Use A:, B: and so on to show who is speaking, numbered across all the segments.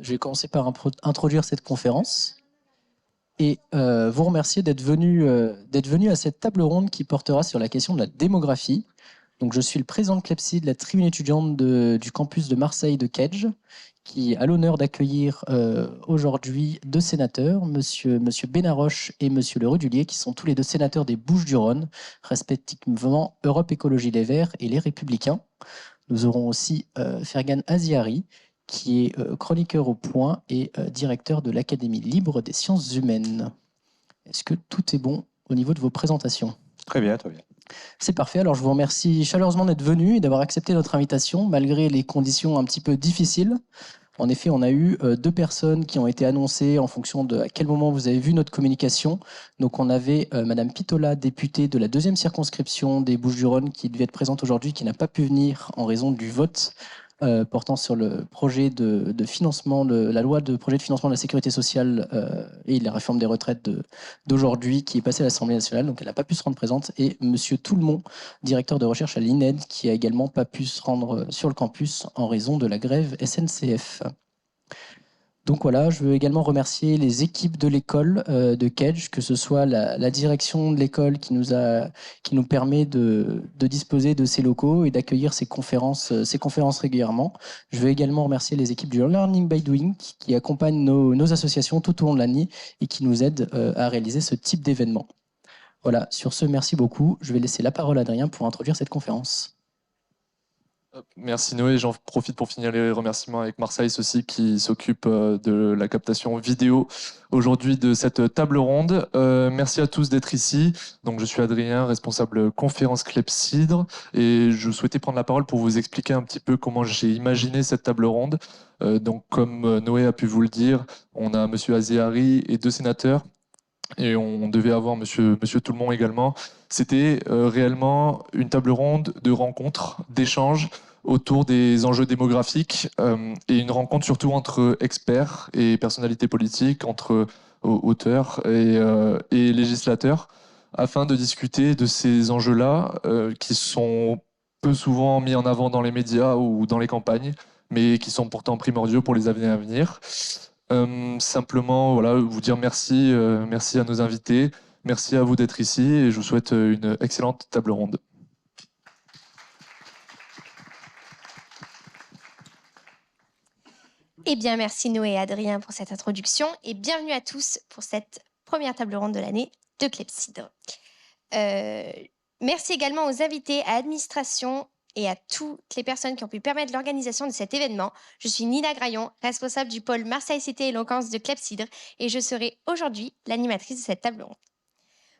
A: je vais commencer par introduire cette conférence et vous remercier d'être venu à cette table ronde qui portera sur la question de la démographie. Donc, je suis le président de Clepsyd, de la tribune étudiante du campus de Marseille de Kedge, qui a l'honneur d'accueillir aujourd'hui deux sénateurs, monsieur Benaroche et monsieur Le Rudulier, qui sont tous les deux sénateurs des Bouches-du-Rhône, respectivement Europe Écologie Les Verts et Les Républicains. Nous aurons aussi Fergan Aziari, qui est chroniqueur au Point et directeur de l'Académie libre des sciences humaines. Est-ce que tout est bon au niveau de vos présentations ?
B: Très bien, très bien.
A: C'est parfait. Alors, je vous remercie chaleureusement d'être venu et d'avoir accepté notre invitation, malgré les conditions un petit peu difficiles. En effet, on a eu deux personnes qui ont été annoncées en fonction de à quel moment vous avez vu notre communication. Donc, on avait Madame Pitola, députée de la 2e circonscription des Bouches-du-Rhône, qui devait être présente aujourd'hui, qui n'a pas pu venir en raison du vote portant sur le projet de financement, la loi de projet de financement de la sécurité sociale et la réforme des retraites d'aujourd'hui, qui est passée à l'Assemblée nationale. Donc, elle n'a pas pu se rendre présente. Et Monsieur Toulmont, directeur de recherche à l'INED, qui a également pas pu se rendre sur le campus en raison de la grève SNCF. Donc voilà, je veux également remercier les équipes de l'école de Kedge, que ce soit la direction de l'école qui nous permet de disposer de ces locaux et d'accueillir ces conférences régulièrement. Je veux également remercier les équipes du Learning by Doing qui accompagnent nos associations tout au long de l'année et qui nous aident à réaliser ce type d'événement. Voilà, sur ce, merci beaucoup. Je vais laisser la parole à Adrien pour introduire cette conférence.
C: Merci Noé, j'en profite pour finir les remerciements avec Marseille aussi qui s'occupe de la captation vidéo aujourd'hui de cette table ronde. Merci à tous d'être ici. Donc je suis Adrien, responsable conférence Clepsyd et je souhaitais prendre la parole pour vous expliquer un petit peu comment j'ai imaginé cette table ronde. Donc comme Noé a pu vous le dire, on a monsieur Aziari et deux sénateurs. Et on devait avoir monsieur Toulmont également. C'était réellement une table ronde de rencontres, d'échanges autour des enjeux démographiques et une rencontre surtout entre experts et personnalités politiques, entre auteurs et législateurs, afin de discuter de ces enjeux-là qui sont peu souvent mis en avant dans les médias ou dans les campagnes, mais qui sont pourtant primordiaux pour les années à venir. Simplement, voilà, vous dire merci, merci à nos invités, merci à vous d'être ici et je vous souhaite une excellente table ronde.
D: Eh bien, merci Noé et Adrien pour cette introduction et bienvenue à tous pour cette première table ronde de l'année de Clepsyd. Merci également aux invités, à l'administration et à toutes les personnes qui ont pu permettre l'organisation de cet événement. Je suis Nina Graillon, responsable du pôle Marseille Cité Éloquence de Clepsyd et je serai aujourd'hui l'animatrice de cette table ronde.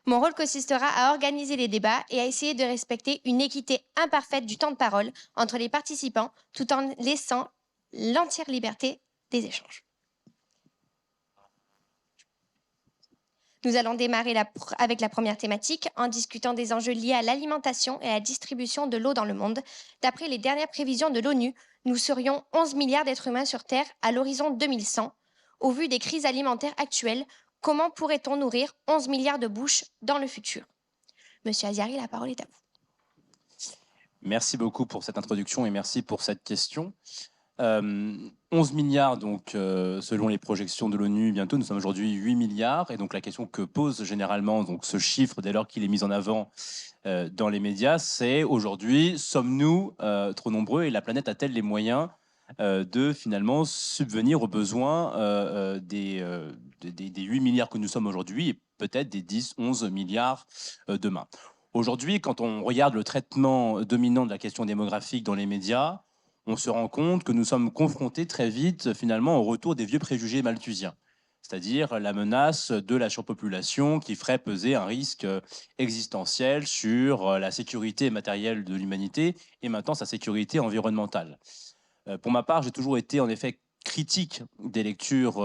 D: Mon rôle consistera à organiser les débats et à essayer de respecter une équité imparfaite du temps de parole entre les participants tout en laissant l'entière liberté des échanges. Nous allons démarrer avec la première thématique en discutant des enjeux liés à l'alimentation et à la distribution de l'eau dans le monde. D'après les dernières prévisions de l'ONU, nous serions 11 milliards d'êtres humains sur Terre à l'horizon 2100. Au vu des crises alimentaires actuelles, comment pourrait-on nourrir 11 milliards de bouches dans le futur ? Monsieur Aziari, la parole est à vous.
B: Merci beaucoup pour cette introduction et merci pour cette question. 11 milliards, donc, selon les projections de l'ONU, bientôt, nous sommes aujourd'hui 8 milliards. Et donc, la question que pose généralement donc, ce chiffre, dès lors qu'il est mis en avant dans les médias, c'est aujourd'hui, sommes-nous trop nombreux et la planète a-t-elle les moyens de finalement subvenir aux besoins des 8 milliards que nous sommes aujourd'hui et peut-être des 10, 11 milliards demain. Aujourd'hui, quand on regarde le traitement dominant de la question démographique dans les médias, on se rend compte que nous sommes confrontés très vite finalement au retour des vieux préjugés malthusiens, c'est-à-dire la menace de la surpopulation qui ferait peser un risque existentiel sur la sécurité matérielle de l'humanité et maintenant sa sécurité environnementale. Pour ma part, j'ai toujours été en effet critique des lectures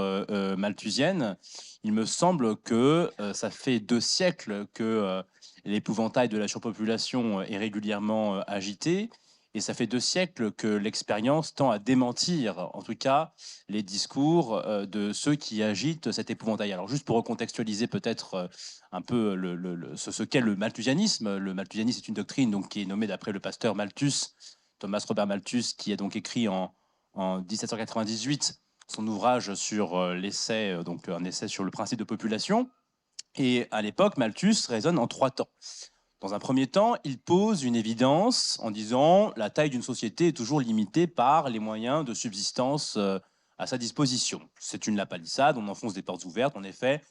B: malthusiennes. Il me semble que ça fait 2 siècles que l'épouvantail de la surpopulation est régulièrement agité. Et ça fait 2 siècles que l'expérience tend à démentir, en tout cas, les discours de ceux qui agitent cet épouvantail. Alors, juste pour recontextualiser peut-être un peu ce qu'est le malthusianisme. Le malthusianisme est une doctrine donc, qui est nommée d'après le pasteur Malthus, Thomas Robert Malthus, qui a donc écrit en 1798 son ouvrage sur l'essai, donc un essai sur le principe de population. Et à l'époque, Malthus raisonne en 3 temps. Dans un premier temps, il pose une évidence en disant la taille d'une société est toujours limitée par les moyens de subsistance à sa disposition. C'est une lapalissade, on enfonce des portes ouvertes. En effet,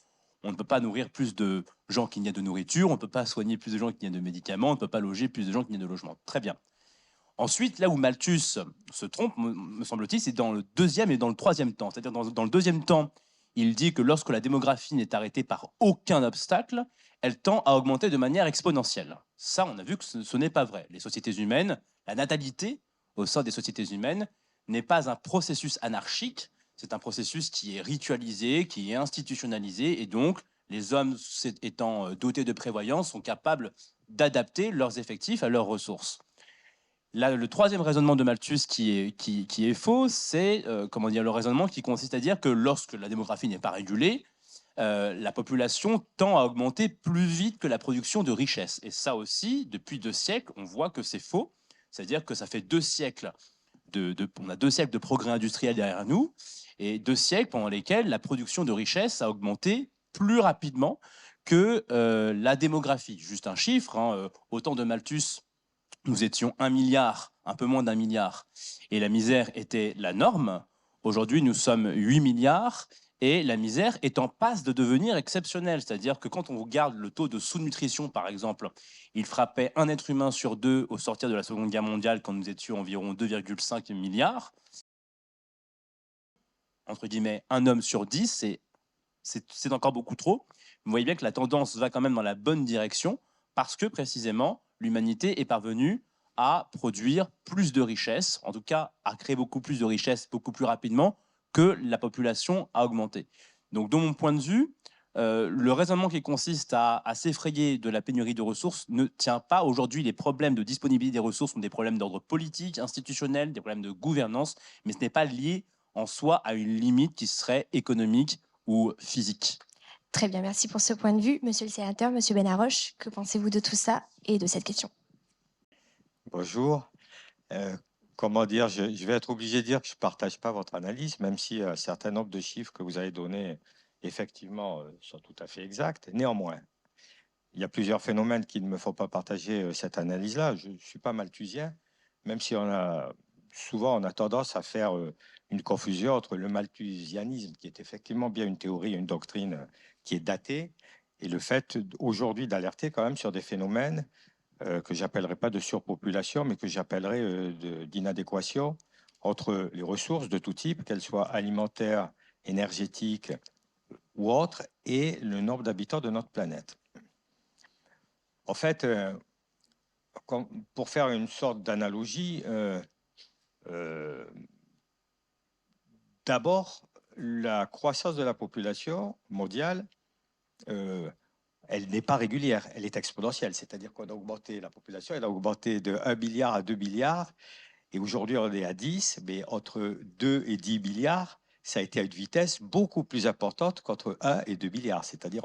B: on ne peut pas nourrir plus de gens qu'il n'y a de nourriture, on ne peut pas soigner plus de gens qu'il n'y a de médicaments, on ne peut pas loger plus de gens qu'il n'y a de logements. Très bien. Ensuite, là où Malthus se trompe, me semble-t-il, c'est dans le deuxième et dans le troisième temps. C'est-à-dire dans le deuxième temps, il dit que lorsque la démographie n'est arrêtée par aucun obstacle, elle tend à augmenter de manière exponentielle. Ça, on a vu que ce n'est pas vrai. Les sociétés humaines, la natalité au sein des sociétés humaines n'est pas un processus anarchique, c'est un processus qui est ritualisé, qui est institutionnalisé, et donc les hommes étant dotés de prévoyance sont capables d'adapter leurs effectifs à leurs ressources. Là, le troisième raisonnement de Malthus qui est faux, c'est le raisonnement qui consiste à dire que lorsque la démographie n'est pas régulée, la population tend à augmenter plus vite que la production de richesses. Et ça aussi, depuis 2 siècles, on voit que c'est faux. C'est-à-dire que ça fait 2 siècles on a 2 siècles de progrès industriel derrière nous, et 2 siècles pendant lesquels la production de richesses a augmenté plus rapidement que la démographie. Juste un chiffre, au temps de Malthus, nous étions 1 milliard, un peu moins d'1 milliard, et la misère était la norme. Aujourd'hui, nous sommes 8 milliards, et la misère est en passe de devenir exceptionnelle. C'est-à-dire que quand on regarde le taux de sous-nutrition, par exemple, il frappait 1 être humain sur 2 au sortir de la Seconde Guerre mondiale, quand nous étions environ 2,5 milliards. Entre guillemets, 1 homme sur 10, c'est encore beaucoup trop. Vous voyez bien que la tendance va quand même dans la bonne direction, parce que précisément, l'humanité est parvenue à produire plus de richesses, en tout cas à créer beaucoup plus de richesses beaucoup plus rapidement que la population a augmenté. Donc, de mon point de vue, le raisonnement qui consiste à s'effrayer de la pénurie de ressources ne tient pas. Aujourd'hui, les problèmes de disponibilité des ressources sont des problèmes d'ordre politique, institutionnel, des problèmes de gouvernance, mais ce n'est pas lié en soi à une limite qui serait économique ou physique.
D: Très bien, merci pour ce point de vue. Monsieur le sénateur, monsieur Benaroche, que pensez-vous de tout ça et de cette question?
E: Bonjour. Comment dire, je vais être obligé de dire que je ne partage pas votre analyse, même si un certain nombre de chiffres que vous avez donnés, effectivement, sont tout à fait exacts. Néanmoins, il y a plusieurs phénomènes qui ne me font pas partager cette analyse-là. Je ne suis pas malthusien, même si souvent on a tendance à faire une confusion entre le malthusianisme, qui est effectivement bien une théorie, une doctrine qui est datée, et le fait aujourd'hui d'alerter quand même sur des phénomènes que j'appellerais pas de surpopulation, mais que j'appellerais d'inadéquation entre les ressources de tout type, qu'elles soient alimentaires, énergétiques ou autres, et le nombre d'habitants de notre planète. En fait, pour faire une sorte d'analogie, d'abord, la croissance de la population mondiale, elle n'est pas régulière, elle est exponentielle. C'est-à-dire qu'on a augmenté la population, elle a augmenté de 1 milliard à 2 milliards, et aujourd'hui on est à 10, mais entre 2 et 10 milliards, ça a été à une vitesse beaucoup plus importante qu'entre 1 et 2 milliards. C'est-à-dire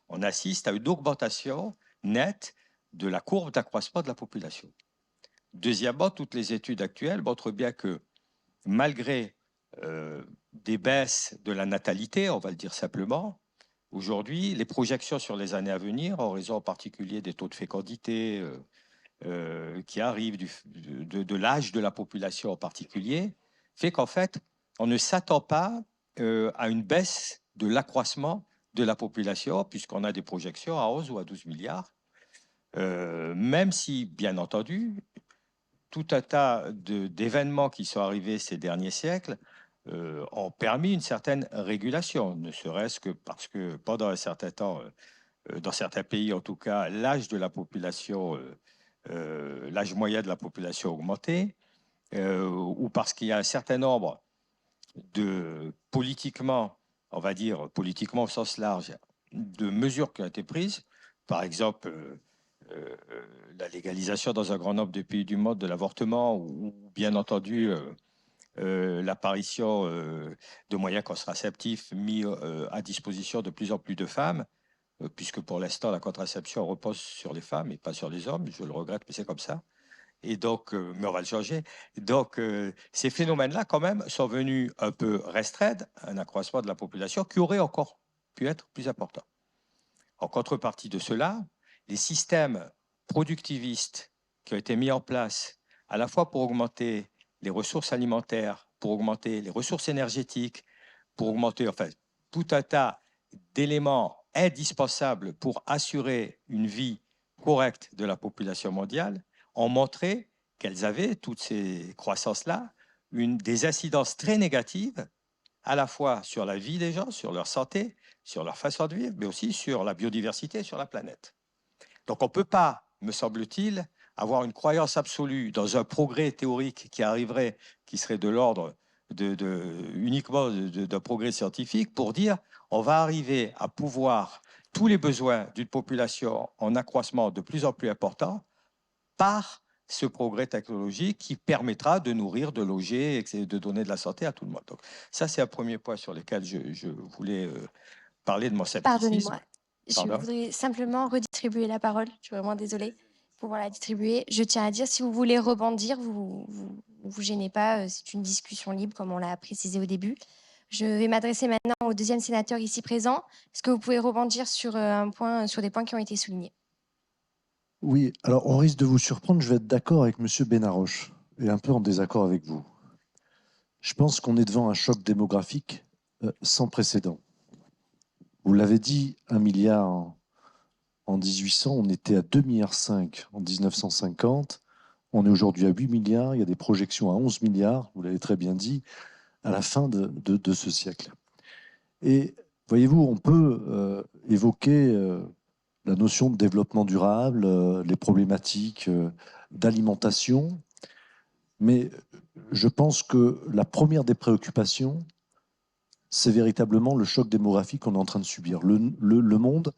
E: on assiste à une augmentation nette de la courbe d'accroissement de la population. Deuxièmement, toutes les études actuelles montrent bien que malgré des baisses de la natalité, on va le dire simplement, aujourd'hui, les projections sur les années à venir, en raison en particulier des taux de fécondité qui arrivent, de l'âge de la population en particulier, fait qu'en fait, on ne s'attend pas à une baisse de l'accroissement de la population, puisqu'on a des projections à 11 ou à 12 milliards, même si, bien entendu, tout un tas d'événements qui sont arrivés ces derniers siècles ont permis une certaine régulation, ne serait-ce que parce que pendant un certain temps, dans certains pays en tout cas, l'âge de la population, l'âge moyen de la population a augmenté, ou parce qu'il y a un certain nombre de politiquement, on va dire politiquement au sens large, de mesures qui ont été prises, par exemple la légalisation dans un grand nombre de pays du monde de l'avortement, ou bien entendu l'apparition de moyens contraceptifs mis à disposition de plus en plus de femmes, puisque pour l'instant la contraception repose sur les femmes et pas sur les hommes, je le regrette mais c'est comme ça, Et donc, mais on va le changer. Donc, ces phénomènes-là, quand même, sont venus un peu restreindre un accroissement de la population qui aurait encore pu être plus important. En contrepartie de cela, les systèmes productivistes qui ont été mis en place à la fois pour augmenter les ressources alimentaires, pour augmenter les ressources énergétiques, pour augmenter, enfin, tout un tas d'éléments indispensables pour assurer une vie correcte de la population mondiale, ont montré qu'elles avaient, toutes ces croissances-là, des incidences très négatives, à la fois sur la vie des gens, sur leur santé, sur leur façon de vivre, mais aussi sur la biodiversité et sur la planète. Donc on ne peut pas, me semble-t-il, avoir une croyance absolue dans un progrès théorique qui arriverait, qui serait de l'ordre uniquement d'un progrès scientifique, pour dire on va arriver à pouvoir tous les besoins d'une population en accroissement de plus en plus important par ce progrès technologique qui permettra de nourrir, de loger, et de donner de la santé à tout le monde. Donc ça, c'est un premier point sur lequel je voulais parler de mon scepticisme.
D: Pardonnez-moi. Je
E: Pardon.
D: voudrais simplement redistribuer la parole. Je suis vraiment désolée pour la distribuer. Je tiens à dire, si vous voulez rebondir, vous gênez pas. C'est une discussion libre, comme on l'a précisé au début. Je vais m'adresser maintenant au deuxième sénateur ici présent. Est-ce que vous pouvez rebondir sur sur des points qui ont été soulignés?
F: Oui, alors on risque de vous surprendre, je vais être d'accord avec M. Benaroche et un peu en désaccord avec vous. Je pense qu'on est devant un choc démographique sans précédent. Vous l'avez dit, 1 milliard en 1800, on était à 2,5 milliards en 1950, on est aujourd'hui à 8 milliards, il y a des projections à 11 milliards, vous l'avez très bien dit, à la fin de ce siècle. Et voyez-vous, on peut évoquer la notion de développement durable, les problématiques d'alimentation, mais je pense que la première des préoccupations, c'est véritablement le choc démographique qu'on est en train de subir. Le monde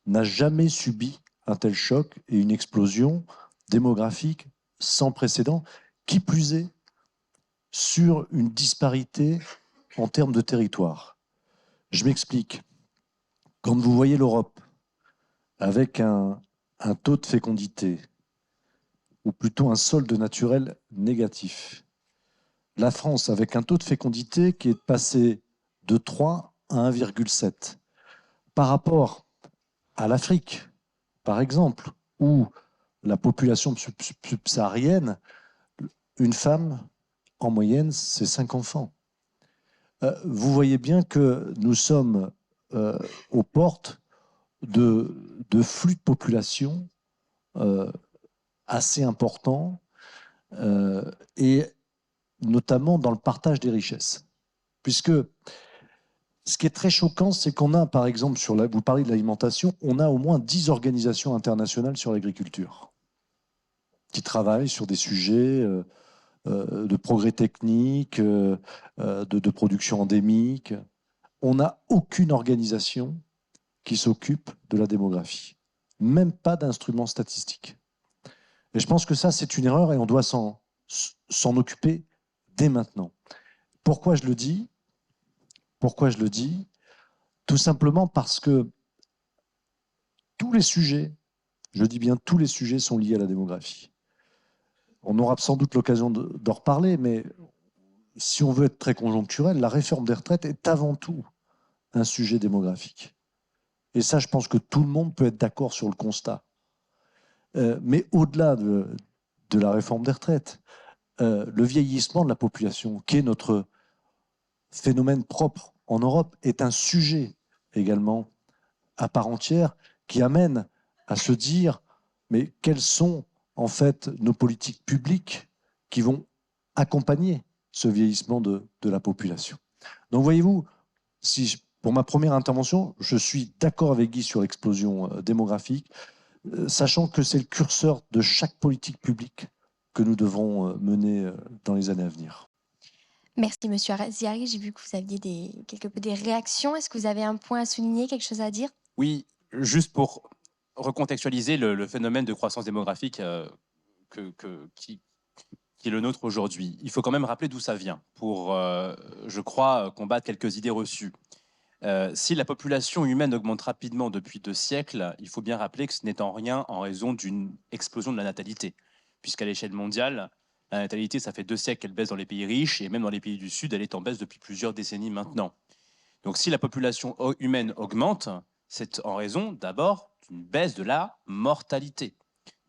F: n'a jamais subi un tel choc et une explosion démographique sans précédent, qui plus est sur une disparité en termes de territoire. Je m'explique. Quand vous voyez l'Europe avec un taux de fécondité, ou plutôt un solde naturel négatif, la France avec un taux de fécondité qui est passé de 3 à 1,7, par rapport à l'Afrique, par exemple, où la population subsaharienne, une femme, en moyenne, c'est 5 enfants. Vous voyez bien que nous sommes aux portes de flux de population assez importants, et notamment dans le partage des richesses. Puisque ce qui est très choquant, c'est qu'on a, par exemple, vous parlez de l'alimentation, on a au moins 10 organisations internationales sur l'agriculture qui travaillent sur des sujets de progrès technique, de production endémique. On n'a aucune organisation qui s'occupe de la démographie, même pas d'instruments statistiques. Et je pense que ça, c'est une erreur et on doit s'en occuper dès maintenant. Pourquoi je le dis ? Tout simplement parce que tous les sujets, je dis bien tous les sujets, sont liés à la démographie. On aura sans doute l'occasion d'en reparler, mais si on veut être très conjoncturel, la réforme des retraites est avant tout un sujet démographique. Et ça, je pense que tout le monde peut être d'accord sur le constat. Mais au-delà de la réforme des retraites, le vieillissement de la population, qui est notre phénomène propre en Europe, est un sujet également à part entière qui amène à se dire mais quelles sont en fait nos politiques publiques qui vont accompagner ce vieillissement de la population. Donc voyez-vous, pour ma première intervention, je suis d'accord avec Guy sur l'explosion démographique, sachant que c'est le curseur de chaque politique publique que nous devrons mener dans les années à venir.
D: Merci, Monsieur Ziari. J'ai vu que vous aviez des réactions. Est-ce que vous avez un point à souligner, quelque chose à dire?
B: Oui, juste pour recontextualiser le phénomène de croissance démographique qui est le nôtre aujourd'hui. Il faut quand même rappeler d'où ça vient pour, je crois, combattre quelques idées reçues. Si la population humaine augmente rapidement depuis 2 siècles, il faut bien rappeler que ce n'est en rien en raison d'une explosion de la natalité, puisqu'à l'échelle mondiale, la natalité, ça fait 2 siècles qu'elle baisse dans les pays riches, et même dans les pays du Sud, elle est en baisse depuis plusieurs décennies maintenant. Donc si la population humaine augmente, c'est en raison d'abord d'une baisse de la mortalité.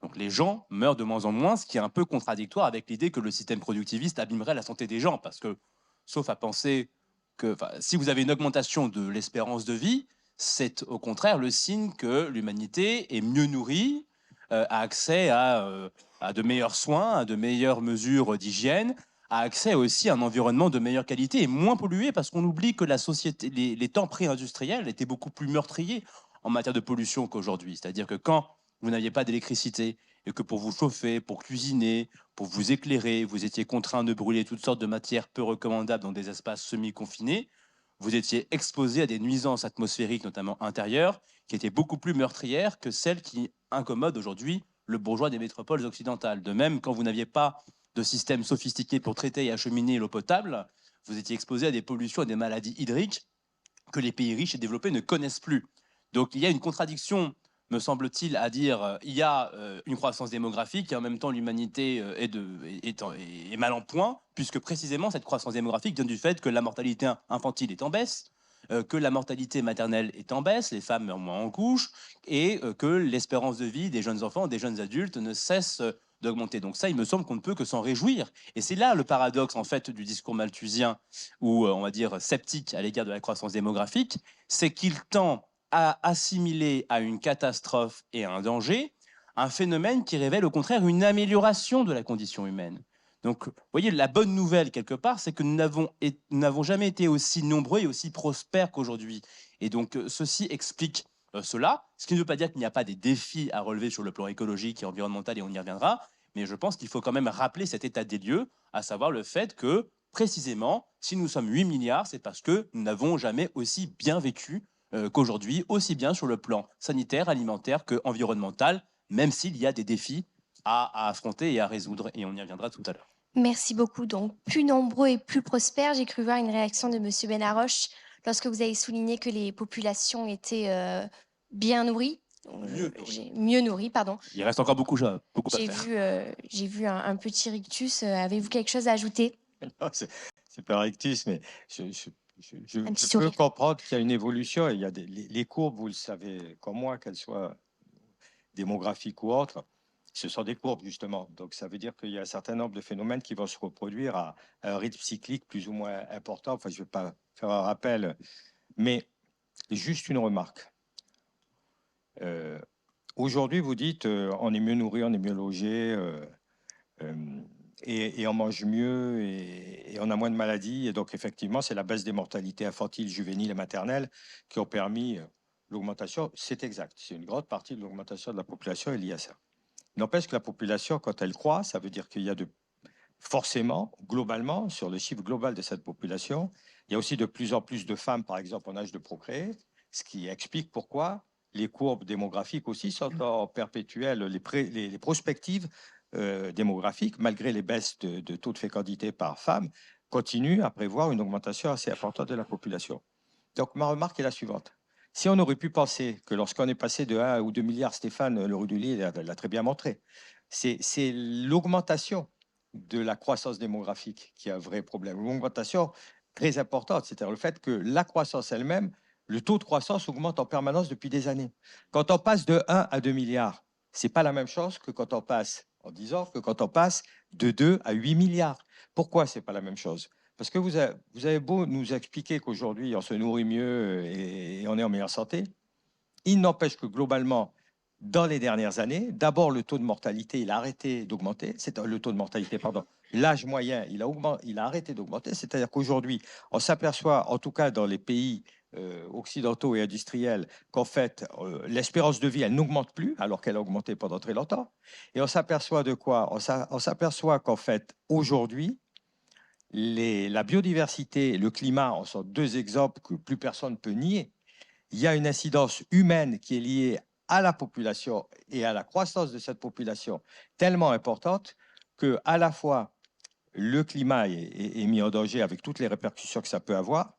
B: Donc les gens meurent de moins en moins, ce qui est un peu contradictoire avec l'idée que le système productiviste abîmerait la santé des gens, parce que, sauf à penser que si vous avez une augmentation de l'espérance de vie, c'est au contraire le signe que l'humanité est mieux nourrie, a accès à de meilleurs soins, à de meilleures mesures d'hygiène, a accès aussi à un environnement de meilleure qualité et moins pollué, parce qu'on oublie que la société, les temps pré-industriels étaient beaucoup plus meurtriers en matière de pollution qu'aujourd'hui. C'est-à-dire que quand vous n'aviez pas d'électricité et que pour vous chauffer, pour cuisiner, pour vous éclairer, vous étiez contraint de brûler toutes sortes de matières peu recommandables dans des espaces semi-confinés, vous étiez exposé à des nuisances atmosphériques, notamment intérieures, qui étaient beaucoup plus meurtrières que celles qui incommodent aujourd'hui le bourgeois des métropoles occidentales. De même, quand vous n'aviez pas de système sophistiqué pour traiter et acheminer l'eau potable, vous étiez exposé à des pollutions et des maladies hydriques que les pays riches et développés ne connaissent plus. Donc il y a une contradiction, me semble-t-il, à dire il y a une croissance démographique et en même temps l'humanité est mal en point, puisque précisément cette croissance démographique vient du fait que la mortalité infantile est en baisse, que la mortalité maternelle est en baisse, les femmes meurent moins en couche, et que l'espérance de vie des jeunes enfants, des jeunes adultes ne cesse d'augmenter. Donc ça, il me semble qu'on ne peut que s'en réjouir. Et c'est là le paradoxe, en fait, du discours malthusien, ou on va dire sceptique à l'égard de la croissance démographique, c'est qu'il tend à assimiler à une catastrophe et à un danger un phénomène qui révèle au contraire une amélioration de la condition humaine. Donc, vous voyez, la bonne nouvelle, quelque part, c'est que nous n'avons jamais été aussi nombreux et aussi prospères qu'aujourd'hui. Et donc, ceci explique cela, ce qui ne veut pas dire qu'il n'y a pas des défis à relever sur le plan écologique et environnemental, et on y reviendra, mais je pense qu'il faut quand même rappeler cet état des lieux, à savoir le fait que, précisément, si nous sommes 8 milliards, c'est parce que nous n'avons jamais aussi bien vécu qu'aujourd'hui, aussi bien sur le plan sanitaire, alimentaire qu'environnemental, même s'il y a des défis à affronter et à résoudre, et on y reviendra tout à l'heure.
D: Merci beaucoup. Donc, plus nombreux et plus prospères, j'ai cru voir une réaction de M. Benaroche lorsque vous avez souligné que les populations étaient bien nourries. Mieux nourries, pardon.
B: Il reste encore beaucoup à
D: J'ai
B: faire.
D: vu un petit rictus. Avez-vous quelque chose à ajouter?
E: Non, c'est pas rictus, mais je peux
D: sourire.
E: comprendre qu'il y a une évolution. Il y a les courbes, vous le savez comme moi, qu'elles soient démographiques ou autres, ce sont des courbes justement. Donc ça veut dire qu'il y a un certain nombre de phénomènes qui vont se reproduire à un rythme cyclique plus ou moins important. Enfin, je ne vais pas faire un rappel, mais juste une remarque. Aujourd'hui, vous dites on est mieux nourri, on est mieux logé. Et on mange mieux et on a moins de maladies. Et donc, effectivement, c'est la baisse des mortalités infantiles, juvéniles et maternelles qui ont permis l'augmentation. C'est exact. C'est une grande partie de l'augmentation de la population est liée à ça. Il n'empêche que la population, quand elle croît, ça veut dire qu'il y a forcément, globalement, sur le chiffre global de cette population, il y a aussi de plus en plus de femmes, par exemple, en âge de procréer, ce qui explique pourquoi les courbes démographiques aussi sont en perpétuel, les prospectives démographiques, malgré les baisses de taux de fécondité par femme, continuent à prévoir une augmentation assez importante de la population. Donc, ma remarque est la suivante. Si on aurait pu penser que lorsqu'on est passé de 1 ou 2 milliards, Stéphane Le Rudulier l'a très bien montré, c'est l'augmentation de la croissance démographique qui est un vrai problème. Une augmentation très importante, c'est-à-dire le fait que la croissance elle-même, le taux de croissance augmente en permanence depuis des années. Quand on passe de 1 à 2 milliards, c'est pas la même chose que quand on passe, en 10 ans, que quand on passe de 2 à 8 milliards. Pourquoi c'est pas la même chose? Parce que vous avez beau nous expliquer qu'aujourd'hui on se nourrit mieux et on est en meilleure santé, il n'empêche que globalement, dans les dernières années, d'abord le taux de mortalité, il a arrêté d'augmenter. C'est le taux de mortalité, pardon. L'âge moyen, il a arrêté d'augmenter. C'est-à-dire qu'aujourd'hui, on s'aperçoit, en tout cas dans les pays occidentaux et industriels, qu'en fait, l'espérance de vie, elle n'augmente plus, alors qu'elle a augmenté pendant très longtemps. Et on s'aperçoit de quoi? On s'aperçoit qu'en fait, aujourd'hui, la biodiversité, le climat en sont deux exemples que plus personne ne peut nier. Il y a une incidence humaine qui est liée à la population et à la croissance de cette population tellement importante que à la fois le climat est mis en danger avec toutes les répercussions que ça peut avoir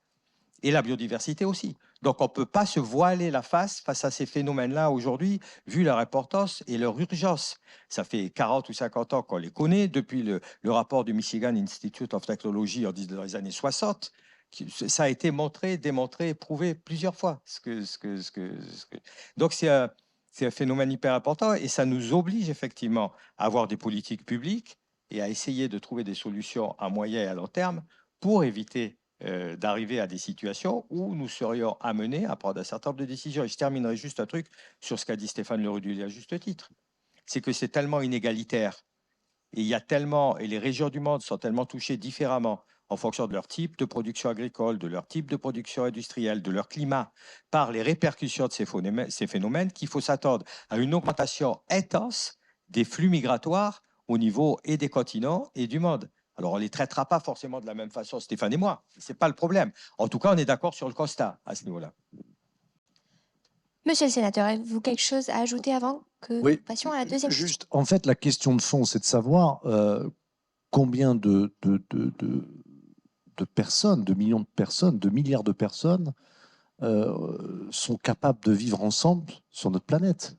E: et la biodiversité aussi. Donc, on ne peut pas se voiler la face à ces phénomènes-là aujourd'hui, vu leur importance et leur urgence. Ça fait 40 ou 50 ans qu'on les connaît, depuis le rapport du Michigan Institute of Technology dans les années 60. Ça a été montré, démontré, prouvé plusieurs fois. Donc, c'est un phénomène hyper important et ça nous oblige effectivement à avoir des politiques publiques et à essayer de trouver des solutions à moyen et à long terme pour éviter d'arriver à des situations où nous serions amenés à prendre un certain nombre de décisions. Et je terminerai juste un truc sur ce qu'a dit Stéphane Le Rudulier à juste titre. C'est que c'est tellement inégalitaire et il y a tellement, et les régions du monde sont tellement touchées différemment en fonction de leur type de production agricole, de leur type de production industrielle, de leur climat, par les répercussions de ces phénomènes, qu'il faut s'attendre à une augmentation intense des flux migratoires au niveau et des continents et du monde. Alors, on ne les traitera pas forcément de la même façon, Stéphane et moi. Ce n'est pas le problème. En tout cas, on est d'accord sur le constat à ce niveau-là.
D: Monsieur le sénateur, avez-vous quelque chose à ajouter avant que nous passions à la deuxième question?
F: Juste, en fait, la question de fond, c'est de savoir combien de personnes, de millions de personnes, de milliards de personnes sont capables de vivre ensemble sur notre planète.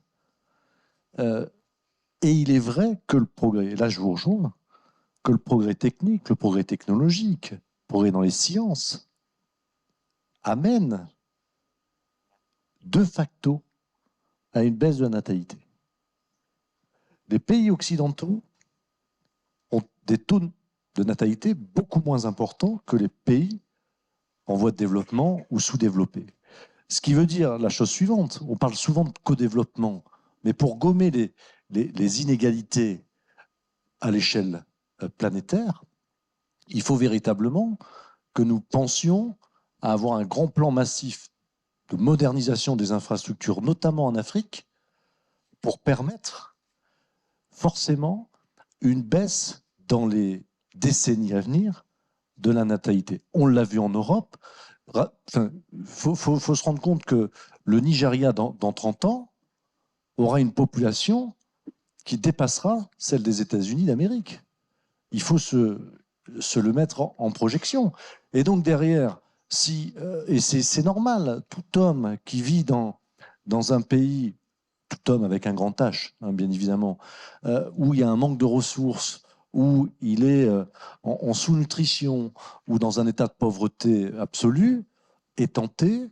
F: Et il est vrai que le progrès, là je vous rejoins, que le progrès technique, le progrès technologique, le progrès dans les sciences amène de facto à une baisse de la natalité. Les pays occidentaux ont des taux de natalité beaucoup moins importants que les pays en voie de développement ou sous-développés. Ce qui veut dire la chose suivante, on parle souvent de co-développement, mais pour gommer les inégalités à l'échelle planétaire, il faut véritablement que nous pensions à avoir un grand plan massif de modernisation des infrastructures, notamment en Afrique, pour permettre forcément une baisse dans les décennies à venir de la natalité. On l'a vu en Europe. Faut se rendre compte que le Nigeria, dans 30 ans, aura une population qui dépassera celle des États-Unis d'Amérique. Il faut se le mettre en projection. Et donc derrière, et c'est normal, tout homme qui vit dans un pays, tout homme avec un grand H, hein, bien évidemment, où il y a un manque de ressources, où il est en sous-nutrition ou dans un état de pauvreté absolue, est tenté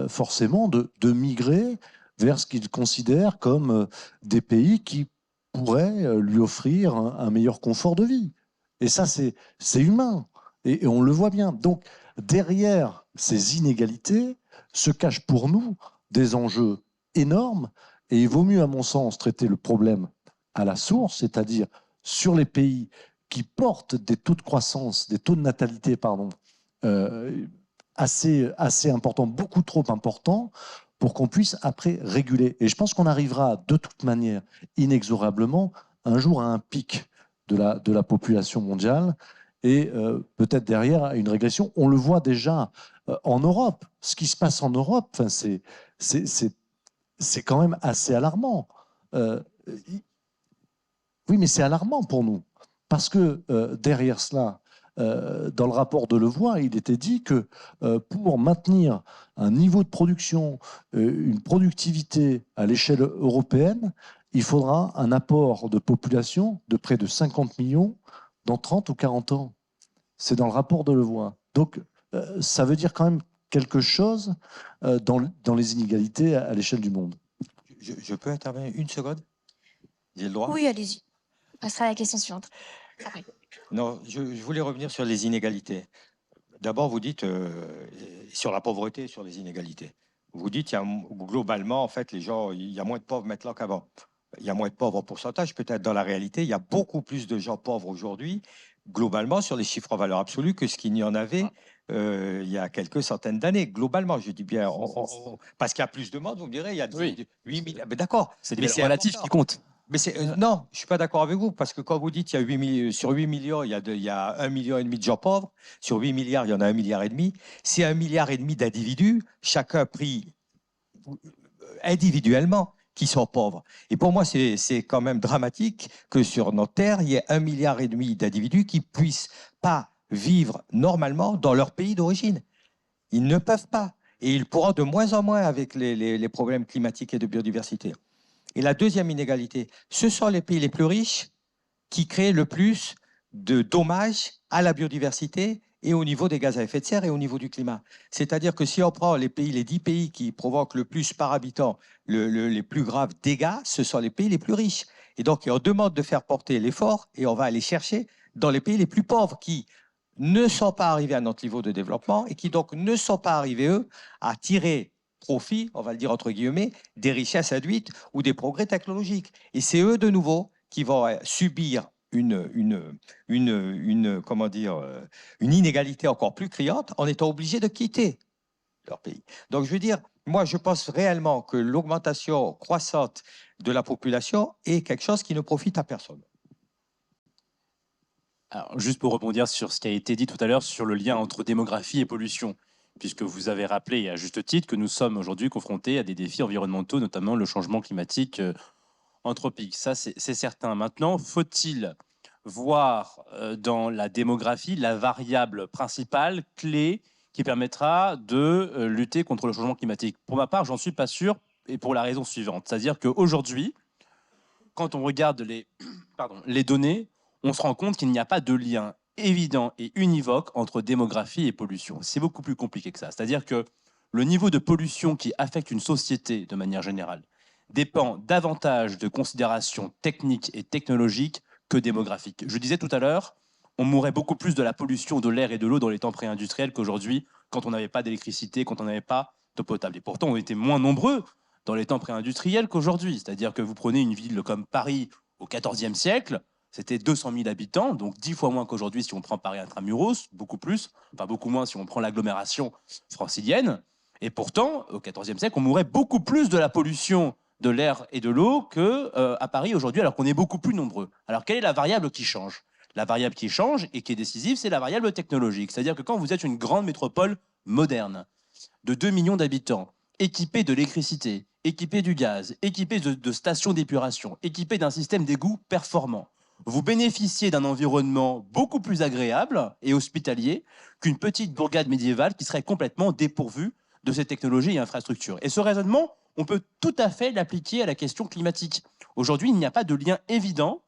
F: forcément de migrer vers ce qu'il considère comme des pays qui pourraient lui offrir un meilleur confort de vie. Et ça, c'est humain. Et on le voit bien. Donc, derrière ces inégalités se cachent pour nous des enjeux énormes. Et il vaut mieux, à mon sens, traiter le problème à la source, c'est-à-dire sur les pays qui portent des taux de croissance, des taux de natalité, assez importants, beaucoup trop importants, pour qu'on puisse après réguler. Et je pense qu'on arrivera de toute manière, inexorablement, un jour à un pic de la population mondiale et peut-être derrière à une régression. On le voit déjà en Europe. Ce qui se passe en Europe, c'est quand même assez alarmant. Oui, mais c'est alarmant pour nous. Parce que derrière cela, dans le rapport de Levoy, il était dit que pour maintenir un niveau de production, une productivité à l'échelle européenne, il faudra un apport de population de près de 50 millions dans 30 ou 40 ans. C'est dans le rapport de Levoy. Donc, ça veut dire quand même quelque chose dans les inégalités à l'échelle du monde.
E: Je peux intervenir une seconde? J'ai le droit?
D: Oui, allez-y. On passera à la question suivante. Après.
E: Non, je voulais revenir sur les inégalités. D'abord, vous dites sur la pauvreté, sur les inégalités. Vous dites, globalement, en fait, les gens, il y a moins de pauvres maintenant qu'avant. Il y a moins de pauvres en pourcentage, peut-être. Dans la réalité, il y a beaucoup plus de gens pauvres aujourd'hui, globalement, sur les chiffres en valeur absolue, que ce qu'il y en avait il y a quelques centaines d'années. Globalement, je dis bien, parce qu'il y a plus de monde, vous me direz, il y a 8 000... Mais d'accord.
B: C'est des relatifs qui comptent.
E: Mais non, je ne suis pas d'accord avec vous, parce que quand vous dites qu'il y a sur 8 millions, il y a 1,5 million de gens pauvres, sur 8 milliards, il y en a 1,5 milliard. C'est 1,5 milliard d'individus, chacun pris individuellement, qui sont pauvres. Et pour moi, c'est quand même dramatique que sur notre terre, il y ait 1,5 milliard d'individus qui ne puissent pas vivre normalement dans leur pays d'origine. Ils ne peuvent pas. Et il pourra de moins en moins avec les problèmes climatiques et de biodiversité. Et la deuxième inégalité, ce sont les pays les plus riches qui créent le plus de dommages à la biodiversité et au niveau des gaz à effet de serre et au niveau du climat. C'est-à-dire que si on prend les 10 pays qui provoquent le plus par habitant les plus graves dégâts, ce sont les pays les plus riches. Et donc, on demande de faire porter l'effort et on va aller chercher dans les pays les plus pauvres qui ne sont pas arrivés à notre niveau de développement et qui donc ne sont pas arrivés, eux, à tirer profit, on va le dire entre guillemets, des richesses induites ou des progrès technologiques. Et c'est eux, de nouveau, qui vont subir une inégalité encore plus criante en étant obligés de quitter leur pays. Donc, je veux dire, moi, je pense réellement que l'augmentation croissante de la population est quelque chose qui ne profite à personne.
B: Alors, juste pour rebondir sur ce qui a été dit tout à l'heure sur le lien entre démographie et pollution, puisque vous avez rappelé, et à juste titre, que nous sommes aujourd'hui confrontés à des défis environnementaux, notamment le changement climatique anthropique. Ça, c'est certain. Maintenant, faut-il voir dans la démographie la variable principale, clé, qui permettra de lutter contre le changement climatique? Pour ma part, j'en suis pas sûr, et pour la raison suivante. C'est-à-dire qu'aujourd'hui, quand on regarde les données, on se rend compte qu'il n'y a pas de lien évident et univoque entre démographie et pollution. C'est beaucoup plus compliqué que ça. C'est-à-dire que le niveau de pollution qui affecte une société de manière générale dépend davantage de considérations techniques et technologiques que démographiques. Je disais tout à l'heure, on mourrait beaucoup plus de la pollution de l'air et de l'eau dans les temps pré-industriels qu'aujourd'hui, quand on n'avait pas d'électricité, quand on n'avait pas d'eau potable. Et pourtant, on était moins nombreux dans les temps pré-industriels qu'aujourd'hui. C'est-à-dire que vous prenez une ville comme Paris au XIVe siècle, c'était 200 000 habitants, donc 10 fois moins qu'aujourd'hui si on prend Paris intramuros, beaucoup plus, enfin beaucoup moins si on prend l'agglomération francilienne. Et pourtant, au XIVe siècle, on mourait beaucoup plus de la pollution de l'air et de l'eau qu'à Paris aujourd'hui, alors qu'on est beaucoup plus nombreux. Alors quelle est la variable qui change? La variable qui change et qui est décisive, c'est la variable technologique. C'est-à-dire que quand vous êtes une grande métropole moderne, de 2 millions d'habitants, équipée de l'électricité, équipée du gaz, équipée de stations d'épuration, équipée d'un système d'égout performant, vous bénéficiez d'un environnement beaucoup plus agréable et hospitalier qu'une petite bourgade médiévale qui serait complètement dépourvue de ces technologies et infrastructures. Et ce raisonnement, on peut tout à fait l'appliquer à la question climatique. Aujourd'hui, il n'y a pas de lien évident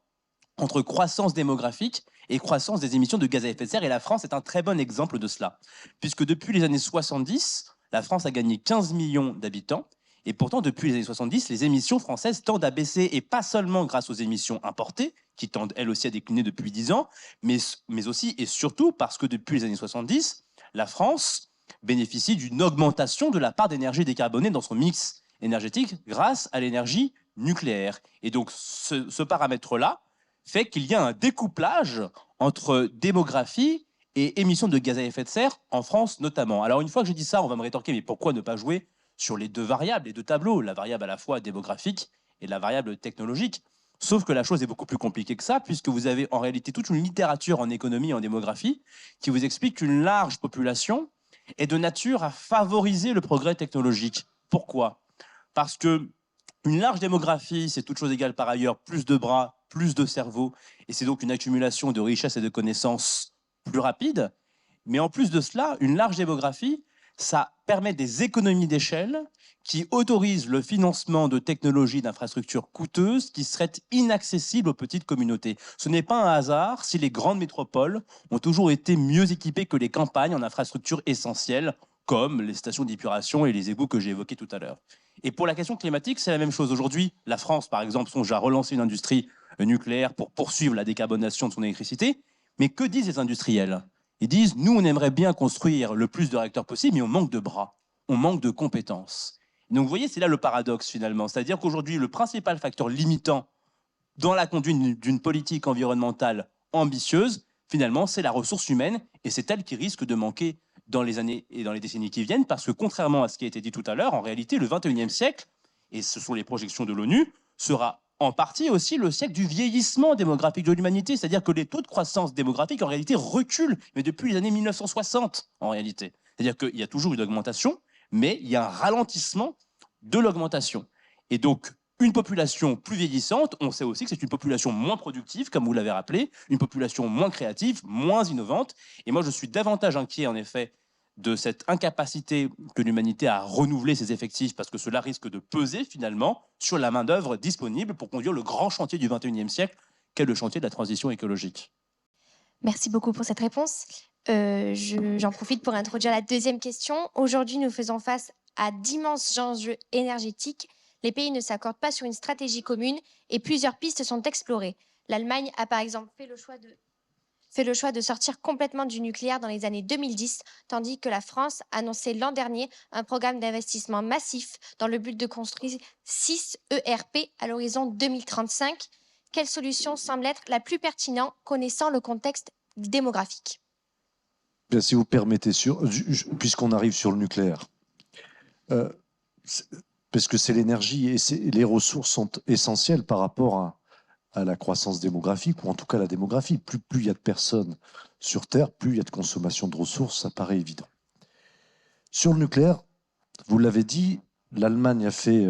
B: entre croissance démographique et croissance des émissions de gaz à effet de serre, et la France est un très bon exemple de cela. Puisque depuis les années 70, la France a gagné 15 millions d'habitants, et pourtant, depuis les années 70, les émissions françaises tendent à baisser, et pas seulement grâce aux émissions importées, qui tendent elles aussi à décliner depuis 10 ans, mais aussi et surtout parce que depuis les années 70, la France bénéficie d'une augmentation de la part d'énergie décarbonée dans son mix énergétique grâce à l'énergie nucléaire. Et donc, ce paramètre-là fait qu'il y a un découplage entre démographie et émissions de gaz à effet de serre, en France notamment. Alors, une fois que j'ai dit ça, on va me rétorquer, mais pourquoi ne pas jouer sur les deux variables, les deux tableaux, la variable à la fois démographique et la variable technologique? Sauf que la chose est beaucoup plus compliquée que ça, puisque vous avez en réalité toute une littérature en économie et en démographie qui vous explique qu'une large population est de nature à favoriser le progrès technologique. Pourquoi? Parce que une large démographie, c'est toute chose égale par ailleurs, plus de bras, plus de cerveaux, et c'est donc une accumulation de richesses et de connaissances plus rapide. Mais en plus de cela, une large démographie, ça permet des économies d'échelle qui autorisent le financement de technologies d'infrastructures coûteuses qui seraient inaccessibles aux petites communautés. Ce n'est pas un hasard si les grandes métropoles ont toujours été mieux équipées que les campagnes en infrastructures essentielles, comme les stations d'épuration et les égouts que j'ai évoqués tout à l'heure. Et pour la question climatique, c'est la même chose. Aujourd'hui, la France, par exemple, songe à relancer une industrie nucléaire pour poursuivre la décarbonation de son électricité. Mais que disent les industriels? Ils disent, nous, on aimerait bien construire le plus de réacteurs possible, mais on manque de bras, on manque de compétences. Donc, vous voyez, c'est là le paradoxe, finalement. C'est-à-dire qu'aujourd'hui, le principal facteur limitant dans la conduite d'une politique environnementale ambitieuse, finalement, c'est la ressource humaine, et c'est elle qui risque de manquer dans les années et dans les décennies qui viennent, parce que contrairement à ce qui a été dit tout à l'heure, en réalité, le 21e siècle, et ce sont les projections de l'ONU, sera en partie aussi le siècle du vieillissement démographique de l'humanité, c'est-à-dire que les taux de croissance démographique en réalité reculent, mais depuis les années 1960 en réalité. C'est-à-dire qu'il y a toujours une augmentation, mais il y a un ralentissement de l'augmentation. Et donc, une population plus vieillissante, on sait aussi que c'est une population moins productive, comme vous l'avez rappelé, une population moins créative, moins innovante. Et moi, je suis davantage inquiet, en effet, de cette incapacité que l'humanité a à renouveler ses effectifs, parce que cela risque de peser finalement sur la main-d'œuvre disponible pour conduire le grand chantier du XXIe siècle, qu'est le chantier de la transition écologique?
D: Merci beaucoup pour cette réponse. J'en profite pour introduire la deuxième question. Aujourd'hui, nous faisons face à d'immenses enjeux énergétiques. Les pays ne s'accordent pas sur une stratégie commune et plusieurs pistes sont explorées. L'Allemagne a par exemple fait le choix de sortir complètement du nucléaire dans les années 2010, tandis que la France a annoncé l'an dernier un programme d'investissement massif dans le but de construire 6 ERP à l'horizon 2035. Quelle solution semble être la plus pertinente connaissant le contexte démographique?
F: Bien, si vous permettez, puisqu'on arrive sur le nucléaire, parce que c'est l'énergie et les ressources sont essentielles par rapport à la croissance démographique, ou en tout cas la démographie. Plus il y a de personnes sur Terre, plus il y a de consommation de ressources, ça paraît évident. Sur le nucléaire, vous l'avez dit, l'Allemagne a fait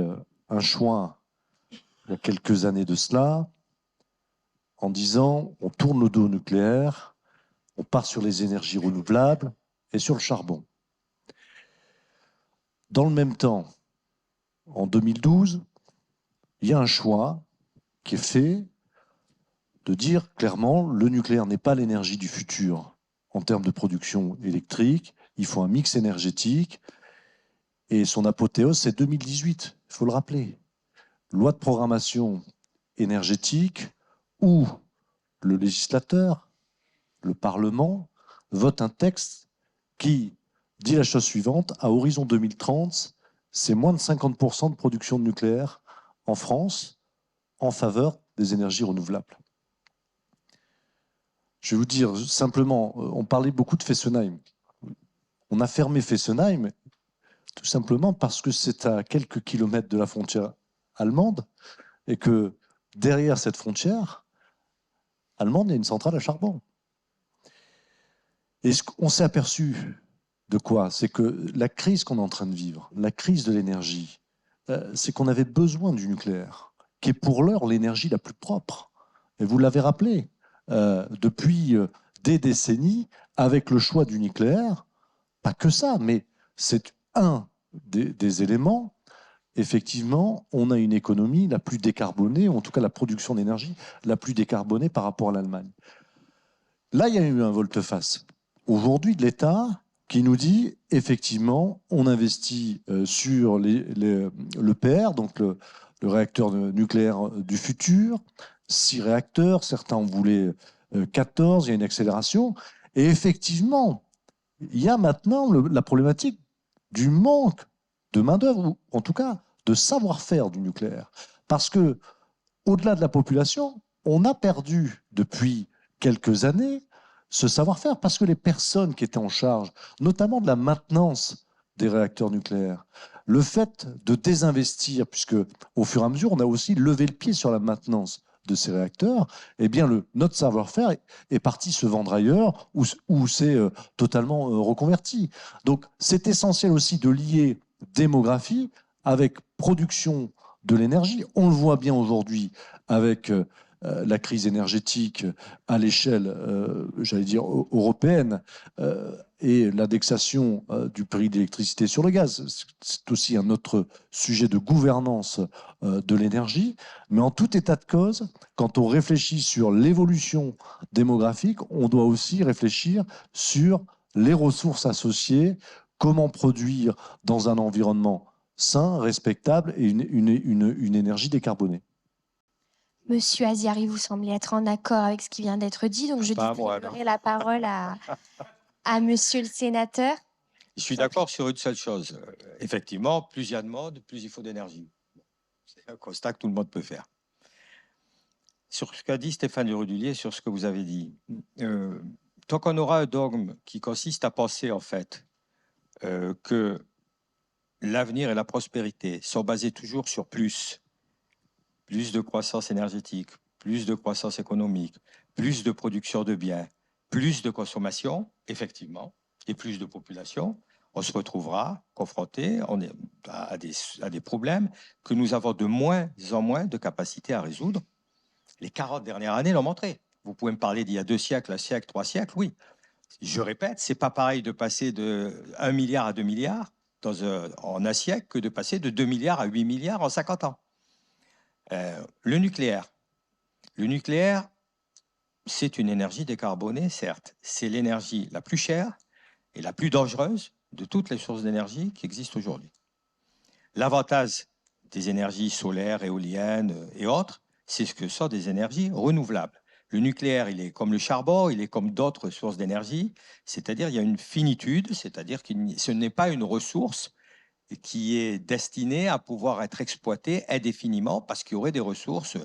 F: un choix il y a quelques années de cela, en disant on tourne le dos au nucléaire, on part sur les énergies renouvelables et sur le charbon. Dans le même temps, en 2012, il y a un choix qui est fait de dire clairement le nucléaire n'est pas l'énergie du futur en termes de production électrique, il faut un mix énergétique et son apothéose c'est 2018, il faut le rappeler. Loi de programmation énergétique où le législateur, le Parlement, vote un texte qui dit la chose suivante, à horizon 2030, c'est moins de 50% de production de nucléaire en France en faveur des énergies renouvelables. Je vais vous dire simplement, on parlait beaucoup de Fessenheim. On a fermé Fessenheim tout simplement parce que c'est à quelques kilomètres de la frontière allemande et que derrière cette frontière allemande, il y a une centrale à charbon. Et on s'est aperçu de quoi? C'est que la crise qu'on est en train de vivre, la crise de l'énergie, c'est qu'on avait besoin du nucléaire, qui est pour l'heure l'énergie la plus propre. Et vous l'avez rappelé, depuis des décennies, avec le choix du nucléaire, pas que ça, mais c'est un des éléments. Effectivement, on a une économie la plus décarbonée, ou en tout cas la production d'énergie la plus décarbonée par rapport à l'Allemagne. Là, il y a eu un volte-face. Aujourd'hui, de l'État qui nous dit, effectivement, on investit sur l'EPR, donc le réacteur nucléaire du futur, 6 réacteurs, certains en voulaient 14, il y a une accélération. Et effectivement, il y a maintenant la problématique du manque de main-d'œuvre, ou en tout cas de savoir-faire du nucléaire. Parce que, au-delà de la population, on a perdu depuis quelques années ce savoir-faire, parce que les personnes qui étaient en charge, notamment de la maintenance des réacteurs nucléaires, le fait de désinvestir, puisque au fur et à mesure, on a aussi levé le pied sur la maintenance de ces réacteurs, eh bien notre savoir-faire est parti se vendre ailleurs, où c'est totalement reconverti. Donc c'est essentiel aussi de lier démographie avec production de l'énergie. On le voit bien aujourd'hui avec la crise énergétique à l'échelle, j'allais dire, européenne, et l'indexation du prix de l'électricité sur le gaz. C'est aussi un autre sujet de gouvernance de l'énergie. Mais en tout état de cause, quand on réfléchit sur l'évolution démographique, on doit aussi réfléchir sur les ressources associées, comment produire dans un environnement sain, respectable et une énergie décarbonée.
D: Monsieur Aziari, vous semblez être en accord avec ce qui vient d'être dit, donc je donnerai la parole à monsieur le sénateur.
E: Je suis d'accord sur une seule chose. Effectivement, plus il y a de monde, plus il faut d'énergie. C'est un constat que tout le monde peut faire. Sur ce qu'a dit Stéphane Le Rudulier, sur ce que vous avez dit, tant qu'on aura un dogme qui consiste à penser en fait que l'avenir et la prospérité sont basés toujours sur plus de croissance énergétique, plus de croissance économique, plus de production de biens, plus de consommation, effectivement, et plus de population, on se retrouvera confronté à des problèmes que nous avons de moins en moins de capacité à résoudre. Les 40 dernières années l'ont montré. Vous pouvez me parler d'il y a 2 siècles, 1 siècle, 3 siècles, oui. Je répète, c'est pas pareil de passer de 1 milliard à 2 milliards en un siècle que de passer de 2 milliards à 8 milliards en 50 ans. Le nucléaire. Le nucléaire, c'est une énergie décarbonée, certes. C'est l'énergie la plus chère et la plus dangereuse de toutes les sources d'énergie qui existent aujourd'hui. L'avantage des énergies solaires, éoliennes et autres, c'est que ce sont des énergies renouvelables. Le nucléaire, il est comme le charbon, il est comme d'autres sources d'énergie, c'est-à-dire il y a une finitude, c'est-à-dire que ce n'est pas une ressource qui est destinée à pouvoir être exploitée indéfiniment parce qu'il y aurait des ressources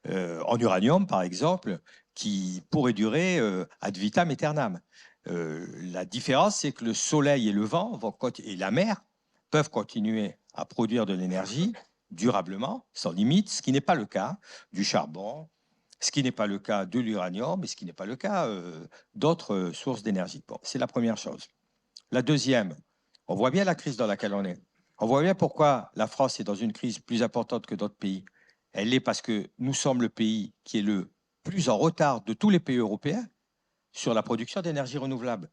E: en uranium, par exemple, qui pourraient durer ad vitam aeternam. La différence, c'est que le soleil et le vent et la mer peuvent continuer à produire de l'énergie durablement, sans limite, ce qui n'est pas le cas du charbon, ce qui n'est pas le cas de l'uranium et ce qui n'est pas le cas d'autres sources d'énergie. Bon, c'est la première chose. La deuxième, on voit bien la crise dans laquelle on est. On voit bien pourquoi la France est dans une crise plus importante que d'autres pays. Elle l'est parce que nous sommes le pays qui est le plus en retard de tous les pays européens sur la production d'énergie renouvelable.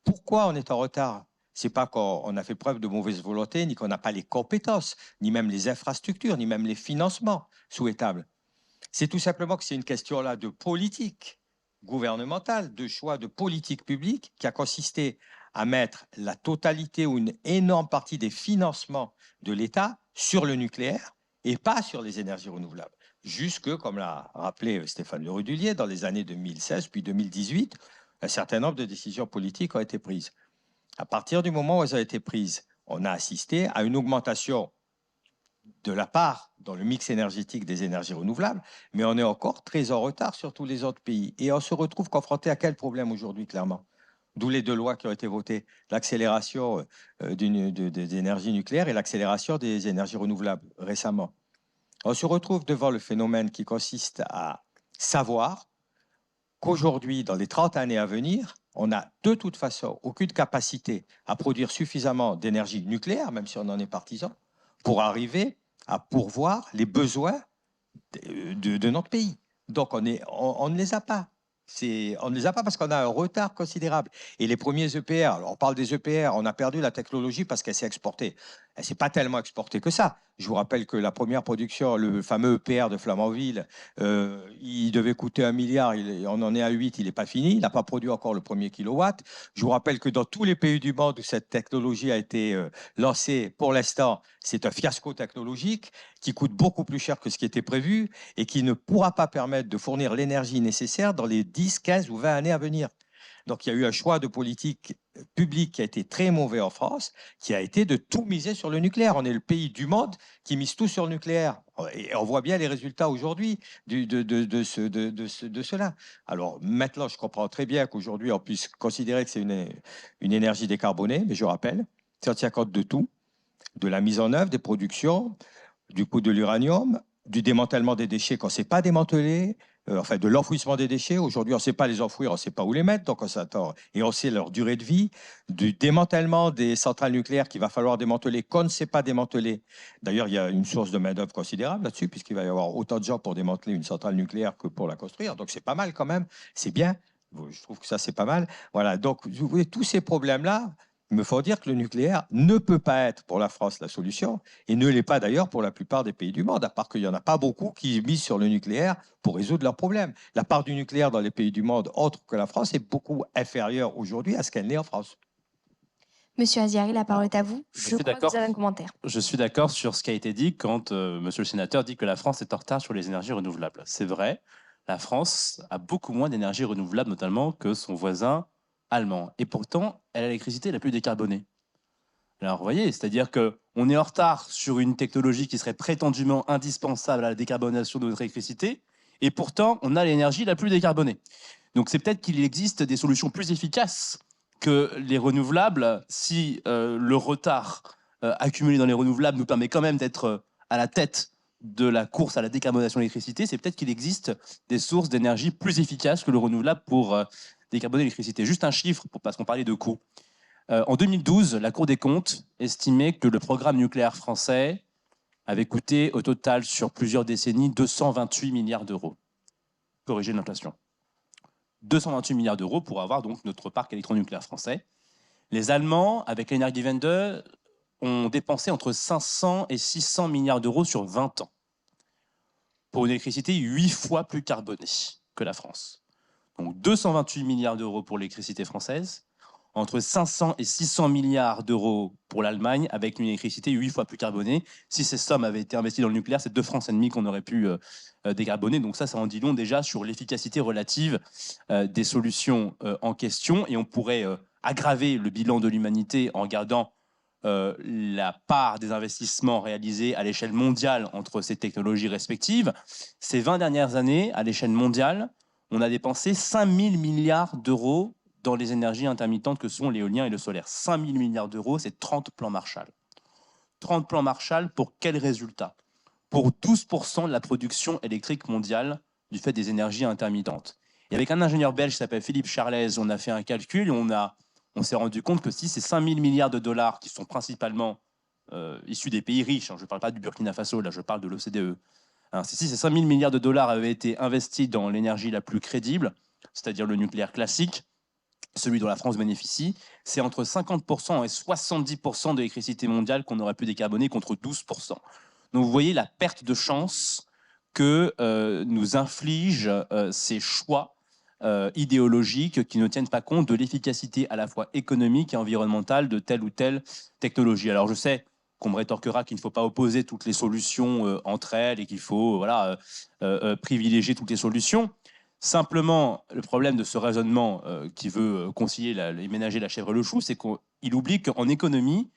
E: Pourquoi on est en retard? C'est pas qu'on a fait preuve de mauvaise volonté, ni qu'on n'a pas les compétences, ni même les infrastructures, ni même les financements souhaitables. C'est tout simplement que c'est une question là de politique gouvernementale, de choix de politique publique qui a consisté à mettre la totalité ou une énorme partie des financements de l'État sur le nucléaire et pas sur les énergies renouvelables. Jusque, comme l'a rappelé Stéphane Le Rudulier, dans les années 2016 puis 2018, un certain nombre de décisions politiques ont été prises. À partir du moment où elles ont été prises, on a assisté à une augmentation de la part dans le mix énergétique des énergies renouvelables, mais on est encore très en retard sur tous les autres pays. Et on se retrouve confronté à quel problème aujourd'hui, clairement? D'où les deux lois qui ont été votées, l'accélération des énergies nucléaires et l'accélération des énergies renouvelables récemment. On se retrouve devant le phénomène qui consiste à savoir qu'aujourd'hui, dans les 30 années à venir, on n'a de toute façon aucune capacité à produire suffisamment d'énergie nucléaire, même si on en est partisan, pour arriver à pourvoir les besoins de notre pays. Donc on ne les a pas. On ne les a pas parce qu'on a un retard considérable. Et les premiers EPR, alors on parle des EPR, on a perdu la technologie parce qu'elle s'est exportée. Elle ne s'est pas tellement exportée que ça. Je vous rappelle que la première production, le fameux EPR de Flamanville, il devait coûter 1 milliard, on en est à 8, il n'est pas fini, il n'a pas produit encore le premier kilowatt. Je vous rappelle que dans tous les pays du monde où cette technologie a été lancée, pour l'instant, c'est un fiasco technologique qui coûte beaucoup plus cher que ce qui était prévu et qui ne pourra pas permettre de fournir l'énergie nécessaire dans les 10, 15 ou 20 années à venir. Donc il y a eu un choix de politique publique qui a été très mauvais en France, qui a été de tout miser sur le nucléaire. On est le pays du monde qui mise tout sur le nucléaire. Et on voit bien les résultats aujourd'hui de cela. Alors maintenant, je comprends très bien qu'aujourd'hui, on puisse considérer que c'est une énergie décarbonée, mais je rappelle, si on tient compte de tout, de la mise en œuvre, des productions, du coût de l'uranium, du démantèlement des déchets qu'on ne sait pas démanteler, enfin de l'enfouissement des déchets. Aujourd'hui, on ne sait pas les enfouir, on ne sait pas où les mettre, donc on s'attend. Et on sait leur durée de vie, du démantèlement des centrales nucléaires qu'il va falloir démanteler, qu'on ne sait pas démanteler. D'ailleurs, il y a une source de main-d'œuvre considérable là-dessus, puisqu'il va y avoir autant de gens pour démanteler une centrale nucléaire que pour la construire. Donc c'est pas mal quand même, c'est bien. Je trouve que ça, c'est pas mal. Voilà, donc vous voyez, tous ces problèmes-là, il me faut dire que le nucléaire ne peut pas être pour la France la solution, et ne l'est pas d'ailleurs pour la plupart des pays du monde, à part qu'il n'y en a pas beaucoup qui misent sur le nucléaire pour résoudre leurs problèmes. La part du nucléaire dans les pays du monde autres que la France est beaucoup inférieure aujourd'hui à ce qu'elle n'est en France.
D: Monsieur Aziari, la parole est à vous.
B: Je suis
D: crois que vous avez un commentaire.
B: Je suis d'accord sur ce qui a été dit quand monsieur le sénateur dit que la France est en retard sur les énergies renouvelables. C'est vrai, la France a beaucoup moins d'énergie renouvelable notamment que son voisin allemand. Et pourtant, elle a l'électricité la plus décarbonée. Alors, vous voyez, c'est-à-dire qu'on est en retard sur une technologie qui serait prétendument indispensable à la décarbonation de notre électricité, et pourtant, on a l'énergie la plus décarbonée. Donc, c'est peut-être qu'il existe des solutions plus efficaces que les renouvelables si le retard accumulé dans les renouvelables nous permet quand même d'être à la tête de la course à la décarbonation de l'électricité. C'est peut-être qu'il existe des sources d'énergie plus efficaces que le renouvelable pour décarboner l'électricité. Juste un chiffre, parce qu'on parlait de coûts. En 2012, la Cour des comptes estimait que le programme nucléaire français avait coûté au total sur plusieurs décennies 228 milliards d'euros, corrigé de l'inflation. 228 milliards d'euros pour avoir donc notre parc électronucléaire français. Les Allemands, avec l'Energiewende, ont dépensé entre 500 et 600 milliards d'euros sur 20 ans pour une électricité 8 fois plus carbonée que la France. Donc 228 milliards d'euros pour l'électricité française, entre 500 et 600 milliards d'euros pour l'Allemagne, avec une électricité 8 fois plus carbonée. Si ces sommes avaient été investies dans le nucléaire, c'est 2 francs et demi qu'on aurait pu décarboner. Donc ça en dit long déjà sur l'efficacité relative des solutions en question. Et on pourrait aggraver le bilan de l'humanité en regardant la part des investissements réalisés à l'échelle mondiale entre ces technologies respectives. Ces 20 dernières années, à l'échelle mondiale, on a dépensé 5 000 milliards d'euros dans les énergies intermittentes que sont l'éolien et le solaire. 5 000 milliards d'euros, c'est 30 plans Marshall. 30 plans Marshall pour quel résultat? Pour 12% de la production électrique mondiale du fait des énergies intermittentes. Et avec un ingénieur belge qui s'appelle Philippe Charlez, on a fait un calcul et on s'est rendu compte que si ces 5 000 milliards de dollars qui sont principalement issus des pays riches, je ne parle pas du Burkina Faso, là je parle de l'OCDE, si ces 5 000 milliards de dollars avaient été investis dans l'énergie la plus crédible, c'est-à-dire le nucléaire classique, celui dont la France bénéficie, c'est entre 50% et 70% de l'électricité mondiale qu'on aurait pu décarboner contre 12%. Donc vous voyez la perte de chance que nous infligent ces choix idéologiques qui ne tiennent pas compte de l'efficacité à la fois économique et environnementale de telle ou telle technologie. Alors je sais qu'on me rétorquera qu'il ne faut pas opposer toutes les solutions entre elles et qu'il faut privilégier toutes les solutions. Simplement, le problème de ce raisonnement qui veut concilier et ménager la chèvre et le chou, c'est qu'il oublie qu'en économie,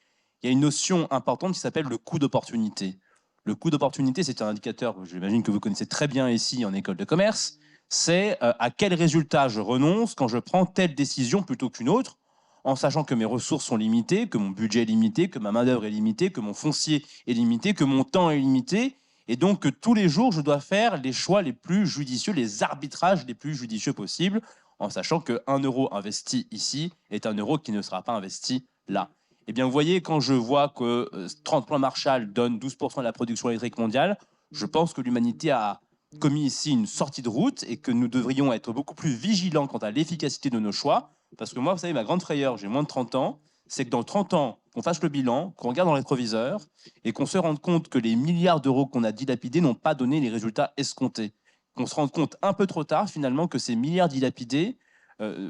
B: il y a une notion importante qui s'appelle le coût d'opportunité. Le coût d'opportunité, c'est un indicateur que j'imagine que vous connaissez très bien ici en école de commerce. C'est à quel résultat je renonce quand je prends telle décision plutôt qu'une autre, en sachant que mes ressources sont limitées, que mon budget est limité, que ma main-d'œuvre est limitée, que mon foncier est limité, que mon temps est limité. Et donc, tous les jours, je dois faire les choix les plus judicieux, les arbitrages les plus judicieux possibles, en sachant qu'un euro investi ici est un euro qui ne sera pas investi là. Eh bien, vous voyez, quand je vois que 30 plans Marshall donnent 12% de la production électrique mondiale, je pense que l'humanité a commis ici une sortie de route et que nous devrions être beaucoup plus vigilants quant à l'efficacité de nos choix. Parce que moi, vous savez, ma grande frayeur, j'ai moins de 30 ans, c'est que dans 30 ans, qu'on fasse le bilan, qu'on regarde dans les rétroviseur et qu'on se rende compte que les milliards d'euros qu'on a dilapidés n'ont pas donné les résultats escomptés. Qu'on se rende compte un peu trop tard, finalement, que ces milliards dilapidés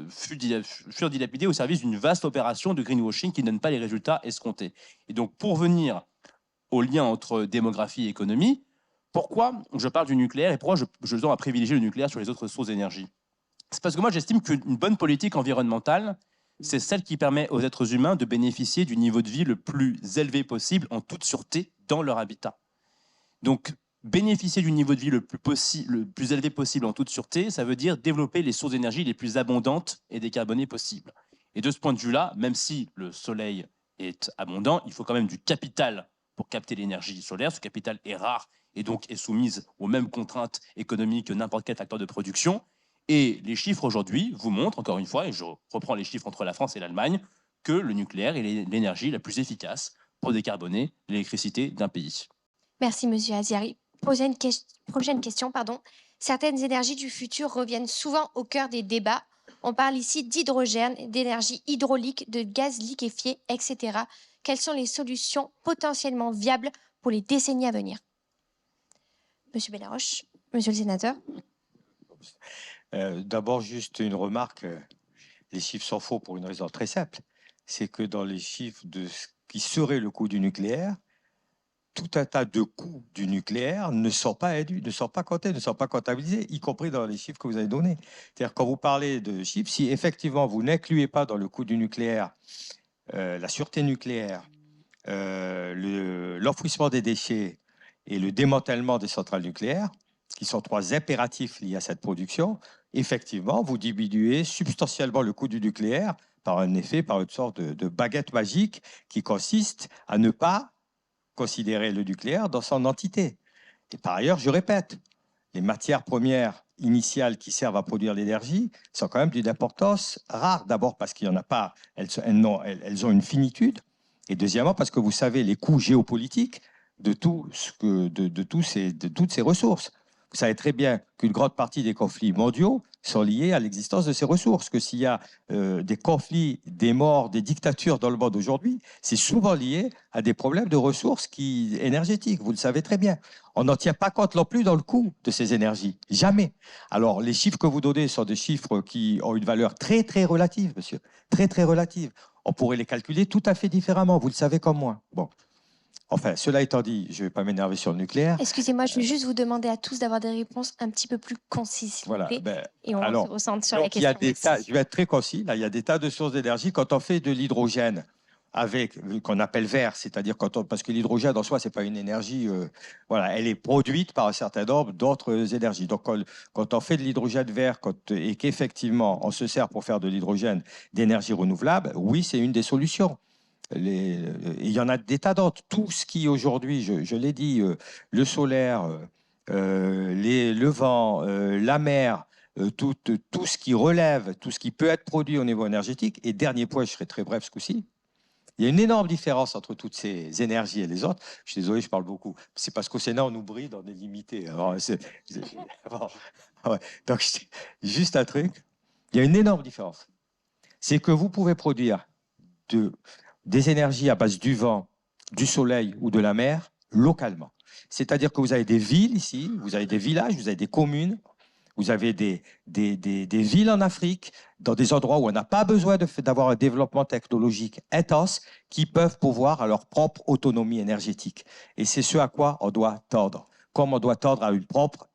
B: furent dilapidés au service d'une vaste opération de greenwashing qui ne donne pas les résultats escomptés. Et donc, pour venir au lien entre démographie et économie, pourquoi je parle du nucléaire et pourquoi je tends à privilégier le nucléaire sur les autres sources d'énergie? C'est parce que moi, j'estime qu'une bonne politique environnementale, c'est celle qui permet aux êtres humains de bénéficier du niveau de vie le plus élevé possible en toute sûreté dans leur habitat. Donc, bénéficier du niveau de vie le plus élevé possible en toute sûreté, ça veut dire développer les sources d'énergie les plus abondantes et décarbonées possibles. Et de ce point de vue-là, même si le soleil est abondant, il faut quand même du capital pour capter l'énergie solaire. Ce capital est rare et donc est soumise aux mêmes contraintes économiques que n'importe quel facteur de production. Et les chiffres aujourd'hui vous montrent, encore une fois, et je reprends les chiffres entre la France et l'Allemagne, que le nucléaire est l'énergie la plus efficace pour décarboner l'électricité d'un pays.
D: Merci, Monsieur Aziari. Prochaine question. Certaines énergies du futur reviennent souvent au cœur des débats. On parle ici d'hydrogène, d'énergie hydraulique, de gaz liquéfié, etc. Quelles sont les solutions potentiellement viables pour les décennies à venir? Monsieur Benaroche, Monsieur le Sénateur.
E: D'abord, juste une remarque. Les chiffres sont faux pour une raison très simple. C'est que dans les chiffres de ce qui serait le coût du nucléaire, tout un tas de coûts du nucléaire ne sont pas induits, ne sont pas comptés, ne sont pas comptabilisés, y compris dans les chiffres que vous avez donnés. C'est-à-dire, quand vous parlez de chiffres, si effectivement vous n'incluez pas dans le coût du nucléaire la sûreté nucléaire, l'enfouissement des déchets et le démantèlement des centrales nucléaires, qui sont 3 impératifs liés à cette production, effectivement, vous diminuez substantiellement le coût du nucléaire par une sorte de baguette magique qui consiste à ne pas considérer le nucléaire dans son entité. Et par ailleurs, je répète, les matières premières initiales qui servent à produire l'énergie sont quand même d'une importance rare. D'abord parce qu'il n'y en a pas, elles ont une finitude. Et deuxièmement, parce que vous savez les coûts géopolitiques de toutes ces ressources. Vous savez très bien qu'une grande partie des conflits mondiaux sont liés à l'existence de ces ressources, que s'il y a des conflits, des morts, des dictatures dans le monde aujourd'hui, c'est souvent lié à des problèmes de ressources énergétiques, vous le savez très bien. On n'en tient pas compte non plus dans le coût de ces énergies, jamais. Alors, les chiffres que vous donnez sont des chiffres qui ont une valeur très, très relative, monsieur, très, très relative. On pourrait les calculer tout à fait différemment, vous le savez comme moi. Bon. Enfin, cela étant dit, je ne vais pas m'énerver sur le nucléaire.
D: Excusez-moi, je vais juste vous demander à tous d'avoir des réponses un petit peu plus concises, s'il vous
E: Voilà.
D: plaît.
E: Ben,
D: Et on
E: alors,
D: se recentre sur la
E: donc, il y a
D: question.
E: je vais être très concis. Là, il y a des tas de sources d'énergie. Quand on fait de l'hydrogène avec qu'on appelle vert, c'est-à-dire parce que l'hydrogène en soi, c'est pas une énergie. Voilà, elle est produite par un certain nombre d'autres énergies. Donc, quand on fait de l'hydrogène vert et qu'effectivement on se sert pour faire de l'hydrogène d'énergie renouvelable, oui, c'est une des solutions. Il y en a des tas d'autres. Tout ce qui aujourd'hui, je l'ai dit, le solaire, le vent, la mer, tout ce qui relève, tout ce qui peut être produit au niveau énergétique. Et dernier point, je serai très bref ce coup-ci. Il y a une énorme différence entre toutes ces énergies et les autres. Je suis désolé, je parle beaucoup. C'est parce qu'au Sénat, on nous bride, on est limité. Alors, bon, ouais. Donc, juste un truc. Il y a une énorme différence. C'est que vous pouvez produire des énergies à base du vent, du soleil ou de la mer localement. C'est-à-dire que vous avez des villes ici, vous avez des villages, vous avez des communes, vous avez des villes en Afrique, dans des endroits où on n'a pas besoin d'avoir un développement technologique intense, qui peuvent pouvoir à leur propre autonomie énergétique. Et c'est ce à quoi on doit tendre. Comme on doit tendre à une propre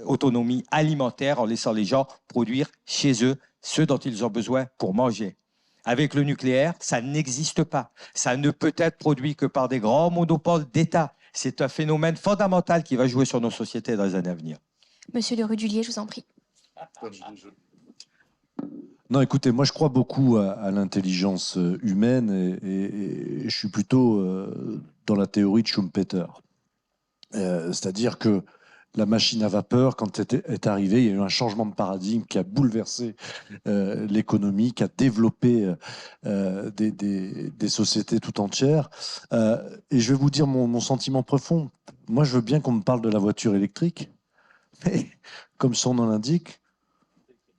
E: autonomie alimentaire en laissant les gens produire chez eux ce dont ils ont besoin pour manger. Avec le nucléaire, ça n'existe pas. Ça ne peut être produit que par des grands monopoles d'État. C'est un phénomène fondamental qui va jouer sur nos sociétés dans les années à venir.
D: Monsieur Le Rudulier, je vous en prie.
F: Non, écoutez, moi je crois beaucoup à l'intelligence humaine et je suis plutôt dans la théorie de Schumpeter. C'est-à-dire que la machine à vapeur, quand elle est arrivée, il y a eu un changement de paradigme qui a bouleversé l'économie, qui a développé des sociétés tout entières. Et je vais vous dire mon sentiment profond. Moi, je veux bien qu'on me parle de la voiture électrique, mais comme son nom l'indique,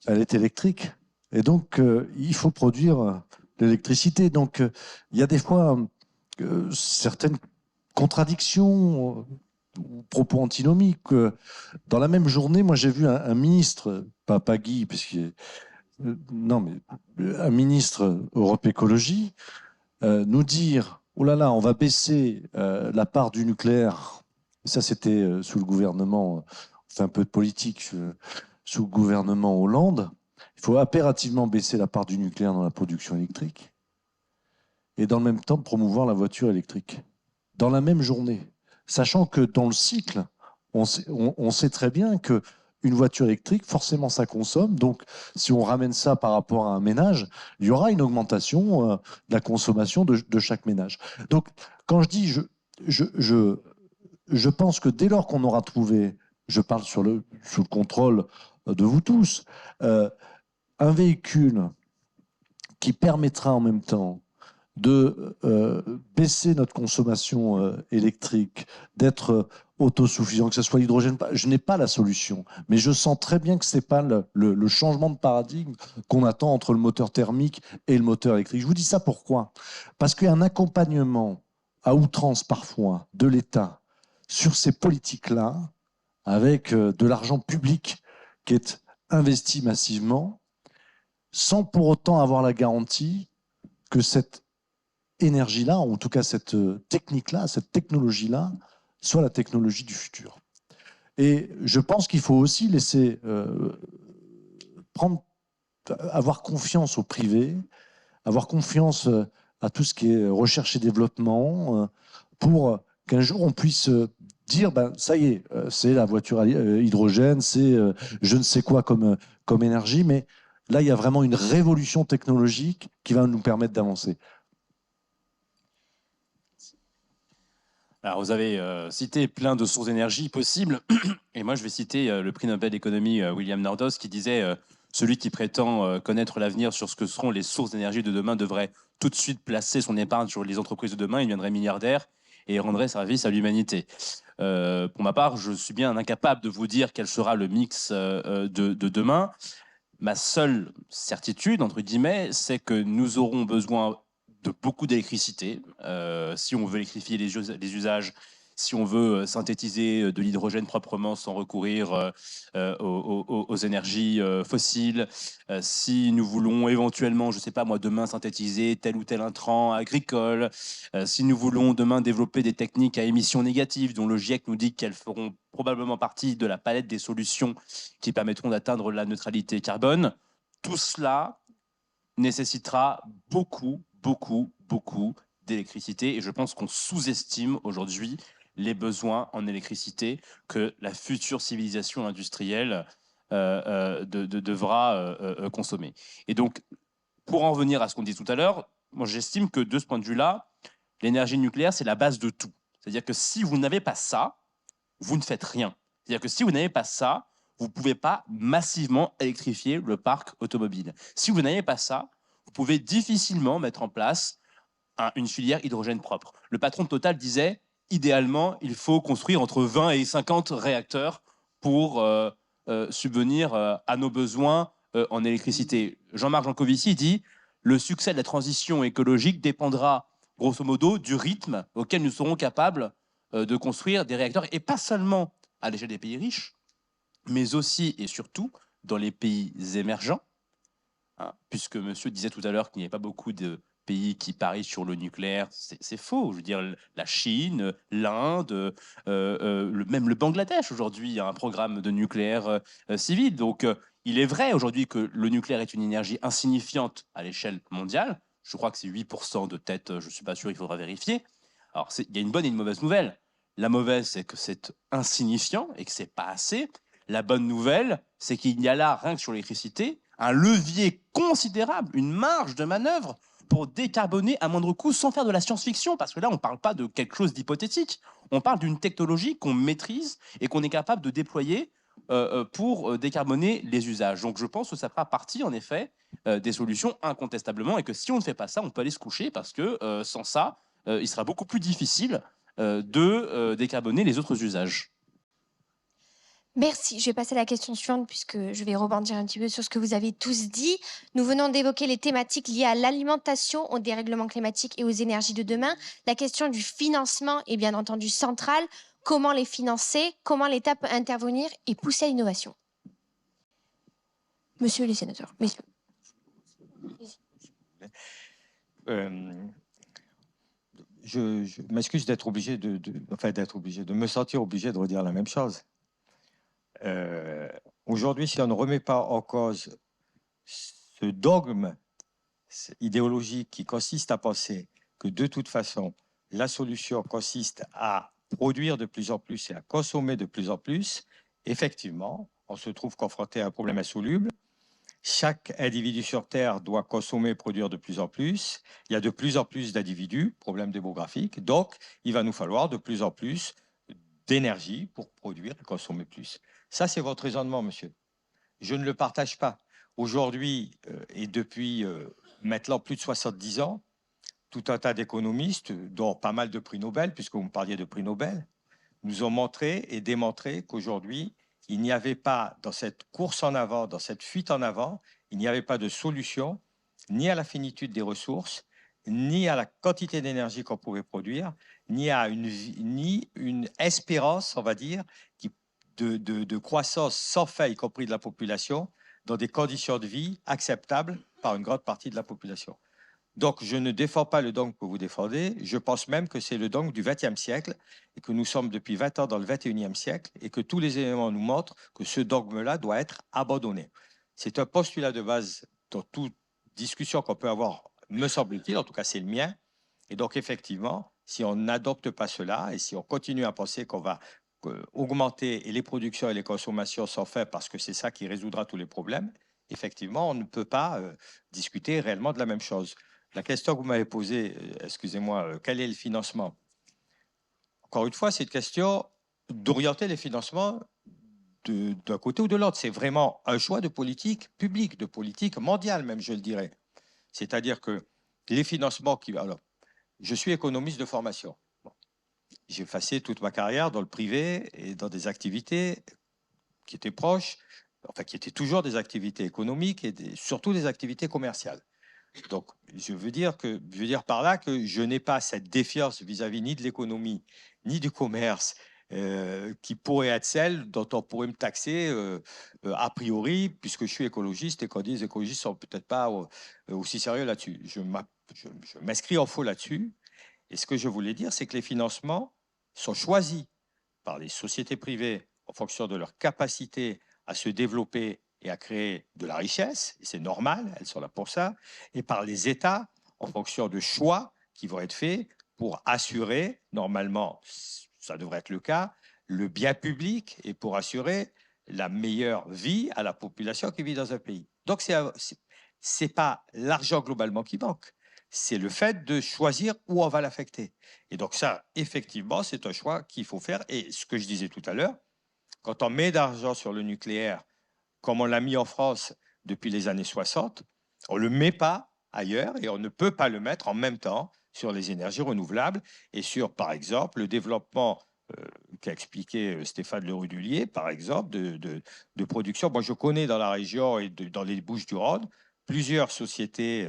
F: elle est électrique. Et donc, il faut produire l'électricité. Donc, il y a des fois certaines contradictions ou propos antinomiques. Dans la même journée, moi, j'ai vu un ministre, pas Guy, non, mais un ministre Europe Écologie nous dire « Oh là là, on va baisser la part du nucléaire ». Ça, c'était sous le gouvernement, on fait un peu de politique, sous le gouvernement Hollande. Il faut impérativement baisser la part du nucléaire dans la production électrique et dans le même temps promouvoir la voiture électrique. Dans la même journée. Sachant que dans le cycle, on sait très bien qu'une voiture électrique, forcément, ça consomme. Donc, si on ramène ça par rapport à un ménage, il y aura une augmentation de la consommation de chaque ménage. Donc, quand je dis, je pense que dès lors qu'on aura trouvé, je parle sous le contrôle de vous tous, un véhicule qui permettra en même temps de baisser notre consommation électrique, d'être autosuffisant, que ce soit l'hydrogène. Je n'ai pas la solution, mais je sens très bien que ce n'est pas le changement de paradigme qu'on attend entre le moteur thermique et le moteur électrique. Je vous dis ça pourquoi ? Parce qu'il y a un accompagnement à outrance parfois de l'État sur ces politiques-là, avec de l'argent public qui est investi massivement, sans pour autant avoir la garantie que cette énergie-là, ou en tout cas cette technique-là, cette technologie-là, soit la technologie du futur. Et je pense qu'il faut aussi laisser avoir confiance au privé, avoir confiance à tout ce qui est recherche et développement, pour qu'un jour on puisse dire, ben, ça y est, c'est la voiture hydrogène, c'est je ne sais quoi comme énergie, mais là, il y a vraiment une révolution technologique qui va nous permettre d'avancer.
B: Alors, vous avez cité plein de sources d'énergie possibles, et moi je vais citer le prix Nobel d'économie William Nordhaus qui disait celui qui prétend connaître l'avenir sur ce que seront les sources d'énergie de demain devrait tout de suite placer son épargne sur les entreprises de demain, il deviendrait milliardaire. et rendrait service à l'humanité. Pour ma part, je suis bien incapable de vous dire quel sera le mix de demain. Ma seule certitude, entre guillemets, c'est que nous aurons besoin de beaucoup d'électricité si on veut électrifier les usages, si on veut synthétiser de l'hydrogène proprement sans recourir aux énergies fossiles, si nous voulons éventuellement, je ne sais pas moi, demain synthétiser tel ou tel intrant agricole, si nous voulons demain développer des techniques à émissions négatives dont le GIEC nous dit qu'elles feront probablement partie de la palette des solutions qui permettront d'atteindre la neutralité carbone, tout cela nécessitera beaucoup d'électricité et je pense qu'on sous-estime aujourd'hui les besoins en électricité que la future civilisation industrielle devra consommer. Et donc, pour en revenir à ce qu'on dit tout à l'heure, moi j'estime que de ce point de vue-là, l'énergie nucléaire, c'est la base de tout. C'est-à-dire que si vous n'avez pas ça, vous ne faites rien. C'est-à-dire que si vous n'avez pas ça, vous ne pouvez pas massivement électrifier le parc automobile. Si vous n'avez pas ça, vous pouvez difficilement mettre en place une filière hydrogène propre. Le patron de Total disait, idéalement, il faut construire entre 20 et 50 réacteurs pour subvenir à nos besoins en électricité. Jean-Marc Jancovici dit, le succès de la transition écologique dépendra, grosso modo, du rythme auquel nous serons capables de construire des réacteurs, et pas seulement à l'échelle des pays riches, mais aussi et surtout dans les pays émergents, hein, puisque monsieur disait tout à l'heure qu'il n'y avait pas beaucoup de pays qui parient sur le nucléaire, c'est faux. Je veux dire, la Chine, l'Inde, même le Bangladesh aujourd'hui a un programme de nucléaire civil. Donc, il est vrai aujourd'hui que le nucléaire est une énergie insignifiante à l'échelle mondiale. Je crois que c'est 8% de tête, je ne suis pas sûr, il faudra vérifier. Alors, il y a une bonne et une mauvaise nouvelle. La mauvaise, c'est que c'est insignifiant et que c'est pas assez. La bonne nouvelle, c'est qu'il y a là, rien que sur l'électricité, un levier considérable, une marge de manœuvre pour décarboner à moindre coût sans faire de la science-fiction, parce que là, on ne parle pas de quelque chose d'hypothétique, on parle d'une technologie qu'on maîtrise et qu'on est capable de déployer pour décarboner les usages. Donc je pense que ça fera partie, en effet, des solutions incontestablement, et que si on ne fait pas ça, on peut aller se coucher, parce que sans ça, il sera beaucoup plus difficile de décarboner les autres usages.
D: Merci. Je vais passer à la question suivante puisque je vais rebondir un petit peu sur ce que vous avez tous dit. Nous venons d'évoquer les thématiques liées à l'alimentation, au dérèglement climatique et aux énergies de demain. La question du financement est bien entendu centrale. Comment les financer? Comment l'État peut intervenir et pousser à l'innovation? Monsieur les sénateurs, messieurs.
E: Je m'excuse d'être obligé de me sentir obligé de redire la même chose. Aujourd'hui, si on ne remet pas en cause ce dogme idéologique qui consiste à penser que de toute façon, la solution consiste à produire de plus en plus et à consommer de plus en plus, effectivement, on se trouve confronté à un problème insoluble. Chaque individu sur Terre doit consommer et produire de plus en plus. Il y a de plus en plus d'individus, problème démographique. Donc, il va nous falloir de plus en plus d'énergie pour produire et consommer plus. Ça, c'est votre raisonnement, monsieur. Je ne le partage pas. Aujourd'hui, et depuis maintenant plus de 70 ans, tout un tas d'économistes, dont pas mal de prix Nobel, puisque vous me parliez de prix Nobel, nous ont montré et démontré qu'aujourd'hui, il n'y avait pas, dans cette course en avant, dans cette fuite en avant, il n'y avait pas de solution, ni à la finitude des ressources, ni à la quantité d'énergie qu'on pouvait produire, ni à une espérance, on va dire, de croissance sans fin, y compris de la population, dans des conditions de vie acceptables par une grande partie de la population. Donc, je ne défends pas le dogme que vous défendez. Je pense même que c'est le dogme du XXe siècle et que nous sommes depuis 20 ans dans le XXIe siècle et que tous les éléments nous montrent que ce dogme-là doit être abandonné. C'est un postulat de base dans toute discussion qu'on peut avoir, me semble-t-il, en tout cas c'est le mien. Et donc, effectivement, si on n'adopte pas cela et si on continue à penser qu'on va augmenter et les productions et les consommations sans fin parce que c'est ça qui résoudra tous les problèmes, effectivement, on ne peut pas discuter réellement de la même chose. La question que vous m'avez posée, excusez-moi, quel est le financement? Encore une fois, c'est une question d'orienter les financements d'un côté ou de l'autre. C'est vraiment un choix de politique publique, de politique mondiale même, je le dirais. C'est-à-dire que les financements qui... Alors, je suis économiste de formation. Bon. J'ai passé toute ma carrière dans le privé et dans des activités qui étaient proches, enfin qui étaient toujours des activités économiques et surtout des activités commerciales. Donc, je veux dire par là que je n'ai pas cette défiance vis-à-vis ni de l'économie, ni du commerce, qui pourrait être celle dont on pourrait me taxer a priori, puisque je suis écologiste et qu'on dit les écologistes sont peut-être pas aussi sérieux là-dessus. Je m'inscris en faux là-dessus. Et ce que je voulais dire, c'est que les financements sont choisis par les sociétés privées en fonction de leur capacité à se développer et à créer de la richesse, et c'est normal, elles sont là pour ça, et par les États en fonction de choix qui vont être faits pour assurer, normalement, ça devrait être le cas, le bien public et pour assurer la meilleure vie à la population qui vit dans un pays. Donc, c'est pas l'argent globalement qui manque, c'est le fait de choisir où on va l'affecter. Et donc ça, effectivement, c'est un choix qu'il faut faire. Et ce que je disais tout à l'heure, quand on met d'argent sur le nucléaire, comme on l'a mis en France depuis les années 60, on ne le met pas ailleurs et on ne peut pas le mettre en même temps sur les énergies renouvelables et sur, par exemple, le développement qu'a expliqué Stéphane Le Rudulier, par exemple, de production. Moi, je connais dans la région et dans les Bouches-du-Rhône plusieurs sociétés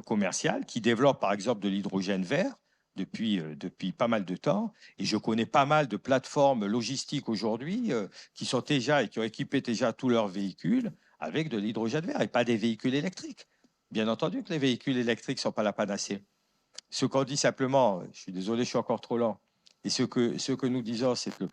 E: commerciales qui développent, par exemple, de l'hydrogène vert depuis pas mal de temps. Et je connais pas mal de plateformes logistiques aujourd'hui qui sont déjà et qui ont équipé déjà tous leurs véhicules avec de l'hydrogène vert et pas des véhicules électriques. Bien entendu que les véhicules électriques ne sont pas la panacée. Ce qu'on dit simplement, je suis désolé, je suis encore trop lent, et ce que nous disons, c'est que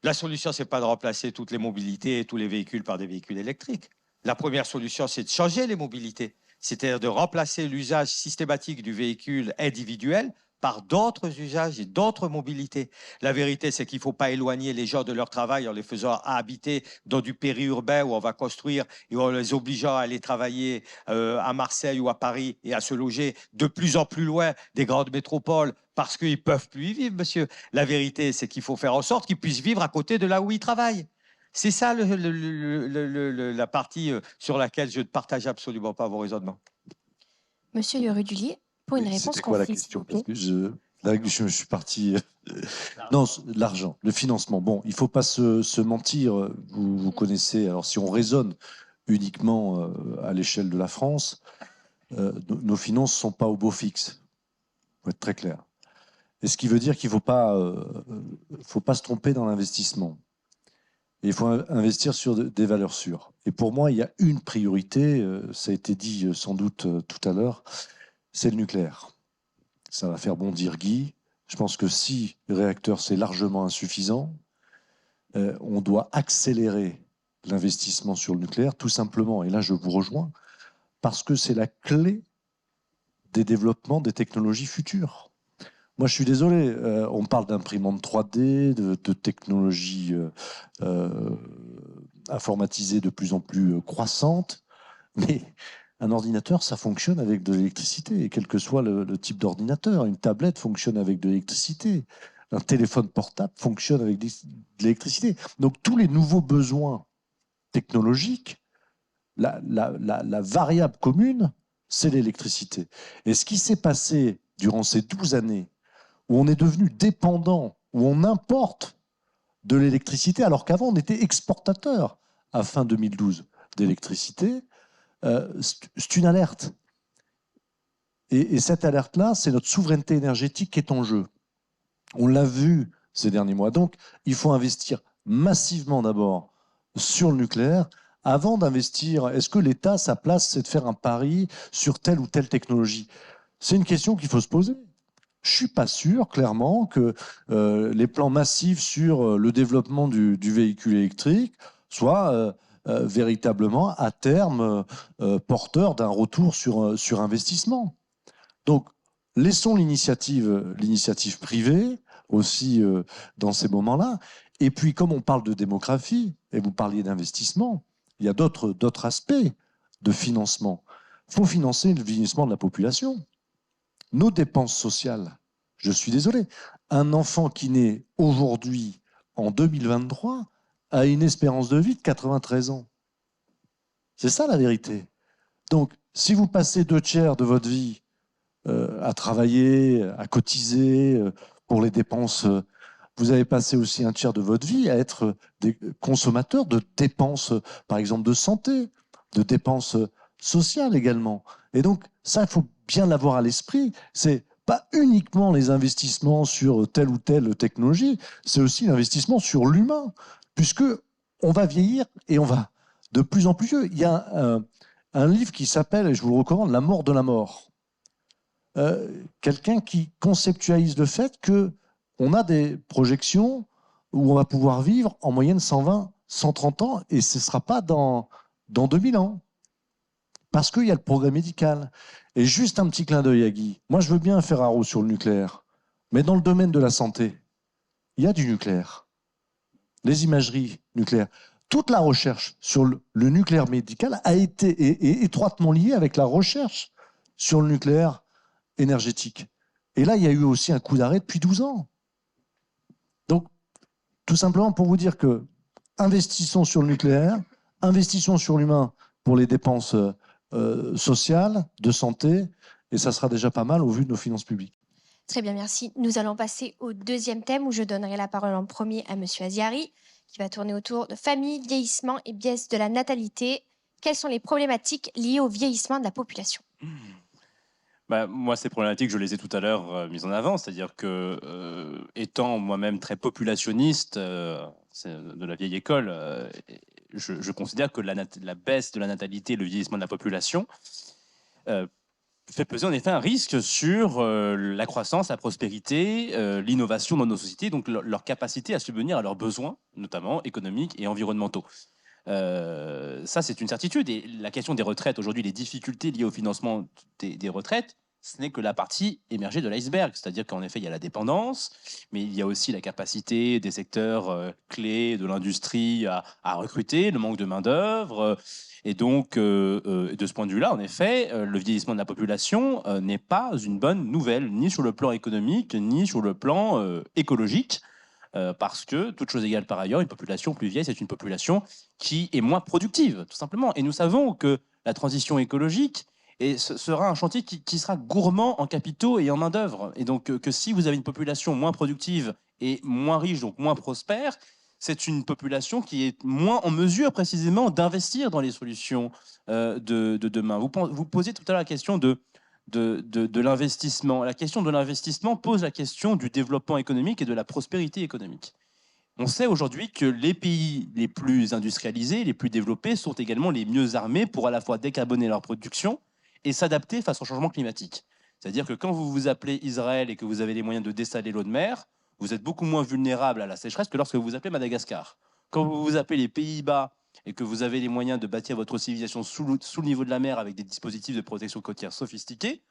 E: la solution, ce n'est pas de remplacer toutes les mobilités et tous les véhicules par des véhicules électriques. La première solution, c'est de changer les mobilités, c'est-à-dire de remplacer l'usage systématique du véhicule individuel par d'autres usages et d'autres mobilités. La vérité, c'est qu'il ne faut pas éloigner les gens de leur travail en les faisant habiter dans du périurbain où on va construire et en les obligeant à aller travailler à Marseille ou à Paris et à se loger de plus en plus loin des grandes métropoles parce qu'ils ne peuvent plus y vivre, monsieur. La vérité, c'est qu'il faut faire en sorte qu'ils puissent vivre à côté de là où ils travaillent. C'est ça la partie sur laquelle je ne partage absolument pas vos raisonnements.
D: Monsieur Le Rudulier, pour une réponse
F: C'était quoi la
D: concise, s'il vous
F: question?
D: plaît.
F: Parce que je me suis parti. Non, l'argent, le financement. Bon, il ne faut pas se mentir. Vous connaissez. Alors, si on raisonne uniquement à l'échelle de la France, nos finances ne sont pas au beau fixe. Il faut être très clair. Et ce qui veut dire qu'il ne faut pas se tromper dans l'investissement. Et il faut investir sur des valeurs sûres. Et pour moi, il y a une priorité, ça a été dit sans doute tout à l'heure, c'est le nucléaire. Ça va faire bondir Guy. Je pense que 6 réacteurs, c'est largement insuffisant. On doit accélérer l'investissement sur le nucléaire, tout simplement, et là je vous rejoins, parce que c'est la clé des développements des technologies futures. Moi, je suis désolé, on parle d'imprimante 3D, de technologies informatisées de plus en plus croissantes, mais un ordinateur, ça fonctionne avec de l'électricité, quel que soit le type d'ordinateur. Une tablette fonctionne avec de l'électricité. Un téléphone portable fonctionne avec de l'électricité. Donc, tous les nouveaux besoins technologiques, la variable commune, c'est l'électricité. Et ce qui s'est passé durant ces 12 années, où on est devenu dépendant, où on importe de l'électricité, alors qu'avant on était exportateur à fin 2012 d'électricité, c'est une alerte. Et cette alerte-là, c'est notre souveraineté énergétique qui est en jeu. On l'a vu ces derniers mois. Donc, il faut investir massivement d'abord sur le nucléaire avant d'investir. Est-ce que l'État, sa place, c'est de faire un pari sur telle ou telle technologie? C'est une question qu'il faut se poser. Je ne suis pas sûr, clairement, que les plans massifs sur le développement du véhicule électrique soient véritablement, à terme, porteurs d'un retour sur investissement. Donc, laissons l'initiative privée aussi dans ces moments-là. Et puis, comme on parle de démographie, et vous parliez d'investissement, il y a d'autres aspects de financement. Il faut financer le vieillissement de la population. Nos dépenses sociales, je suis désolé, un enfant qui naît aujourd'hui, en 2023, a une espérance de vie de 93 ans. C'est ça la vérité. Donc, si vous passez 2 tiers de votre vie à travailler, à cotiser, pour les dépenses. Vous avez passé aussi un tiers de votre vie à être des consommateurs de dépenses, par exemple de santé, de dépenses sociales également. Et donc, ça, il faut bien l'avoir à l'esprit. C'est pas uniquement les investissements sur telle ou telle technologie, c'est aussi l'investissement sur l'humain, puisque on va vieillir et on va de plus en plus vieux. Il y a un livre qui s'appelle, et je vous le recommande, La mort de la mort. Quelqu'un qui conceptualise le fait qu'on a des projections où on va pouvoir vivre en moyenne 120, 130 ans, et ce ne sera pas dans 2000 ans. Parce qu'il y a le progrès médical. Et juste un petit clin d'œil à Guy. Moi, je veux bien faire un roue sur le nucléaire. Mais dans le domaine de la santé, il y a du nucléaire. Les imageries nucléaires. Toute la recherche sur le nucléaire médical a été étroitement liée avec la recherche sur le nucléaire énergétique. Et là, il y a eu aussi un coup d'arrêt depuis 12 ans. Donc, tout simplement pour vous dire que investissons sur le nucléaire, investissons sur l'humain pour les dépenses sociales, de santé, et ça sera déjà pas mal au vu de nos finances publiques.
D: Très bien, merci. Nous allons passer au deuxième thème où je donnerai la parole en premier à Monsieur Aziari, qui va tourner autour de famille, vieillissement et baisse de la natalité. Quelles sont les problématiques liées au vieillissement de la population ?
B: Moi, ces problématiques, je les ai tout à l'heure mises en avant, c'est-à-dire que, étant moi-même très populationniste, de la vieille école, je considère que la baisse de la natalité, le vieillissement de la population, fait peser en effet un risque sur la croissance, la prospérité, l'innovation dans nos sociétés, donc leur capacité à subvenir à leurs besoins, notamment économiques et environnementaux. Ça, c'est une certitude. Et la question des retraites, aujourd'hui, les difficultés liées au financement des retraites, ce n'est que la partie émergée de l'iceberg. C'est-à-dire qu'en effet, il y a la dépendance, mais il y a aussi la capacité des secteurs clés de l'industrie à recruter, le manque de main-d'œuvre. Et donc, de ce point de vue-là, en effet, le vieillissement de la population n'est pas une bonne nouvelle, ni sur le plan économique, ni sur le plan écologique. Parce que, toute chose égale par ailleurs, une population plus vieille, c'est une population qui est moins productive, tout simplement. Et nous savons que la transition écologique sera un chantier qui sera gourmand en capitaux et en main-d'œuvre. Et donc, que si vous avez une population moins productive et moins riche, donc moins prospère, c'est une population qui est moins en mesure précisément d'investir dans les solutions de demain. Vous posiez tout à l'heure la question de l'investissement. La question de l'investissement pose la question du développement économique et de la prospérité économique. On sait aujourd'hui que les pays les plus industrialisés, les plus développés, sont également les mieux armés pour à la fois décarboner leur production et s'adapter face au changement climatique. C'est-à-dire que quand vous vous appelez Israël et que vous avez les moyens de dessaler l'eau de mer, vous êtes beaucoup moins vulnérable à la sécheresse que lorsque vous vous appelez Madagascar. Quand vous vous appelez les Pays-Bas et que vous avez les moyens de bâtir votre civilisation sous le niveau de la mer avec des dispositifs de protection côtière sophistiqués,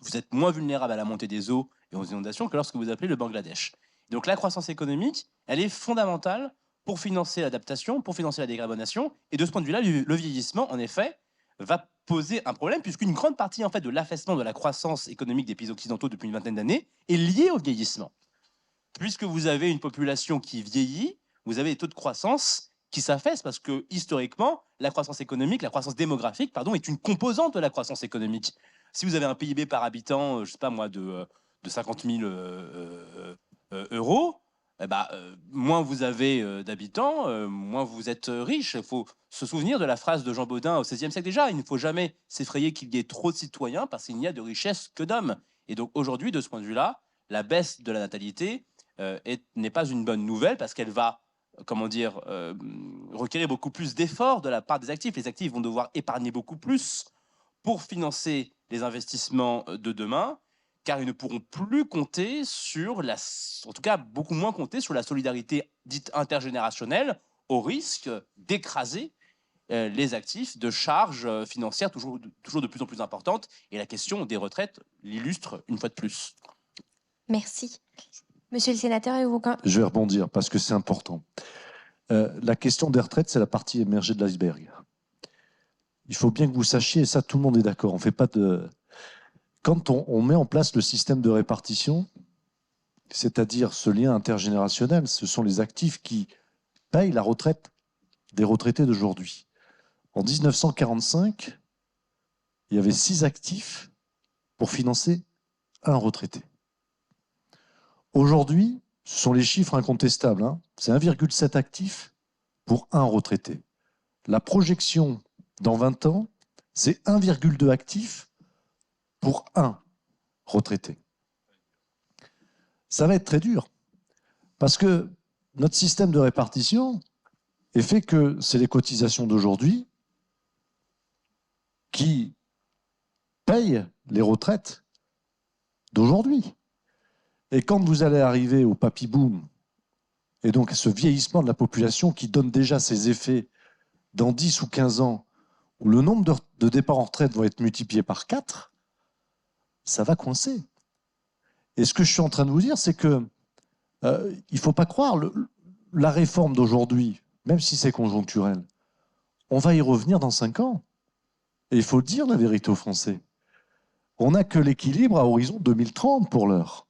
B: vous êtes moins vulnérable à la montée des eaux et aux inondations que lorsque vous appelez le Bangladesh. Donc la croissance économique, elle est fondamentale pour financer l'adaptation, pour financer la décarbonation. Et de ce point de vue-là, le vieillissement, en effet, va poser un problème, puisqu'une grande partie en fait, de l'affaissement de la croissance économique des pays occidentaux depuis une vingtaine d'années est liée au vieillissement. Puisque vous avez une population qui vieillit, vous avez des taux de croissance qui s'affaissent parce que, historiquement, la croissance économique, la croissance démographique, pardon, est une composante de la croissance économique. Si vous avez un PIB par habitant, je ne sais pas moi, de 50 000 euros, moins vous avez d'habitants, moins vous êtes riche. Il faut se souvenir de la phrase de Jean Bodin au XVIe siècle déjà. Il ne faut jamais s'effrayer qu'il y ait trop de citoyens parce qu'il n'y a de richesse que d'hommes. Et donc aujourd'hui, de ce point de vue-là, la baisse de la natalité n'est pas une bonne nouvelle parce qu'elle va, requérir beaucoup plus d'efforts de la part des actifs. Les actifs vont devoir épargner beaucoup plus pour financer les investissements de demain, car ils ne pourront plus compter sur en tout cas beaucoup moins compter sur la solidarité dite intergénérationnelle, au risque d'écraser les actifs de charges financières toujours de plus en plus importantes. Et la question des retraites l'illustre une fois de plus.
D: Merci. Monsieur le sénateur,
F: je vais rebondir parce que c'est important. La question des retraites, c'est la partie émergée de l'iceberg. Il faut bien que vous sachiez, et ça tout le monde est d'accord, on fait pas de... Quand on met en place le système de répartition, c'est-à-dire ce lien intergénérationnel, ce sont les actifs qui payent la retraite des retraités d'aujourd'hui. En 1945, il y avait 6 actifs pour financer un retraité. Aujourd'hui, ce sont les chiffres incontestables, hein. C'est 1,7 actifs pour un retraité. La projection dans 20 ans, c'est 1,2 actifs pour un retraité. Ça va être très dur, parce que notre système de répartition est fait que c'est les cotisations d'aujourd'hui qui payent les retraites d'aujourd'hui. Et quand vous allez arriver au papy boom, et donc ce vieillissement de la population qui donne déjà ses effets dans 10 ou 15 ans, où le nombre de départs en retraite va être multiplié par 4, ça va coincer. Et ce que je suis en train de vous dire, c'est que il ne faut pas croire, la réforme d'aujourd'hui, même si c'est conjoncturel, on va y revenir dans 5 ans. Et il faut dire la vérité aux Français. On n'a que l'équilibre à horizon 2030 pour l'heure.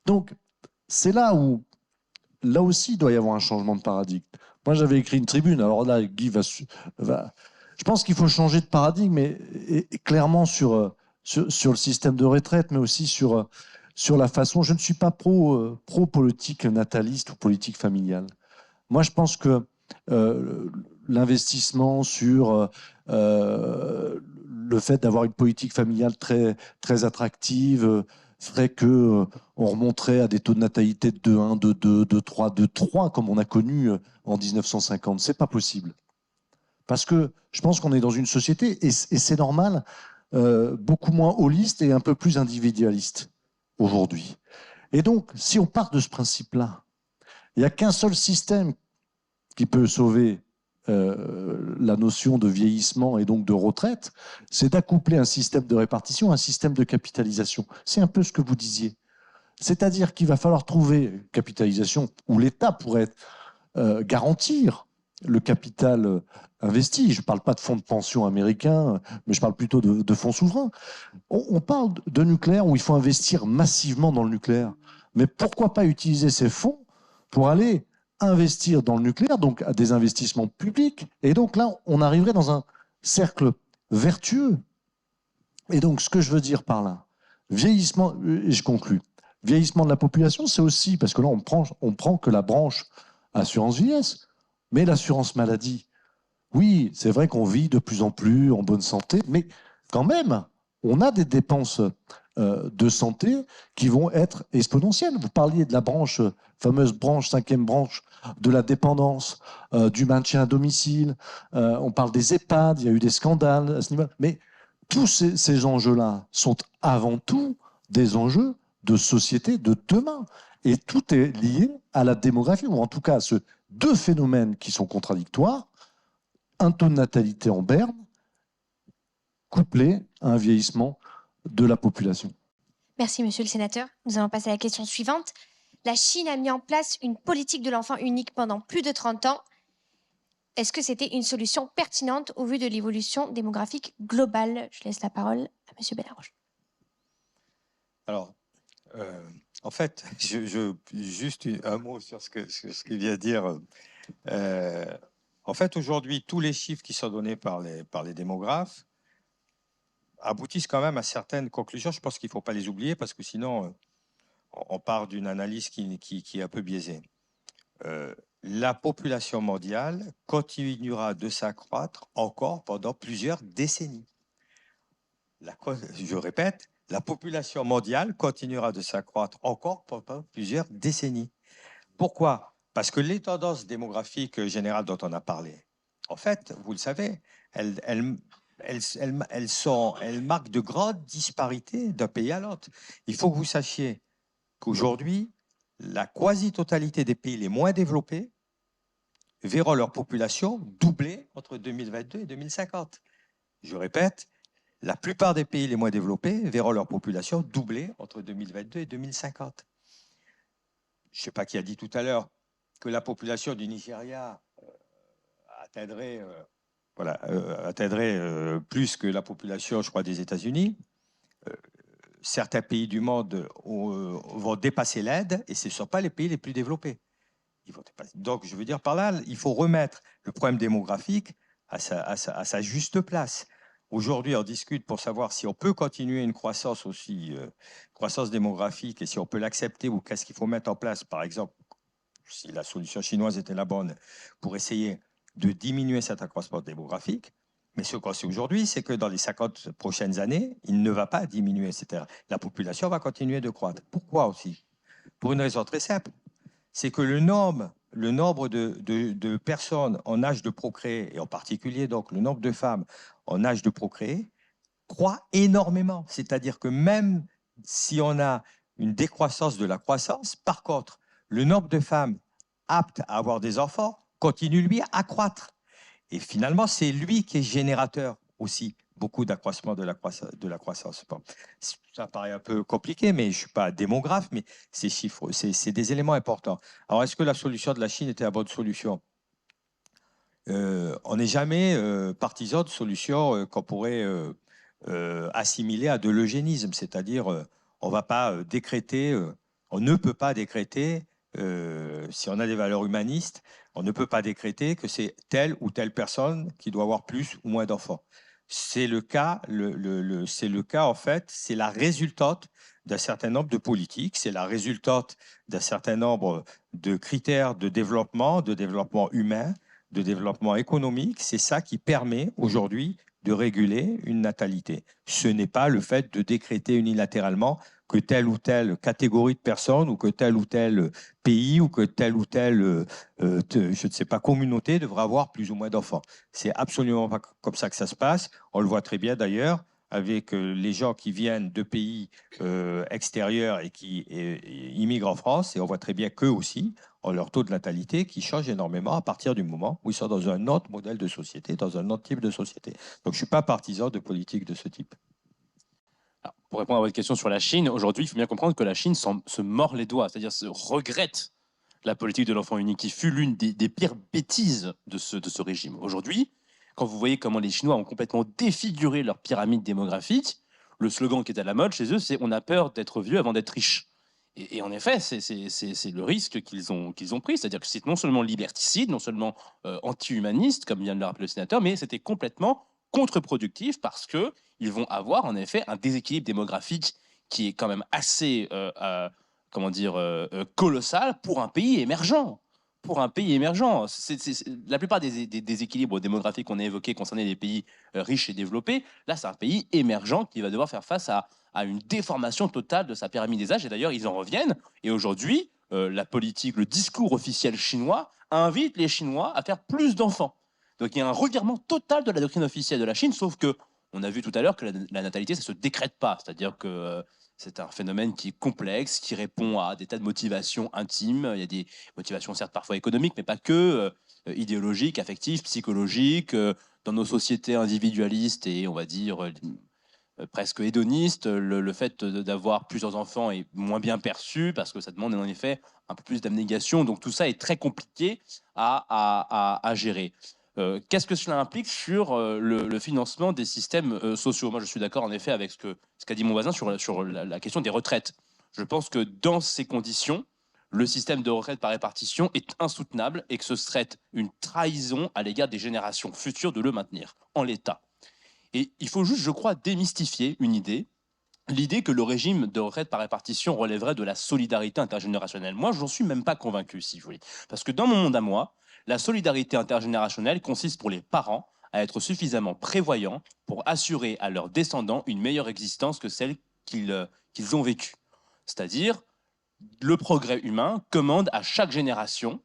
F: Donc, c'est là où, là aussi, il doit y avoir un changement de paradigme. Moi, j'avais écrit une tribune. Alors là, Guy va... Je pense qu'il faut changer de paradigme, et clairement sur le système de retraite, mais aussi sur la façon... Je ne suis pas pro-politique nataliste ou politique familiale. Moi, je pense que l'investissement sur le fait d'avoir une politique familiale très, très attractive ferait qu'on remonterait à des taux de natalité de 2,1, de 2, de 3, de 3, comme on a connu en 1950. C'est pas possible. Parce que je pense qu'on est dans une société, et c'est normal, beaucoup moins holiste et un peu plus individualiste aujourd'hui. Et donc, si on part de ce principe-là, il n'y a qu'un seul système qui peut sauver la notion de vieillissement et donc de retraite, c'est d'accoupler un système de répartition à un système de capitalisation. C'est un peu ce que vous disiez. C'est-à-dire qu'il va falloir trouver une capitalisation où l'État pourrait garantir le capital investi. Je ne parle pas de fonds de pension américains, mais je parle plutôt de fonds souverains. On parle de nucléaire où il faut investir massivement dans le nucléaire. Mais pourquoi pas utiliser ces fonds pour aller investir dans le nucléaire, donc à des investissements publics. Et donc là, on arriverait dans un cercle vertueux. Et donc, ce que je veux dire par là, vieillissement, et je conclus, vieillissement de la population, c'est aussi, parce que là, on prend que la branche assurance vieillesse, mais l'assurance maladie, oui, c'est vrai qu'on vit de plus en plus en bonne santé, mais quand même, on a des dépenses de santé qui vont être exponentielles. Vous parliez de la branche, fameuse branche, 5e branche de la dépendance, du maintien à domicile. On parle des EHPAD, il y a eu des scandales à ce niveau. Mais tous ces enjeux-là sont avant tout des enjeux de société de demain. Et tout est lié à la démographie, ou en tout cas à ces deux phénomènes qui sont contradictoires. Un taux de natalité en berne, couplé à un vieillissement de la population.
D: Merci, monsieur le sénateur. Nous allons passer à la question suivante. La Chine a mis en place une politique de l'enfant unique pendant plus de 30 ans. Est-ce que c'était une solution pertinente au vu de l'évolution démographique globale? Je laisse la parole à monsieur Benaroche.
E: Alors, en fait, juste un mot sur ce qu'il vient de dire. En fait, aujourd'hui, tous les chiffres qui sont donnés par les démographes aboutissent quand même à certaines conclusions. Je pense qu'il ne faut pas les oublier parce que sinon, on part d'une analyse qui est un peu biaisée. La population mondiale continuera de s'accroître encore pendant plusieurs décennies. Je répète, la population mondiale continuera de s'accroître encore pendant plusieurs décennies. Pourquoi? Parce que les tendances démographiques générales dont on a parlé, en fait, vous le savez, elles marquent de grandes disparités d'un pays à l'autre. Il faut que vous sachiez qu'aujourd'hui, la quasi-totalité des pays les moins développés verront leur population doubler entre 2022 et 2050. Je répète, la plupart des pays les moins développés verront leur population doubler entre 2022 et 2050. Je ne sais pas qui a dit tout à l'heure que la population du Nigeria atteindrait plus que la population, je crois, des États-Unis. Certains pays du monde vont dépasser l'Inde et ce ne sont pas les pays les plus développés. Donc, je veux dire par là, il faut remettre le problème démographique à sa juste place. Aujourd'hui, on discute pour savoir si on peut continuer une croissance aussi, croissance démographique, et si on peut l'accepter ou qu'est-ce qu'il faut mettre en place, par exemple, si la solution chinoise était la bonne, pour essayer de diminuer cet accroissement démographique. Mais ce qu'on sait aujourd'hui, c'est que dans les 50 prochaines années, il ne va pas diminuer. C'est-à-dire la population va continuer de croître. Pourquoi aussi? Pour une raison très simple. C'est que le nombre de personnes en âge de procréer, et en particulier donc le nombre de femmes en âge de procréer, croît énormément. C'est-à-dire que même si on a une décroissance de la croissance, par contre, le nombre de femmes aptes à avoir des enfants continue, lui, à croître. Et finalement, c'est lui qui est générateur aussi beaucoup d'accroissement de la croissance. Bon, ça paraît un peu compliqué, mais je ne suis pas démographe, mais ces chiffres, c'est des éléments importants. Alors, est-ce que la solution de la Chine était la bonne solution? On n'est jamais partisan de solutions qu'on pourrait assimiler à de l'eugénisme, c'est-à-dire on va pas décréter, on ne peut pas décréter, si on a des valeurs humanistes, on ne peut pas décréter que c'est telle ou telle personne qui doit avoir plus ou moins d'enfants. C'est le cas, c'est le cas en fait, c'est la résultante d'un certain nombre de politiques, c'est la résultante d'un certain nombre de critères de développement humain, de développement économique. C'est ça qui permet aujourd'hui de réguler une natalité. Ce n'est pas le fait de décréter unilatéralement que telle ou telle catégorie de personnes ou que tel ou tel pays ou que telle ou telle, je ne sais pas, communauté devra avoir plus ou moins d'enfants. C'est absolument pas comme ça que ça se passe. On le voit très bien d'ailleurs avec les gens qui viennent de pays extérieurs et qui immigrent en France, et on voit très bien qu'eux aussi ont leur taux de natalité qui change énormément à partir du moment où ils sont dans un autre modèle de société, dans un autre type de société. Donc je ne suis pas partisan de politique de ce type.
B: Alors, pour répondre à votre question sur la Chine, aujourd'hui, il faut bien comprendre que la Chine se mord les doigts, c'est-à-dire se regrette la politique de l'enfant unique, qui fut l'une des pires bêtises de ce régime. Aujourd'hui, quand vous voyez comment les Chinois ont complètement défiguré leur pyramide démographique, le slogan qui est à la mode chez eux, c'est « on a peur d'être vieux avant d'être riche ». Et en effet, c'est le risque qu'ils ont pris, c'est-à-dire que c'est non seulement liberticide, non seulement anti-humaniste, comme vient de le rappeler le sénateur, mais c'était complètement contre-productif parce qu'ils vont avoir en effet un déséquilibre démographique qui est quand même assez colossal pour un pays émergent. La plupart des équilibres démographiques qu'on a évoqués concernant les pays riches et développés, là c'est un pays émergent qui va devoir faire face à une déformation totale de sa pyramide des âges. Et d'ailleurs, ils en reviennent. Et aujourd'hui, la politique, le discours officiel chinois invite les Chinois à faire plus d'enfants. Donc il y a un revirement total de la doctrine officielle de la Chine, sauf que on a vu tout à l'heure que la natalité, ça ne se décrète pas. C'est-à-dire que c'est un phénomène qui est complexe, qui répond à des tas de motivations intimes. Il y a des motivations certes parfois économiques, mais pas que, idéologiques, affectives, psychologiques. Dans nos sociétés individualistes et on va dire presque hédoniste, le fait d'avoir plusieurs enfants est moins bien perçu parce que ça demande en effet un peu plus d'abnégation. Donc tout ça est très compliqué à gérer. Qu'est-ce que cela implique sur le financement des systèmes sociaux? Moi, je suis d'accord en effet avec ce qu'a dit mon voisin sur la question des retraites. Je pense que dans ces conditions, le système de retraite par répartition est insoutenable et que ce serait une trahison à l'égard des générations futures de le maintenir en l'état. Et il faut juste, je crois, démystifier une idée, l'idée que le régime de retraite par répartition relèverait de la solidarité intergénérationnelle. Moi, je n'en suis même pas convaincu, si vous voulez. Parce que dans mon monde à moi, la solidarité intergénérationnelle consiste pour les parents à être suffisamment prévoyants pour assurer à leurs descendants une meilleure existence que celle qu'ils ont vécue. C'est-à-dire, le progrès humain commande à chaque génération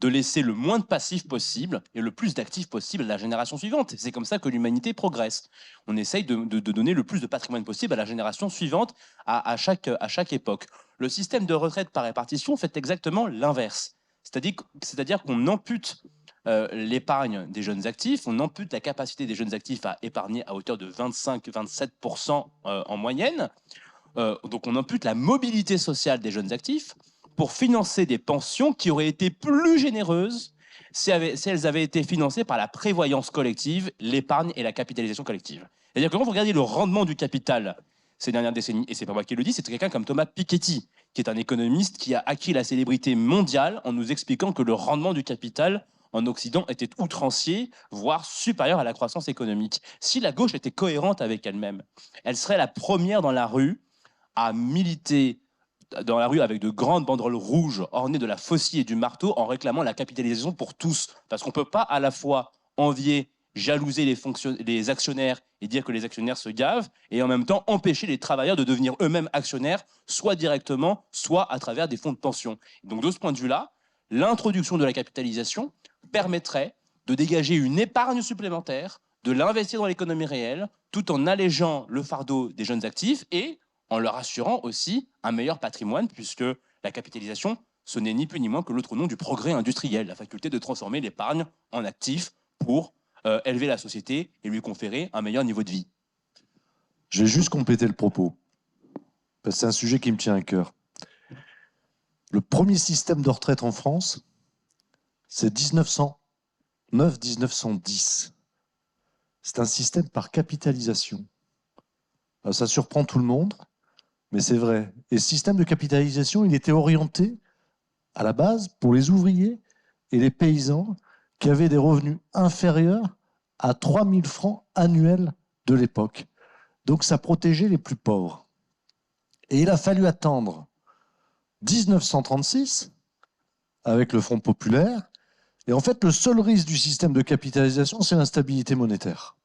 B: de laisser le moins de passifs possible et le plus d'actifs possible à la génération suivante. C'est comme ça que l'humanité progresse. On essaye de donner le plus de patrimoine possible à la génération suivante à chaque époque. Le système de retraite par répartition fait exactement l'inverse. C'est-à-dire qu'on ampute l'épargne des jeunes actifs, on ampute la capacité des jeunes actifs à épargner à hauteur de 25-27% en moyenne. Donc on ampute la mobilité sociale des jeunes actifs pour financer des pensions qui auraient été plus généreuses si elles avaient été financées par la prévoyance collective, l'épargne et la capitalisation collective. C'est-à-dire que quand vous regardez le rendement du capital ces dernières décennies, et c'est pas moi qui le dis, c'est quelqu'un comme Thomas Piketty, qui est un économiste qui a acquis la célébrité mondiale en nous expliquant que le rendement du capital en Occident était outrancier, voire supérieur à la croissance économique. Si la gauche était cohérente avec elle-même, elle serait la première dans la rue à militer dans la rue avec de grandes banderoles rouges ornées de la faucille et du marteau en réclamant la capitalisation pour tous. Parce qu'on ne peut pas à la fois envier, jalouser les actionnaires et dire que les actionnaires se gavent, et en même temps empêcher les travailleurs de devenir eux-mêmes actionnaires, soit directement, soit à travers des fonds de pension. Donc de ce point de vue-là, l'introduction de la capitalisation permettrait de dégager une épargne supplémentaire, de l'investir dans l'économie réelle, tout en allégeant le fardeau des jeunes actifs et en leur assurant aussi un meilleur patrimoine, puisque la capitalisation, ce n'est ni plus ni moins que l'autre nom du progrès industriel, la faculté de transformer l'épargne en actif pour élever la société et lui conférer un meilleur niveau de vie.
F: Je vais juste compléter le propos, parce que c'est un sujet qui me tient à cœur. Le premier système de retraite en France, c'est 1909-1910. C'est un système par capitalisation. Alors, ça surprend tout le monde, mais c'est vrai. Et ce système de capitalisation, il était orienté à la base pour les ouvriers et les paysans qui avaient des revenus inférieurs à 3 000 francs annuels de l'époque. Donc ça protégeait les plus pauvres. Et il a fallu attendre 1936 avec le Front populaire. Et en fait, le seul risque du système de capitalisation, c'est l'instabilité monétaire.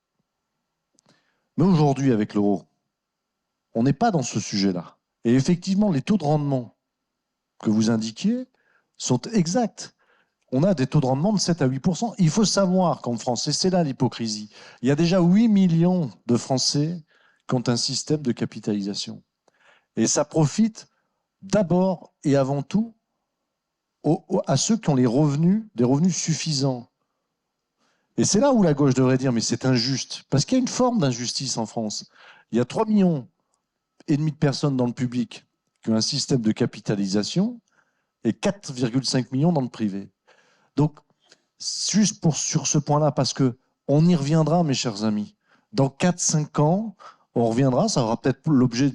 F: Mais aujourd'hui, avec l'euro, on n'est pas dans ce sujet-là. Et effectivement, les taux de rendement que vous indiquiez sont exacts. On a des taux de rendement de 7 à 8%. Il faut savoir qu'en France, et c'est là l'hypocrisie, il y a déjà 8 millions de Français qui ont un système de capitalisation. Et ça profite d'abord et avant tout à ceux qui ont des revenus suffisants. Et c'est là où la gauche devrait dire, mais c'est injuste. Parce qu'il y a une forme d'injustice en France. Il y a 3,5 millions de personnes dans le public qui ont un système de capitalisation et 4,5 millions dans le privé. Donc, juste sur ce point-là, parce qu'on y reviendra, mes chers amis. Dans 4-5 ans, on reviendra, ça aura peut-être l'objet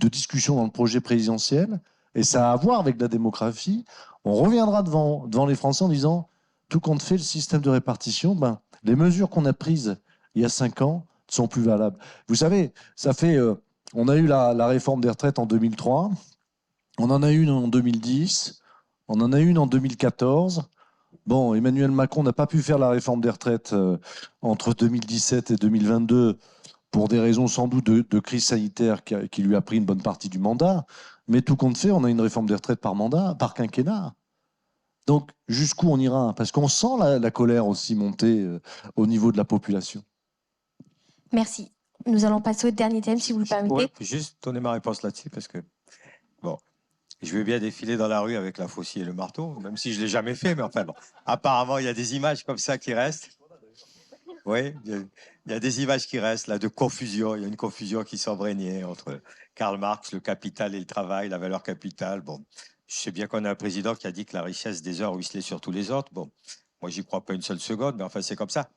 F: de discussion dans le projet présidentiel, et ça a à voir avec la démographie. On reviendra devant les Français en disant, tout compte fait, le système de répartition, les mesures qu'on a prises il y a 5 ans ne sont plus valables. Vous savez, on a eu la réforme des retraites en 2003, on en a une en 2010, on en a une en 2014. Bon, Emmanuel Macron n'a pas pu faire la réforme des retraites entre 2017 et 2022 pour des raisons sans doute de crise sanitaire qui lui a pris une bonne partie du mandat. Mais tout compte fait, on a une réforme des retraites par mandat, par quinquennat. Donc, jusqu'où on ira? Parce qu'on sent la colère aussi monter au niveau de la population.
D: Merci. Nous allons passer au dernier thème, si vous le permettez.
E: Ouais, juste donner ma réponse là-dessus, parce que, bon, je vais bien défiler dans la rue avec la faucille et le marteau, même si je ne l'ai jamais fait, mais enfin, bon, apparemment, il y a des images comme ça qui restent. Oui, il y a des images qui restent, là, de confusion. Il y a une confusion qui s'embreignait entre Karl Marx, le capital et le travail, la valeur capitale. Bon, je sais bien qu'on a un président qui a dit que la richesse des uns ruisselait sur tous les autres. Bon, moi, j'y crois pas une seule seconde, mais enfin, c'est comme ça.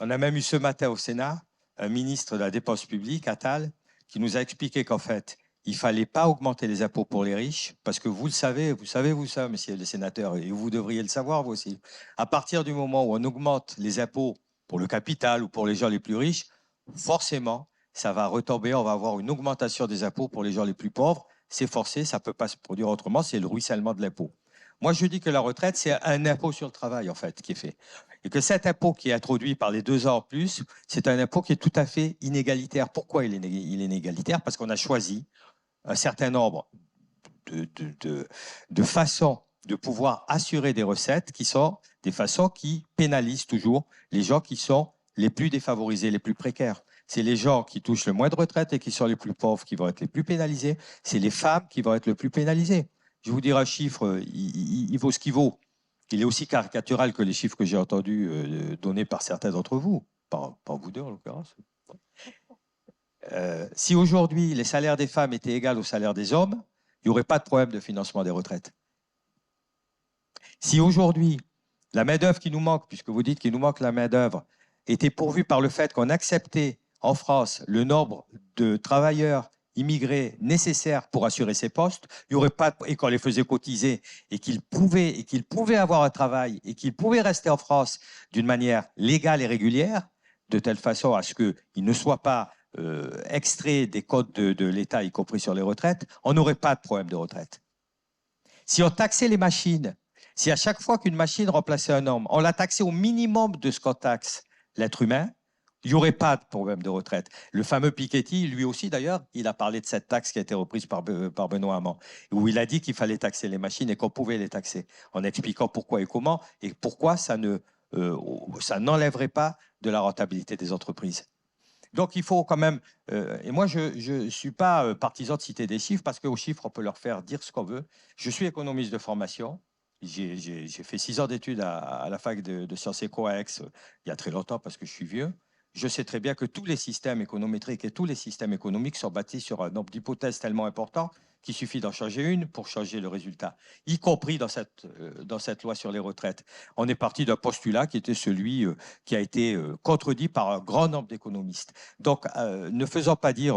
E: On a même eu ce matin au Sénat un ministre de la Dépense publique, Attal, qui nous a expliqué qu'en fait, il fallait pas augmenter les impôts pour les riches, parce que vous le savez, vous ça, messieurs les sénateurs, et vous devriez le savoir, vous aussi. À partir du moment où on augmente les impôts pour le capital ou pour les gens les plus riches, forcément, ça va retomber, on va avoir une augmentation des impôts pour les gens les plus pauvres. C'est forcé, ça ne peut pas se produire autrement, c'est le ruissellement de l'impôt. Moi, je dis que la retraite, c'est un impôt sur le travail, en fait, qui est fait. Et que cet impôt qui est introduit par les 2 ans en plus, c'est un impôt qui est tout à fait inégalitaire. Pourquoi il est inégalitaire? Parce qu'on a choisi un certain nombre de façons de pouvoir assurer des recettes qui sont des façons qui pénalisent toujours les gens qui sont les plus défavorisés, les plus précaires. C'est les gens qui touchent le moins de retraite et qui sont les plus pauvres qui vont être les plus pénalisés. C'est les femmes qui vont être le plus pénalisées. Je vais vous dire un chiffre, il vaut ce qu'il vaut. Il est aussi caricatural que les chiffres que j'ai entendus donnés par certains d'entre vous, par vous deux en l'occurrence. Si aujourd'hui les salaires des femmes étaient égaux aux salaires des hommes, il n'y aurait pas de problème de financement des retraites. Si aujourd'hui la main-d'œuvre qui nous manque, puisque vous dites qu'il nous manque la main-d'œuvre, était pourvue par le fait qu'on acceptait en France le nombre de travailleurs immigrés nécessaires pour assurer ces postes, il y aurait pas, et qu'on les faisait cotiser, et qu'ils pouvaient avoir un travail, et qu'ils pouvaient rester en France d'une manière légale et régulière, de telle façon à ce qu'ils ne soient pas extraits des codes de l'État, y compris sur les retraites, on n'aurait pas de problème de retraite. Si on taxait les machines, si à chaque fois qu'une machine remplaçait un homme, on la taxait au minimum de ce qu'on taxe l'être humain, il n'y aurait pas de problème de retraite. Le fameux Piketty, lui aussi d'ailleurs, il a parlé de cette taxe qui a été reprise par Benoît Hamon, où il a dit qu'il fallait taxer les machines et qu'on pouvait les taxer, en expliquant pourquoi et comment, et pourquoi ça n'enlèverait pas de la rentabilité des entreprises. Donc il faut quand même, et moi je ne suis pas partisan de citer des chiffres, parce qu'aux chiffres on peut leur faire dire ce qu'on veut. Je suis économiste de formation, j'ai fait 6 ans d'études à la fac de Sciences Éco à Aix il y a très longtemps parce que je suis vieux. Je sais très bien que tous les systèmes économétriques et tous les systèmes économiques sont bâtis sur un nombre d'hypothèses tellement important qu'il suffit d'en changer une pour changer le résultat, y compris dans cette loi sur les retraites. On est parti d'un postulat qui était celui qui a été contredit par un grand nombre d'économistes. Donc, ne faisons pas dire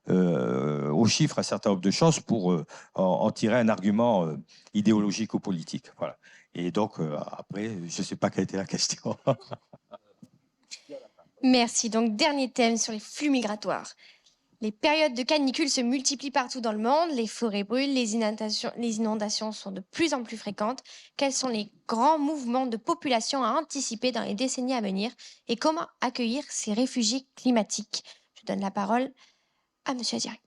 E: aux chiffres un certain nombre de choses pour en tirer un argument idéologique ou politique. Voilà. Et donc, après, je ne sais pas quelle était la question.
D: Merci. Donc, dernier thème sur les flux migratoires. Les périodes de canicule se multiplient partout dans le monde, les forêts brûlent, les inondations sont de plus en plus fréquentes. Quels sont les grands mouvements de population à anticiper dans les décennies à venir et comment accueillir ces réfugiés climatiques? Je donne la parole à M. Aziri.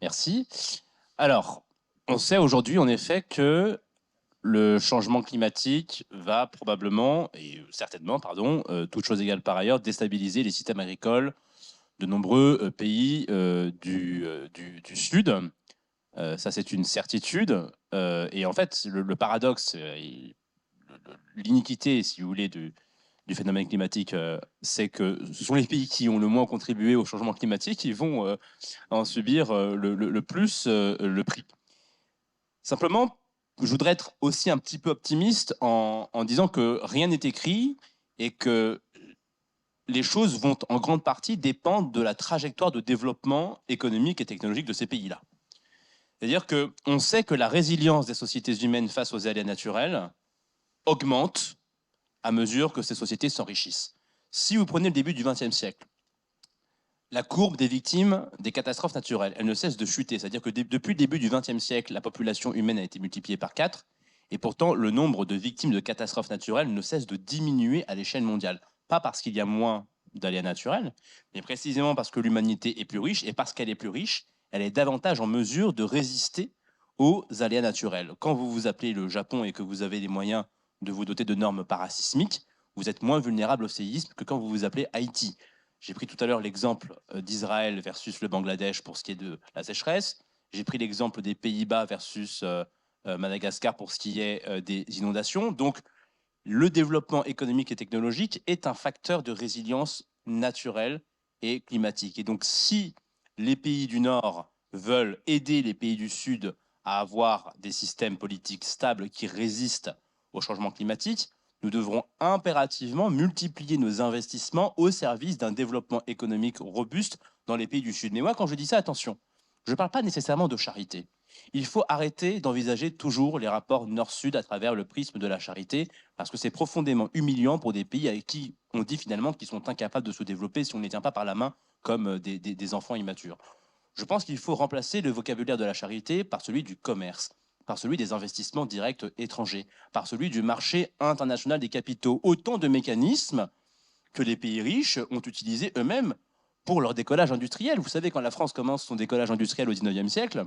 B: Merci. Alors, on sait aujourd'hui en effet que le changement climatique va probablement, et certainement, pardon, toute chose égale par ailleurs, déstabiliser les systèmes agricoles de nombreux pays du Sud. Ça, c'est une certitude. Et en fait, le paradoxe, l'iniquité, si vous voulez, du phénomène climatique, c'est que ce sont les pays qui ont le moins contribué au changement climatique qui vont en subir le plus le prix. Simplement, je voudrais être aussi un petit peu optimiste en disant que rien n'est écrit et que les choses vont en grande partie dépendre de la trajectoire de développement économique et technologique de ces pays-là. C'est-à-dire qu'on sait que la résilience des sociétés humaines face aux aléas naturels augmente à mesure que ces sociétés s'enrichissent. Si vous prenez le début du XXe siècle, la courbe des victimes des catastrophes naturelles, elle ne cesse de chuter. C'est-à-dire que depuis le début du XXe siècle, la population humaine a été multipliée par 4, et pourtant le nombre de victimes de catastrophes naturelles ne cesse de diminuer à l'échelle mondiale. Pas parce qu'il y a moins d'aléas naturels, mais précisément parce que l'humanité est plus riche, et parce qu'elle est plus riche, elle est davantage en mesure de résister aux aléas naturels. Quand vous vous appelez le Japon et que vous avez les moyens de vous doter de normes parasismiques, vous êtes moins vulnérable au séisme que quand vous vous appelez Haïti. J'ai pris tout à l'heure l'exemple d'Israël versus le Bangladesh pour ce qui est de la sécheresse. J'ai pris l'exemple des Pays-Bas versus Madagascar pour ce qui est des inondations. Donc, le développement économique et technologique est un facteur de résilience naturelle et climatique. Et donc, si les pays du Nord veulent aider les pays du Sud à avoir des systèmes politiques stables qui résistent au changement climatique, nous devrons impérativement multiplier nos investissements au service d'un développement économique robuste dans les pays du Sud. Mais moi, quand je dis ça, attention, je ne parle pas nécessairement de charité. Il faut arrêter d'envisager toujours les rapports Nord-Sud à travers le prisme de la charité, parce que c'est profondément humiliant pour des pays avec qui on dit finalement qu'ils sont incapables de se développer si on ne les tient pas par la main comme des enfants immatures. Je pense qu'il faut remplacer le vocabulaire de la charité par celui du commerce, par celui des investissements directs étrangers, par celui du marché international des capitaux. Autant de mécanismes que les pays riches ont utilisés eux-mêmes pour leur décollage industriel. Vous savez, quand la France commence son décollage industriel au XIXe siècle,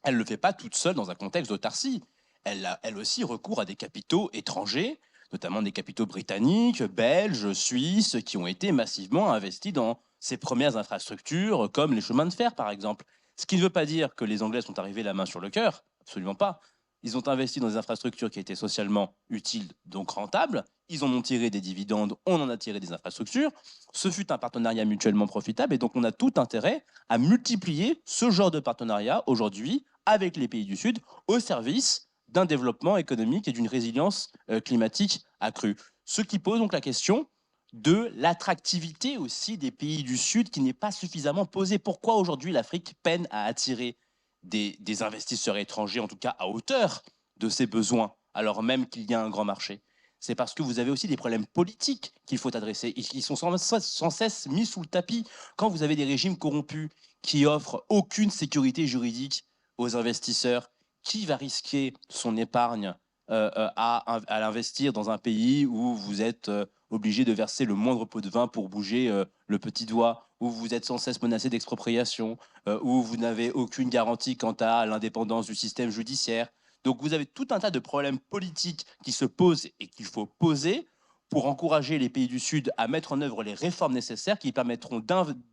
B: elle ne le fait pas toute seule dans un contexte d'autarcie. Elle a elle aussi recours à des capitaux étrangers, notamment des capitaux britanniques, belges, suisses, qui ont été massivement investis dans ses premières infrastructures, comme les chemins de fer, par exemple. Ce qui ne veut pas dire que les Anglais sont arrivés la main sur le cœur, absolument pas. Ils ont investi dans des infrastructures qui étaient socialement utiles, donc rentables. Ils en ont tiré des dividendes, on en a tiré des infrastructures. Ce fut un partenariat mutuellement profitable, et donc on a tout intérêt à multiplier ce genre de partenariat aujourd'hui avec les pays du Sud au service d'un développement économique et d'une résilience climatique accrue. Ce qui pose donc la question
G: de l'attractivité aussi des pays du Sud qui n'est pas suffisamment posée. Pourquoi aujourd'hui l'Afrique peine à attirer des investisseurs étrangers, en tout cas à hauteur de ses besoins, alors même qu'il y a un grand marché? C'est parce que vous avez aussi des problèmes politiques qu'il faut adresser et qui sont sans cesse mis sous le tapis. Quand vous avez des régimes corrompus qui offrent aucune sécurité juridique aux investisseurs, qui va risquer son épargne à l'investir dans un pays où vous êtes obligé de verser le moindre pot de vin pour bouger le petit doigt, où vous êtes sans cesse menacé d'expropriation, où vous n'avez aucune garantie quant à l'indépendance du système judiciaire? Donc vous avez tout un tas de problèmes politiques qui se posent et qu'il faut poser pour encourager les pays du Sud à mettre en œuvre les réformes nécessaires qui permettront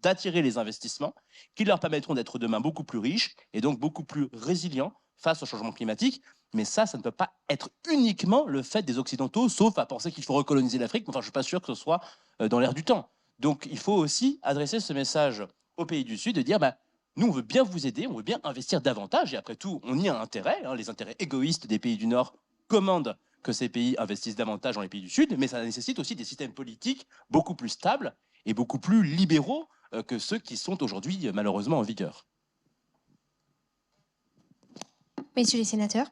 G: d'attirer les investissements, qui leur permettront d'être demain beaucoup plus riches et donc beaucoup plus résilients face au changement climatique. Mais ça ne peut pas être uniquement le fait des Occidentaux, sauf à penser qu'il faut recoloniser l'Afrique. Enfin, je ne suis pas sûr que ce soit dans l'air du temps. Donc il faut aussi adresser ce message aux pays du Sud de dire nous, on veut bien vous aider, on veut bien investir davantage. Et après tout, on y a intérêt. Les intérêts égoïstes des pays du Nord commandent que ces pays investissent davantage dans les pays du Sud. Mais ça nécessite aussi des systèmes politiques beaucoup plus stables et beaucoup plus libéraux que ceux qui sont aujourd'hui malheureusement en vigueur.
D: Messieurs les sénateurs.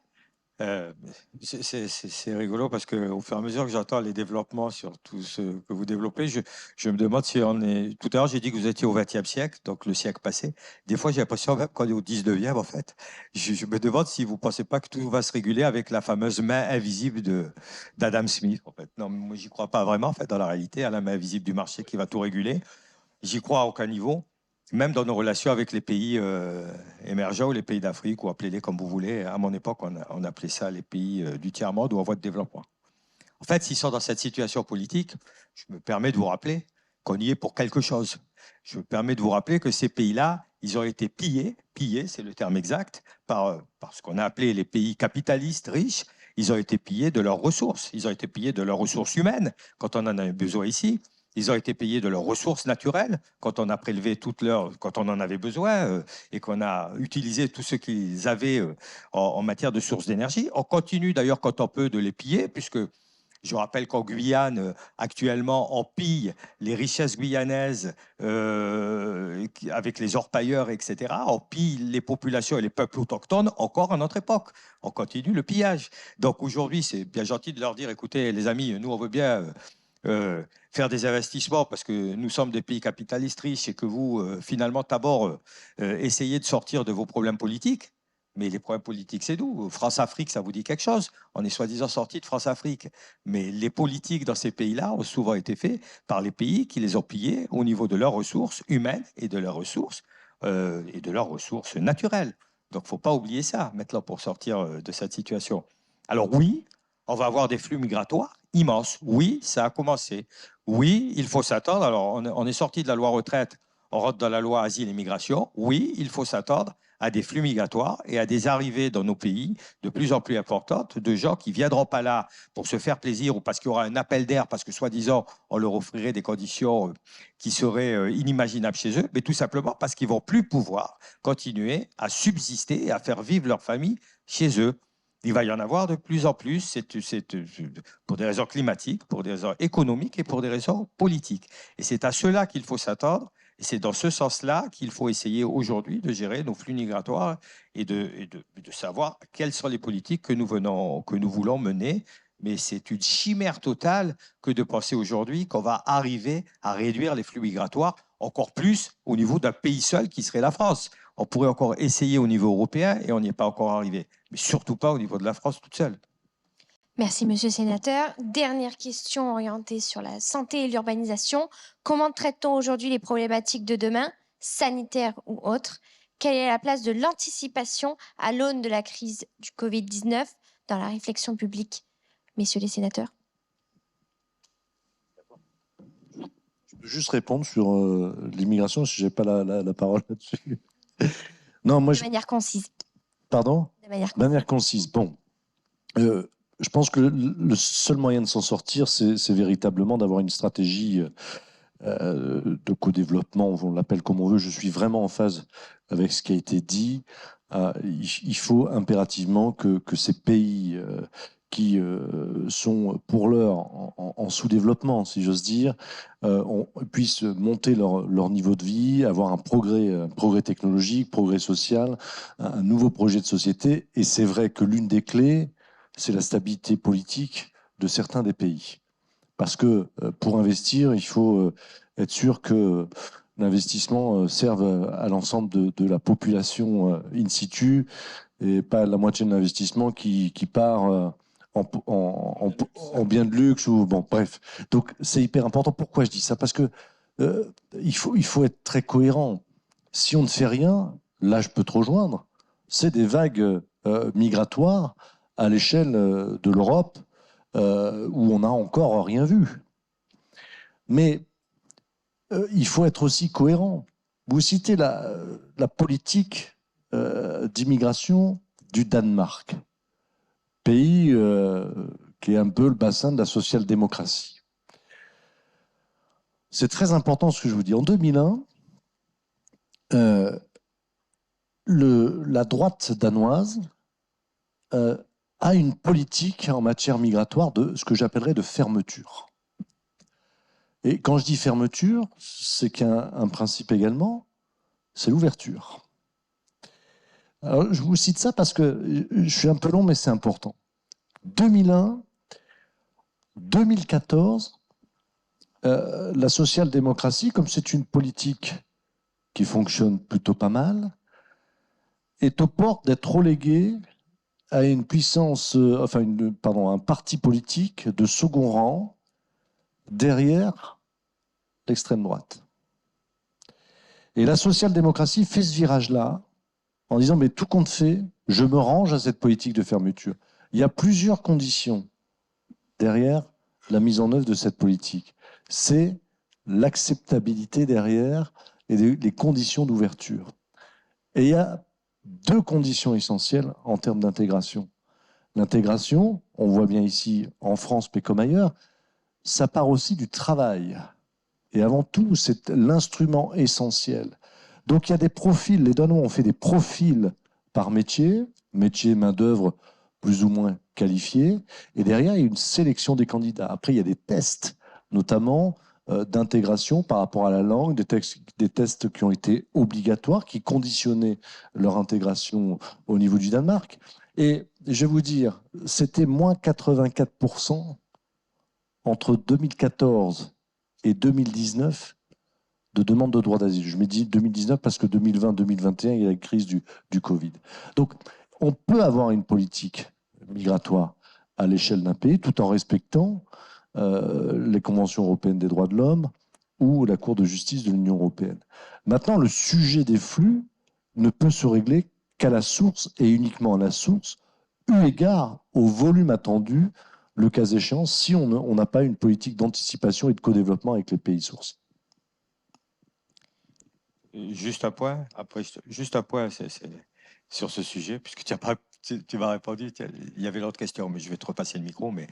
E: C'est rigolo parce qu'au fur et à mesure que j'entends les développements sur tout ce que vous développez, je me demande si on est. Tout à l'heure, j'ai dit que vous étiez au XXe siècle, donc le siècle passé. Des fois, j'ai l'impression même qu'on est au XIXe, en fait. Je me demande si vous ne pensez pas que tout va se réguler avec la fameuse main invisible d'Adam Smith, en fait. Non, moi, j'y crois pas vraiment, en fait, dans la réalité, à la main invisible du marché qui va tout réguler. J'y crois à aucun niveau. Même dans nos relations avec les pays émergents ou les pays d'Afrique, ou appelez-les comme vous voulez, à mon époque, on appelait ça les pays du tiers-monde ou en voie de développement. En fait, s'ils sont dans cette situation politique, je me permets de vous rappeler qu'on y est pour quelque chose. Je me permets de vous rappeler que ces pays-là, ils ont été pillés, c'est le terme exact, par ce qu'on a appelé les pays capitalistes riches. Ils ont été pillés de leurs ressources. Ils ont été pillés de leurs ressources humaines, quand on en a besoin ici. Ils ont été payés de leurs ressources naturelles quand on a prélevé quand on en avait besoin et qu'on a utilisé tout ce qu'ils avaient en matière de sources d'énergie. On continue d'ailleurs quand on peut de les piller, puisque je rappelle qu'en Guyane, actuellement, on pille les richesses guyanaises avec les orpailleurs, etc. On pille les populations et les peuples autochtones encore à notre époque. On continue le pillage. Donc aujourd'hui, c'est bien gentil de leur dire, écoutez les amis, nous on veut bien... faire des investissements parce que nous sommes des pays capitalistes riches et que vous, finalement, d'abord, essayez de sortir de vos problèmes politiques. Mais les problèmes politiques, c'est d'où? France-Afrique, ça vous dit quelque chose? On est soi-disant sorti de France-Afrique. Mais les politiques dans ces pays-là ont souvent été faits par les pays qui les ont pillés au niveau de leurs ressources humaines et de leurs ressources naturelles. Donc, il ne faut pas oublier ça, maintenant, pour sortir de cette situation. Alors oui, on va avoir des flux migratoires immenses. Oui, ça a commencé. Oui, il faut s'attendre. Alors, on est sorti de la loi retraite, on rentre dans la loi asile et migration. Oui, il faut s'attendre à des flux migratoires et à des arrivées dans nos pays de plus en plus importantes de gens qui ne viendront pas là pour se faire plaisir ou parce qu'il y aura un appel d'air, parce que soi-disant, on leur offrirait des conditions qui seraient inimaginables chez eux, mais tout simplement parce qu'ils ne vont plus pouvoir continuer à subsister et à faire vivre leur famille chez eux. Il va y en avoir de plus en plus, c'est pour des raisons climatiques, pour des raisons économiques et pour des raisons politiques. Et c'est à cela qu'il faut s'attendre. Et c'est dans ce sens-là qu'il faut essayer aujourd'hui de gérer nos flux migratoires et de savoir quelles sont les politiques que nous voulons mener. Mais c'est une chimère totale que de penser aujourd'hui qu'on va arriver à réduire les flux migratoires encore plus au niveau d'un pays seul qui serait la France. On pourrait encore essayer au niveau européen et on n'y est pas encore arrivé. Mais surtout pas au niveau de la France toute seule.
D: Merci, monsieur le sénateur. Dernière question orientée sur la santé et l'urbanisation. Comment traite-t-on aujourd'hui les problématiques de demain, sanitaires ou autres? Quelle est la place de l'anticipation à l'aune de la crise du Covid-19 dans la réflexion publique, messieurs les sénateurs?
F: Je peux juste répondre sur l'immigration, si je n'ai pas la parole là-dessus. Non, moi,
D: de manière concise.
F: Pardon?
D: De manière concise.
F: Bon. Je pense que le seul moyen de s'en sortir, c'est véritablement d'avoir une stratégie de co-développement, on l'appelle comme on veut. Je suis vraiment en phase avec ce qui a été dit. Il faut impérativement que ces pays qui sont pour l'heure en sous-développement, si j'ose dire, puissent monter leur niveau de vie, avoir un progrès technologique, progrès social, un nouveau projet de société. Et c'est vrai que l'une des clés, c'est la stabilité politique de certains des pays. Parce que pour investir, il faut être sûr que l'investissement serve à l'ensemble de la population in situ et pas la moitié de l'investissement qui part en biens de luxe ou bon bref. Donc c'est hyper important. Pourquoi je dis ça? Parce que il faut être très cohérent. Si on ne fait rien, là je peux te rejoindre. C'est des vagues migratoires à l'échelle de l'Europe où on n'a encore rien vu. Mais il faut être aussi cohérent. Vous citez la politique d'immigration du Danemark, pays qui est un peu le bassin de la social-démocratie. C'est très important ce que je vous dis. En 2001, la droite danoise a une politique en matière migratoire de ce que j'appellerais de fermeture. Et quand je dis fermeture, c'est qu'il y a un principe également, c'est l'ouverture. Alors, je vous cite ça parce que je suis un peu long, mais c'est important. 2001, 2014, la social-démocratie, comme c'est une politique qui fonctionne plutôt pas mal, est aux portes d'être reléguée à une puissance, un parti politique de second rang derrière l'extrême droite. Et la social-démocratie fait ce virage-là en disant mais tout compte fait, je me range à cette politique de fermeture. Il y a plusieurs conditions derrière la mise en œuvre de cette politique. C'est l'acceptabilité derrière et les conditions d'ouverture. Et il y a deux conditions essentielles en termes d'intégration. L'intégration, on voit bien ici en France mais comme ailleurs, ça part aussi du travail. Et avant tout, c'est l'instrument essentiel. Donc il y a des profils, les Danois ont fait des profils par métier, main-d'œuvre plus ou moins qualifiée, et derrière il y a une sélection des candidats. Après il y a des tests, notamment d'intégration par rapport à la langue, des tests qui ont été obligatoires, qui conditionnaient leur intégration au niveau du Danemark. Et je vais vous dire, c'était moins 84% entre 2014 et 2019 de demande de droit d'asile. Je me dis 2019 parce que 2020-2021, il y a la crise du Covid. Donc, on peut avoir une politique migratoire à l'échelle d'un pays tout en respectant les conventions européennes des droits de l'homme ou la Cour de justice de l'Union européenne. Maintenant, le sujet des flux ne peut se régler qu'à la source et uniquement à la source, eu égard au volume attendu, le cas échéant, si on n'a pas une politique d'anticipation et de co-développement avec les pays sources.
E: Juste un point, sur ce sujet, puisque tu m'as répondu, il y avait l'autre question, mais je vais te repasser le micro, mais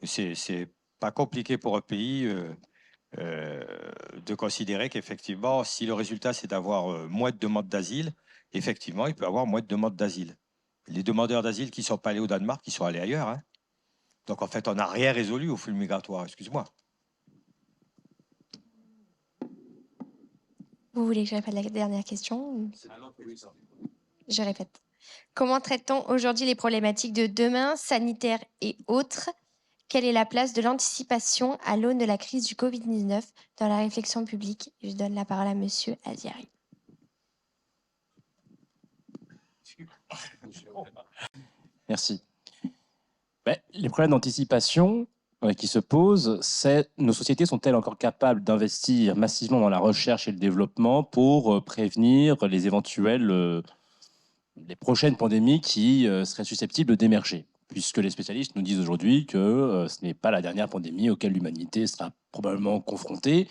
E: c'est pas compliqué pour un pays de considérer qu'effectivement, si le résultat c'est d'avoir moins de demandes d'asile, effectivement, il peut y avoir moins de demandes d'asile. Les demandeurs d'asile qui ne sont pas allés au Danemark, ils sont allés ailleurs. Hein. Donc en fait, on n'a rien résolu au flux migratoire, excuse-moi.
D: Vous voulez que je répète la dernière question? Je répète. Comment traite-t-on aujourd'hui les problématiques de demain, sanitaires et autres? Quelle est la place de l'anticipation à l'aune de la crise du Covid-19 dans la réflexion publique? Je donne la parole à Monsieur Aziari.
B: Merci. Les problèmes d'anticipation qui se posent, c'est nos sociétés sont-elles encore capables d'investir massivement dans la recherche et le développement pour prévenir les prochaines pandémies qui seraient susceptibles d'émerger? Puisque les spécialistes nous disent aujourd'hui que ce n'est pas la dernière pandémie auquel l'humanité sera probablement confrontée.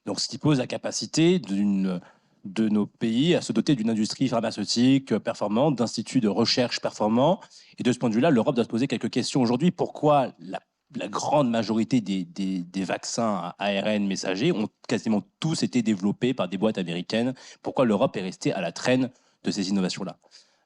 B: Donc, ce qui pose la capacité de nos pays à se doter d'une industrie pharmaceutique performante, d'instituts de recherche performants. Et de ce point de vue-là, l'Europe doit se poser quelques questions aujourd'hui. Pourquoi la grande majorité des vaccins à ARN messager ont quasiment tous été développés par des boîtes américaines? Pourquoi l'Europe est restée à la traîne de ces innovations-là?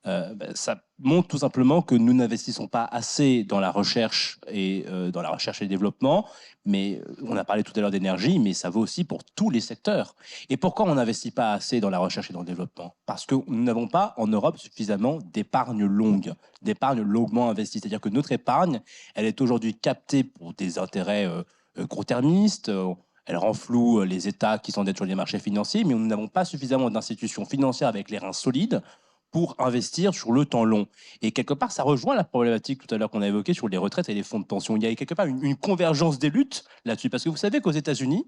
B: Ça montre tout simplement que nous n'investissons pas assez dans la recherche et le développement. Mais on a parlé tout à l'heure d'énergie, mais ça vaut aussi pour tous les secteurs. Et pourquoi on n'investit pas assez dans la recherche et dans le développement? Parce que nous n'avons pas en Europe suffisamment d'épargne longue, d'épargne longuement investie. C'est-à-dire que notre épargne, elle est aujourd'hui captée pour des intérêts court-termistes. Elle renfloue les États qui s'endettent sur les marchés financiers, mais nous n'avons pas suffisamment d'institutions financières avec les reins solides pour investir sur le temps long. Et quelque part, ça rejoint la problématique tout à l'heure qu'on a évoquée sur les retraites et les fonds de pension. Il y a quelque part une convergence des luttes là-dessus. Parce que vous savez qu'aux États-Unis,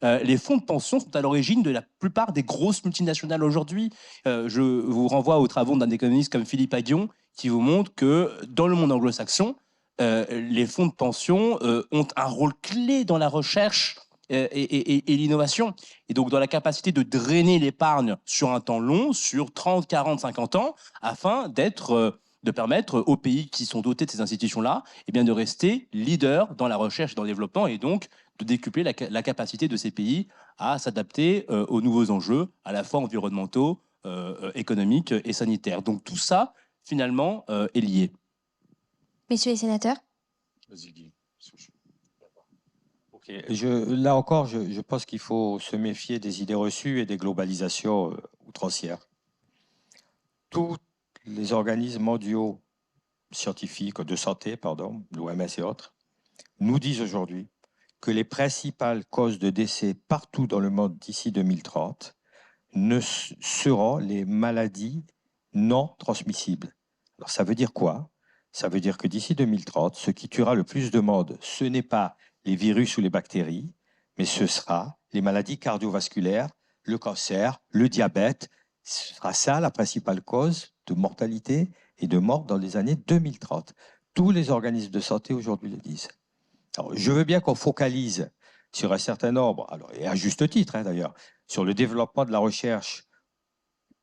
B: les fonds de pension sont à l'origine de la plupart des grosses multinationales aujourd'hui. Je vous renvoie aux travaux d'un économiste comme Philippe Aghion, qui vous montre que dans le monde anglo-saxon, les fonds de pension ont un rôle clé dans la recherche et l'innovation. Et donc, dans la capacité de drainer l'épargne sur un temps long, sur 30, 40, 50 ans, afin de permettre aux pays qui sont dotés de ces institutions-là de rester leaders dans la recherche et dans le développement, et donc de décupler la capacité de ces pays à s'adapter aux nouveaux enjeux, à la fois environnementaux, économiques et sanitaires. Donc, tout ça, finalement, est lié.
D: Messieurs les sénateurs.
E: Vas-y, Guy. Là encore, je pense qu'il faut se méfier des idées reçues et des globalisations outrancières. Tous les organismes mondiaux scientifiques, de santé, l'OMS et autres, nous disent aujourd'hui que les principales causes de décès partout dans le monde d'ici 2030 seront les maladies non transmissibles. Alors ça veut dire quoi? Ça veut dire que d'ici 2030, ce qui tuera le plus de monde, ce n'est pas les virus ou les bactéries, mais ce sera les maladies cardiovasculaires, le cancer, le diabète. Ce sera ça la principale cause de mortalité et de mort dans les années 2030. Tous les organismes de santé aujourd'hui le disent. Alors, je veux bien qu'on focalise sur un certain nombre, et à juste titre d'ailleurs, sur le développement de la recherche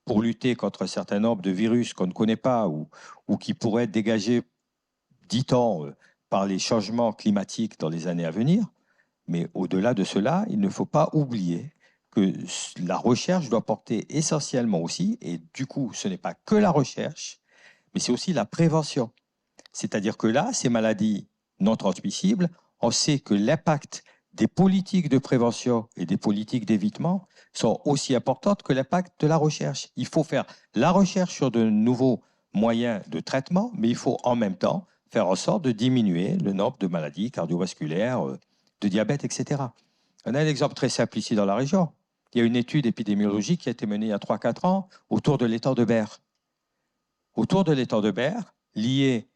E: pour lutter contre un certain nombre de virus qu'on ne connaît pas ou qui pourraient être dégagés, dit-on, par les changements climatiques dans les années à venir. Mais au-delà de cela, il ne faut pas oublier que la recherche doit porter essentiellement aussi, et du coup, ce n'est pas que la recherche, mais c'est aussi la prévention. C'est-à-dire que là, ces maladies non transmissibles, on sait que l'impact des politiques de prévention et des politiques d'évitement sont aussi importantes que l'impact de la recherche. Il faut faire la recherche sur de nouveaux moyens de traitement, mais il faut en même temps faire en sorte de diminuer le nombre de maladies cardiovasculaires, de diabète, etc. On a un exemple très simple ici dans la région. Il y a une étude épidémiologique qui a été menée il y a 3-4 ans autour de l'étang de berre. Autour de l'étang de berre, lié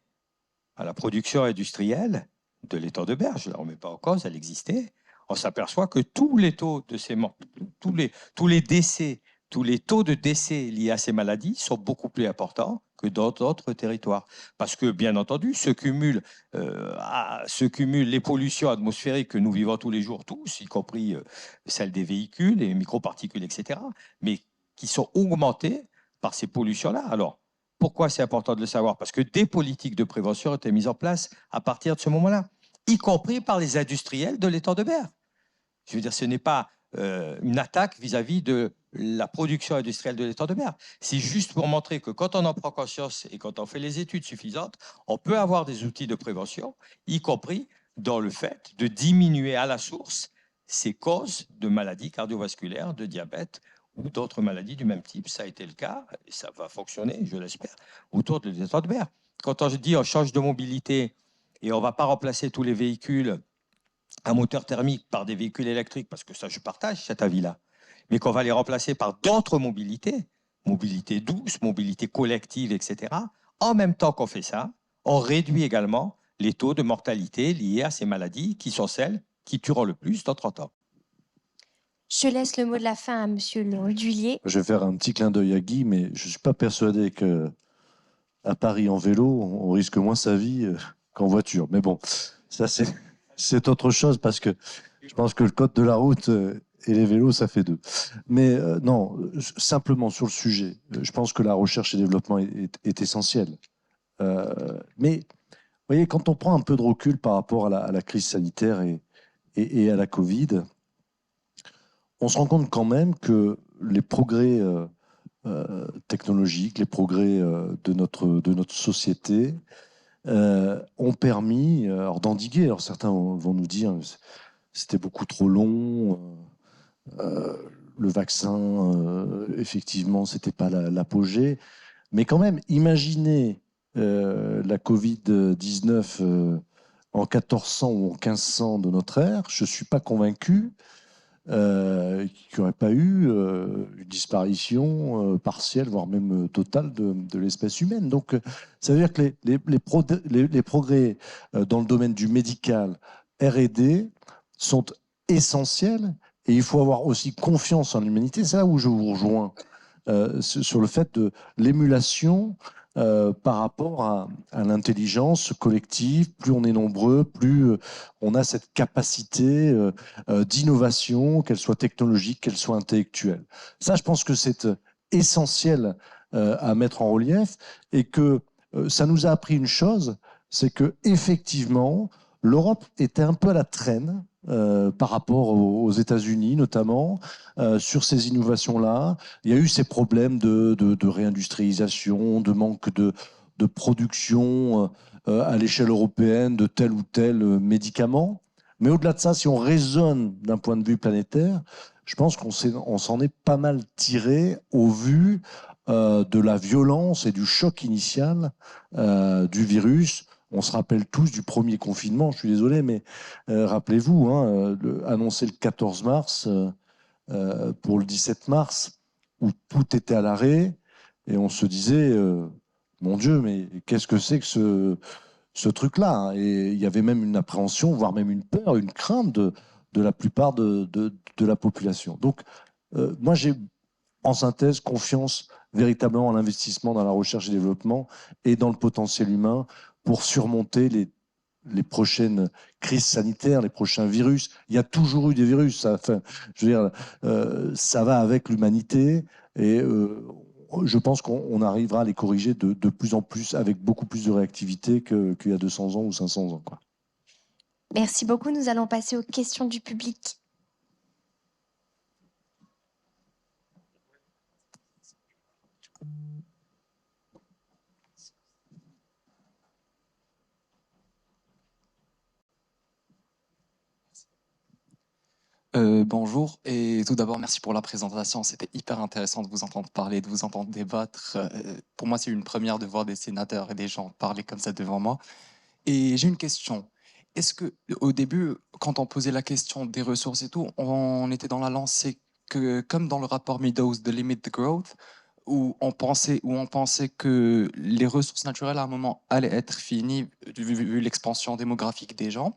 E: à la production industrielle de l'étang de berre, je ne la remets pas en cause, elle existait, on s'aperçoit que tous les taux de ces morts, tous les décès, tous les taux de décès liés à ces maladies sont beaucoup plus importants que dans d'autres territoires. Parce que, bien entendu, se cumulent les pollutions atmosphériques que nous vivons tous les jours, tous, y compris celles des véhicules, les microparticules, etc., mais qui sont augmentées par ces pollutions-là. Alors, pourquoi c'est important de le savoir? Parce que des politiques de prévention ont été mises en place à partir de ce moment-là, y compris par les industriels de l'étang de berre. Je veux dire, ce n'est pas une attaque vis-à-vis de la production industrielle de l'étang de berre. C'est juste pour montrer que quand on en prend conscience et quand on fait les études suffisantes, on peut avoir des outils de prévention, y compris dans le fait de diminuer à la source ces causes de maladies cardiovasculaires, de diabète ou d'autres maladies du même type. Ça a été le cas, et ça va fonctionner, je l'espère, autour de l'étang de berre. Quand on dit on change de mobilité et on ne va pas remplacer tous les véhicules à moteur thermique par des véhicules électriques, parce que ça, je partage cet avis-là, mais qu'on va les remplacer par d'autres mobilités, mobilité douce, mobilité collective, etc. En même temps qu'on fait ça, on réduit également les taux de mortalité liés à ces maladies qui sont celles qui tueront le plus dans 30 ans.
D: Je laisse le mot de la fin à Monsieur le Rudulier.
F: Je vais faire un petit clin d'œil à Guy, mais je ne suis pas persuadé qu'à Paris en vélo, on risque moins sa vie qu'en voiture. Mais bon, ça c'est autre chose parce que je pense que le code de la route et les vélos, ça fait deux. Mais non, simplement sur le sujet, je pense que la recherche et le développement est essentiel. Mais vous voyez, quand on prend un peu de recul par rapport à la crise sanitaire et à la Covid, on se rend compte quand même que les progrès technologiques, les progrès de notre société ont permis d'endiguer. Alors certains vont nous dire c'était beaucoup trop long, le vaccin, effectivement, c'était pas l'apogée. Mais quand même, imaginez la Covid-19 en 1400 ou en 1500 de notre ère, je ne suis pas convaincu qu'il n'y aurait pas eu une disparition partielle, voire même totale de l'espèce humaine. Donc, ça veut dire que les progrès dans le domaine du médical, R&D, sont essentiels, et il faut avoir aussi confiance en l'humanité. C'est là où je vous rejoins sur le fait de l'émulation par rapport à l'intelligence collective. Plus on est nombreux, plus on a cette capacité d'innovation, qu'elle soit technologique, qu'elle soit intellectuelle. Ça, je pense que c'est essentiel à mettre en relief, et que ça nous a appris une chose, c'est que effectivement, l'Europe était un peu à la traîne par rapport aux États-Unis, notamment, sur ces innovations-là. Il y a eu ces problèmes de réindustrialisation, de manque de production à l'échelle européenne de tel ou tel médicament. Mais au-delà de ça, si on raisonne d'un point de vue planétaire, je pense qu'on s'en est pas mal tiré au vu de la violence et du choc initial du virus. On se rappelle tous du premier confinement, je suis désolé, mais rappelez-vous, annoncé le 14 mars pour le 17 mars, où tout était à l'arrêt, et on se disait, mon Dieu, mais qu'est-ce que c'est que ce truc-là, hein? Et il y avait même une appréhension, voire même une peur, une crainte de la plupart de la population. Donc, moi, j'ai, en synthèse, confiance véritablement à l'investissement dans la recherche et développement et dans le potentiel humain pour surmonter les prochaines crises sanitaires, les prochains virus. Il y a toujours eu des virus. Je veux dire, ça va avec l'humanité, et je pense qu'on arrivera à les corriger de plus en plus, avec beaucoup plus de réactivité qu'il y a 200 ans ou 500 ans, quoi.
D: Merci beaucoup. Nous allons passer aux questions du public.
H: Bonjour, et tout d'abord merci pour la présentation, c'était hyper intéressant de vous entendre parler, de vous entendre débattre. Pour moi, c'est une première de voir des sénateurs et des gens parler comme ça devant moi. Et j'ai une question. Est-ce que au début, quand on posait la question des ressources et tout, on était dans la lancée que, comme dans le rapport Meadows de Limit the Growth, où on pensait que les ressources naturelles à un moment allaient être finies vu l'expansion démographique des gens,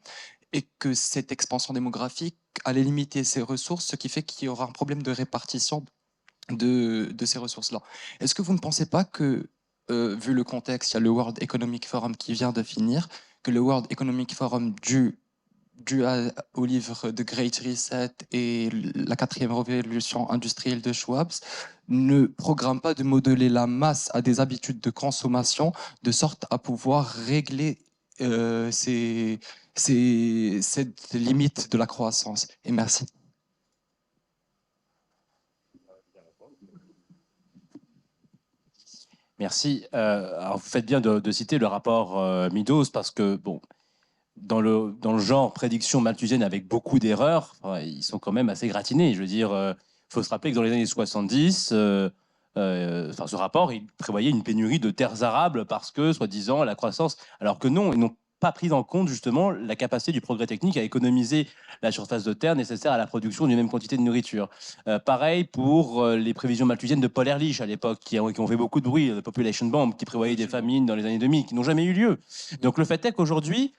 H: et que cette expansion démographique allait limiter ces ressources, ce qui fait qu'il y aura un problème de répartition de ces ressources-là. Est-ce que vous ne pensez pas que, vu le contexte, il y a le World Economic Forum qui vient de finir, que le World Economic Forum, dû au livre de Great Reset et la 4e révolution industrielle de Schwab, ne programme pas de modeler la masse à des habitudes de consommation de sorte à pouvoir régler cette limite de la croissance? Et merci.
B: Merci. Alors vous faites bien de citer le rapport Meadows, parce que, bon, dans le genre prédiction malthusienne avec beaucoup d'erreurs, ils sont quand même assez gratinés. Je veux dire, il faut se rappeler que dans les années 70, ce rapport, il prévoyait une pénurie de terres arables parce que, soi-disant, la croissance... Alors que non, ils n'ont pas pris en compte justement la capacité du progrès technique à économiser la surface de terre nécessaire à la production d'une même quantité de nourriture. Pareil pour les prévisions malthusiennes de Paul Ehrlich à l'époque, qui ont fait beaucoup de bruit, le Population Bomb, qui prévoyait des famines dans les années 2000, qui n'ont jamais eu lieu. Donc le fait est qu'aujourd'hui,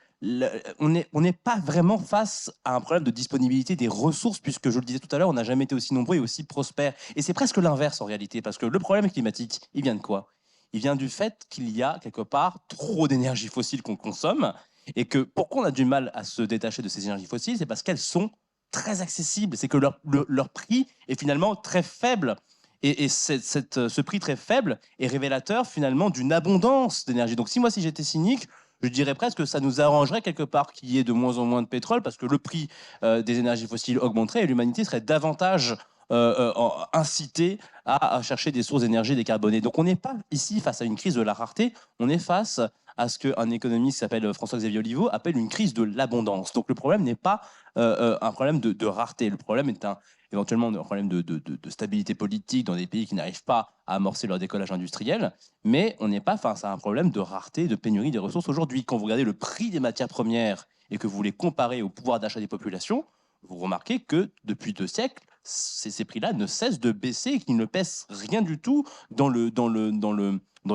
B: on n'est pas vraiment face à un problème de disponibilité des ressources, puisque, je le disais tout à l'heure, on n'a jamais été aussi nombreux et aussi prospères. Et c'est presque l'inverse en réalité, parce que le problème climatique, il vient de quoi? Il vient du fait qu'il y a quelque part trop d'énergie fossile qu'on consomme, et que pourquoi on a du mal à se détacher de ces énergies fossiles, c'est parce qu'elles sont très accessibles, c'est que leur prix est finalement très faible. Et ce prix très faible est révélateur finalement d'une abondance d'énergie. Donc si j'étais cynique, je dirais presque que ça nous arrangerait quelque part qu'il y ait de moins en moins de pétrole, parce que le prix des énergies fossiles augmenterait et l'humanité serait davantage
G: inciter à chercher des sources d'énergie décarbonées. Donc on n'est pas ici face à une crise de la rareté, on est face à ce qu'un économiste qui s'appelle François-Xavier Oliveau appelle une crise de l'abondance. Donc le problème n'est pas un problème de rareté, le problème est éventuellement un problème de stabilité politique dans des pays qui n'arrivent pas à amorcer leur décollage industriel, mais on n'est pas face à un problème de rareté, de pénurie des ressources aujourd'hui. Quand vous regardez le prix des matières premières et que vous les comparez au pouvoir d'achat des populations, vous remarquez que depuis 2 siècles, ces prix-là ne cessent de baisser et qu'ils ne pèsent rien du tout dans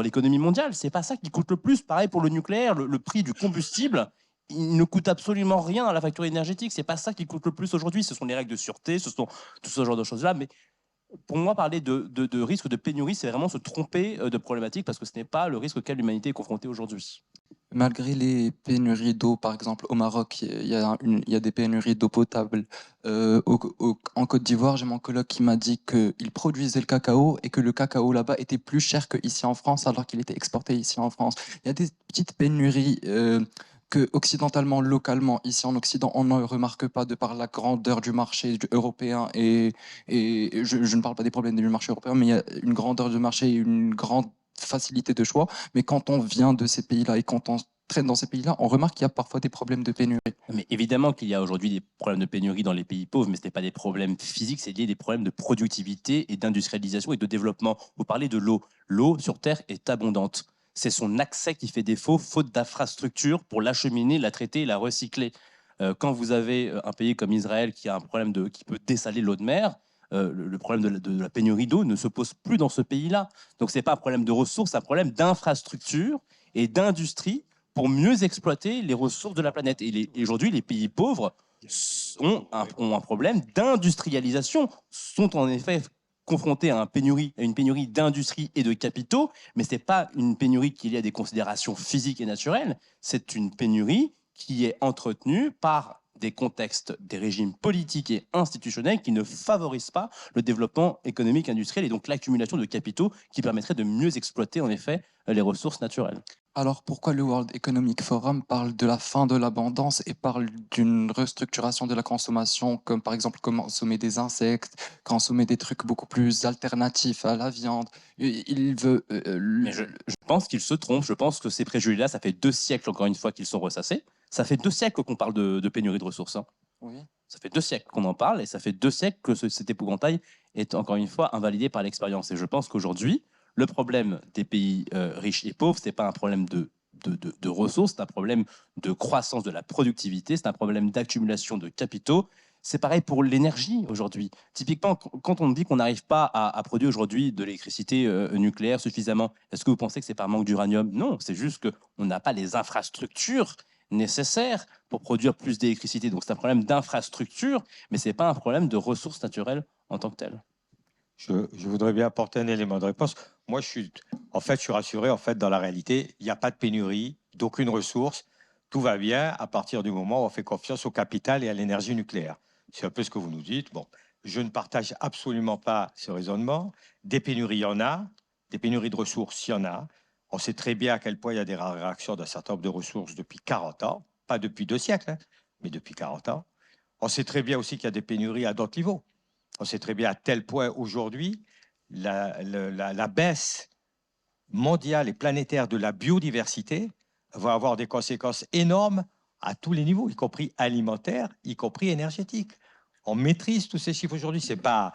G: l'économie mondiale. C'est pas ça qui coûte le plus. Pareil pour le nucléaire, le prix du combustible, il ne coûte absolument rien dans la facture énergétique. C'est pas ça qui coûte le plus aujourd'hui. Ce sont les règles de sûreté, ce sont tout ce genre de choses-là. Mais pour moi, parler de risque de pénurie, c'est vraiment se tromper de problématique parce que ce n'est pas le risque auquel l'humanité est confrontée aujourd'hui.
H: Malgré les pénuries d'eau, par exemple au Maroc, il y a des pénuries d'eau potable. En Côte d'Ivoire, j'ai mon coloc qui m'a dit qu'il produisait le cacao et que le cacao là-bas était plus cher qu'ici en France alors qu'il était exporté ici en France. Il y a des petites pénuries que occidentalement, localement, ici en Occident, on ne remarque pas de par la grandeur du marché européen et je ne parle pas des problèmes du marché européen, mais il y a une grandeur du marché et une grande facilité de choix. Mais quand on vient de ces pays-là et quand on traîne dans ces pays-là, on remarque qu'il y a parfois des problèmes de pénurie.
G: Mais évidemment qu'il y a aujourd'hui des problèmes de pénurie dans les pays pauvres, mais ce n'est pas des problèmes physiques, c'est lié à des problèmes de productivité et d'industrialisation et de développement. Vous parlez de l'eau. L'eau sur Terre est abondante. C'est son accès qui fait défaut, faute d'infrastructures pour l'acheminer, la traiter et la recycler. Quand vous avez un pays comme Israël qui a un problème qui peut dessaler l'eau de mer, le problème de la pénurie d'eau ne se pose plus dans ce pays-là. Donc ce n'est pas un problème de ressources, c'est un problème d'infrastructure et d'industrie pour mieux exploiter les ressources de la planète. Et aujourd'hui, les pays pauvres ont un problème d'industrialisation, sont en effet confrontés à une pénurie d'industrie et de capitaux, mais ce n'est pas une pénurie qui est liée à des considérations physiques et naturelles, c'est une pénurie qui est entretenue par des contextes, des régimes politiques et institutionnels qui ne favorisent pas le développement économique, industriel et donc l'accumulation de capitaux qui permettrait de mieux exploiter en effet les ressources naturelles.
H: Alors pourquoi le World Economic Forum parle de la fin de l'abondance et parle d'une restructuration de la consommation, comme par exemple consommer des insectes, consommer des trucs beaucoup plus alternatifs à la viande? Il veut...
G: Mais je pense qu'il se trompe, je pense que ces préjugés-là, ça fait 2 siècles encore une fois qu'ils sont ressassés. Ça fait 2 siècles qu'on parle de pénurie de ressources. Hein.
H: Oui.
G: Ça fait 2 siècles qu'on en parle et ça fait 2 siècles que cet épouvantail est encore une fois invalidé par l'expérience. Et je pense qu'aujourd'hui, le problème des pays riches et pauvres, ce n'est pas un problème de ressources, c'est un problème de croissance de la productivité, c'est un problème d'accumulation de capitaux. C'est pareil pour l'énergie aujourd'hui. Typiquement, quand on dit qu'on n'arrive pas à produire aujourd'hui de l'électricité nucléaire suffisamment, est-ce que vous pensez que c'est par manque d'uranium? Non, c'est juste qu'on n'a pas les infrastructures nécessaires pour produire plus d'électricité. Donc c'est un problème d'infrastructure, mais ce n'est pas un problème de ressources naturelles en tant que telles.
E: Je voudrais bien apporter un élément de réponse. Moi, je suis rassuré. En fait, dans la réalité, il n'y a pas de pénurie d'aucune ressource. Tout va bien à partir du moment où on fait confiance au capital et à l'énergie nucléaire. C'est un peu ce que vous nous dites. Bon, je ne partage absolument pas ce raisonnement. Des pénuries, il y en a. Des pénuries de ressources, il y en a. On sait très bien à quel point il y a des réactions d'un certain nombre de ressources depuis 40 ans. Pas depuis 2 siècles, hein, mais depuis 40 ans. On sait très bien aussi qu'il y a des pénuries à d'autres niveaux. On sait très bien à tel point aujourd'hui, la baisse mondiale et planétaire de la biodiversité va avoir des conséquences énormes à tous les niveaux, y compris alimentaires, y compris énergétiques. On maîtrise tous ces chiffres aujourd'hui. C'est pas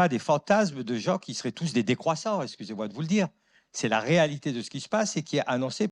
E: des fantasmes de gens qui seraient tous des décroissants, excusez-moi de vous le dire. C'est la réalité de ce qui se passe et qui est annoncé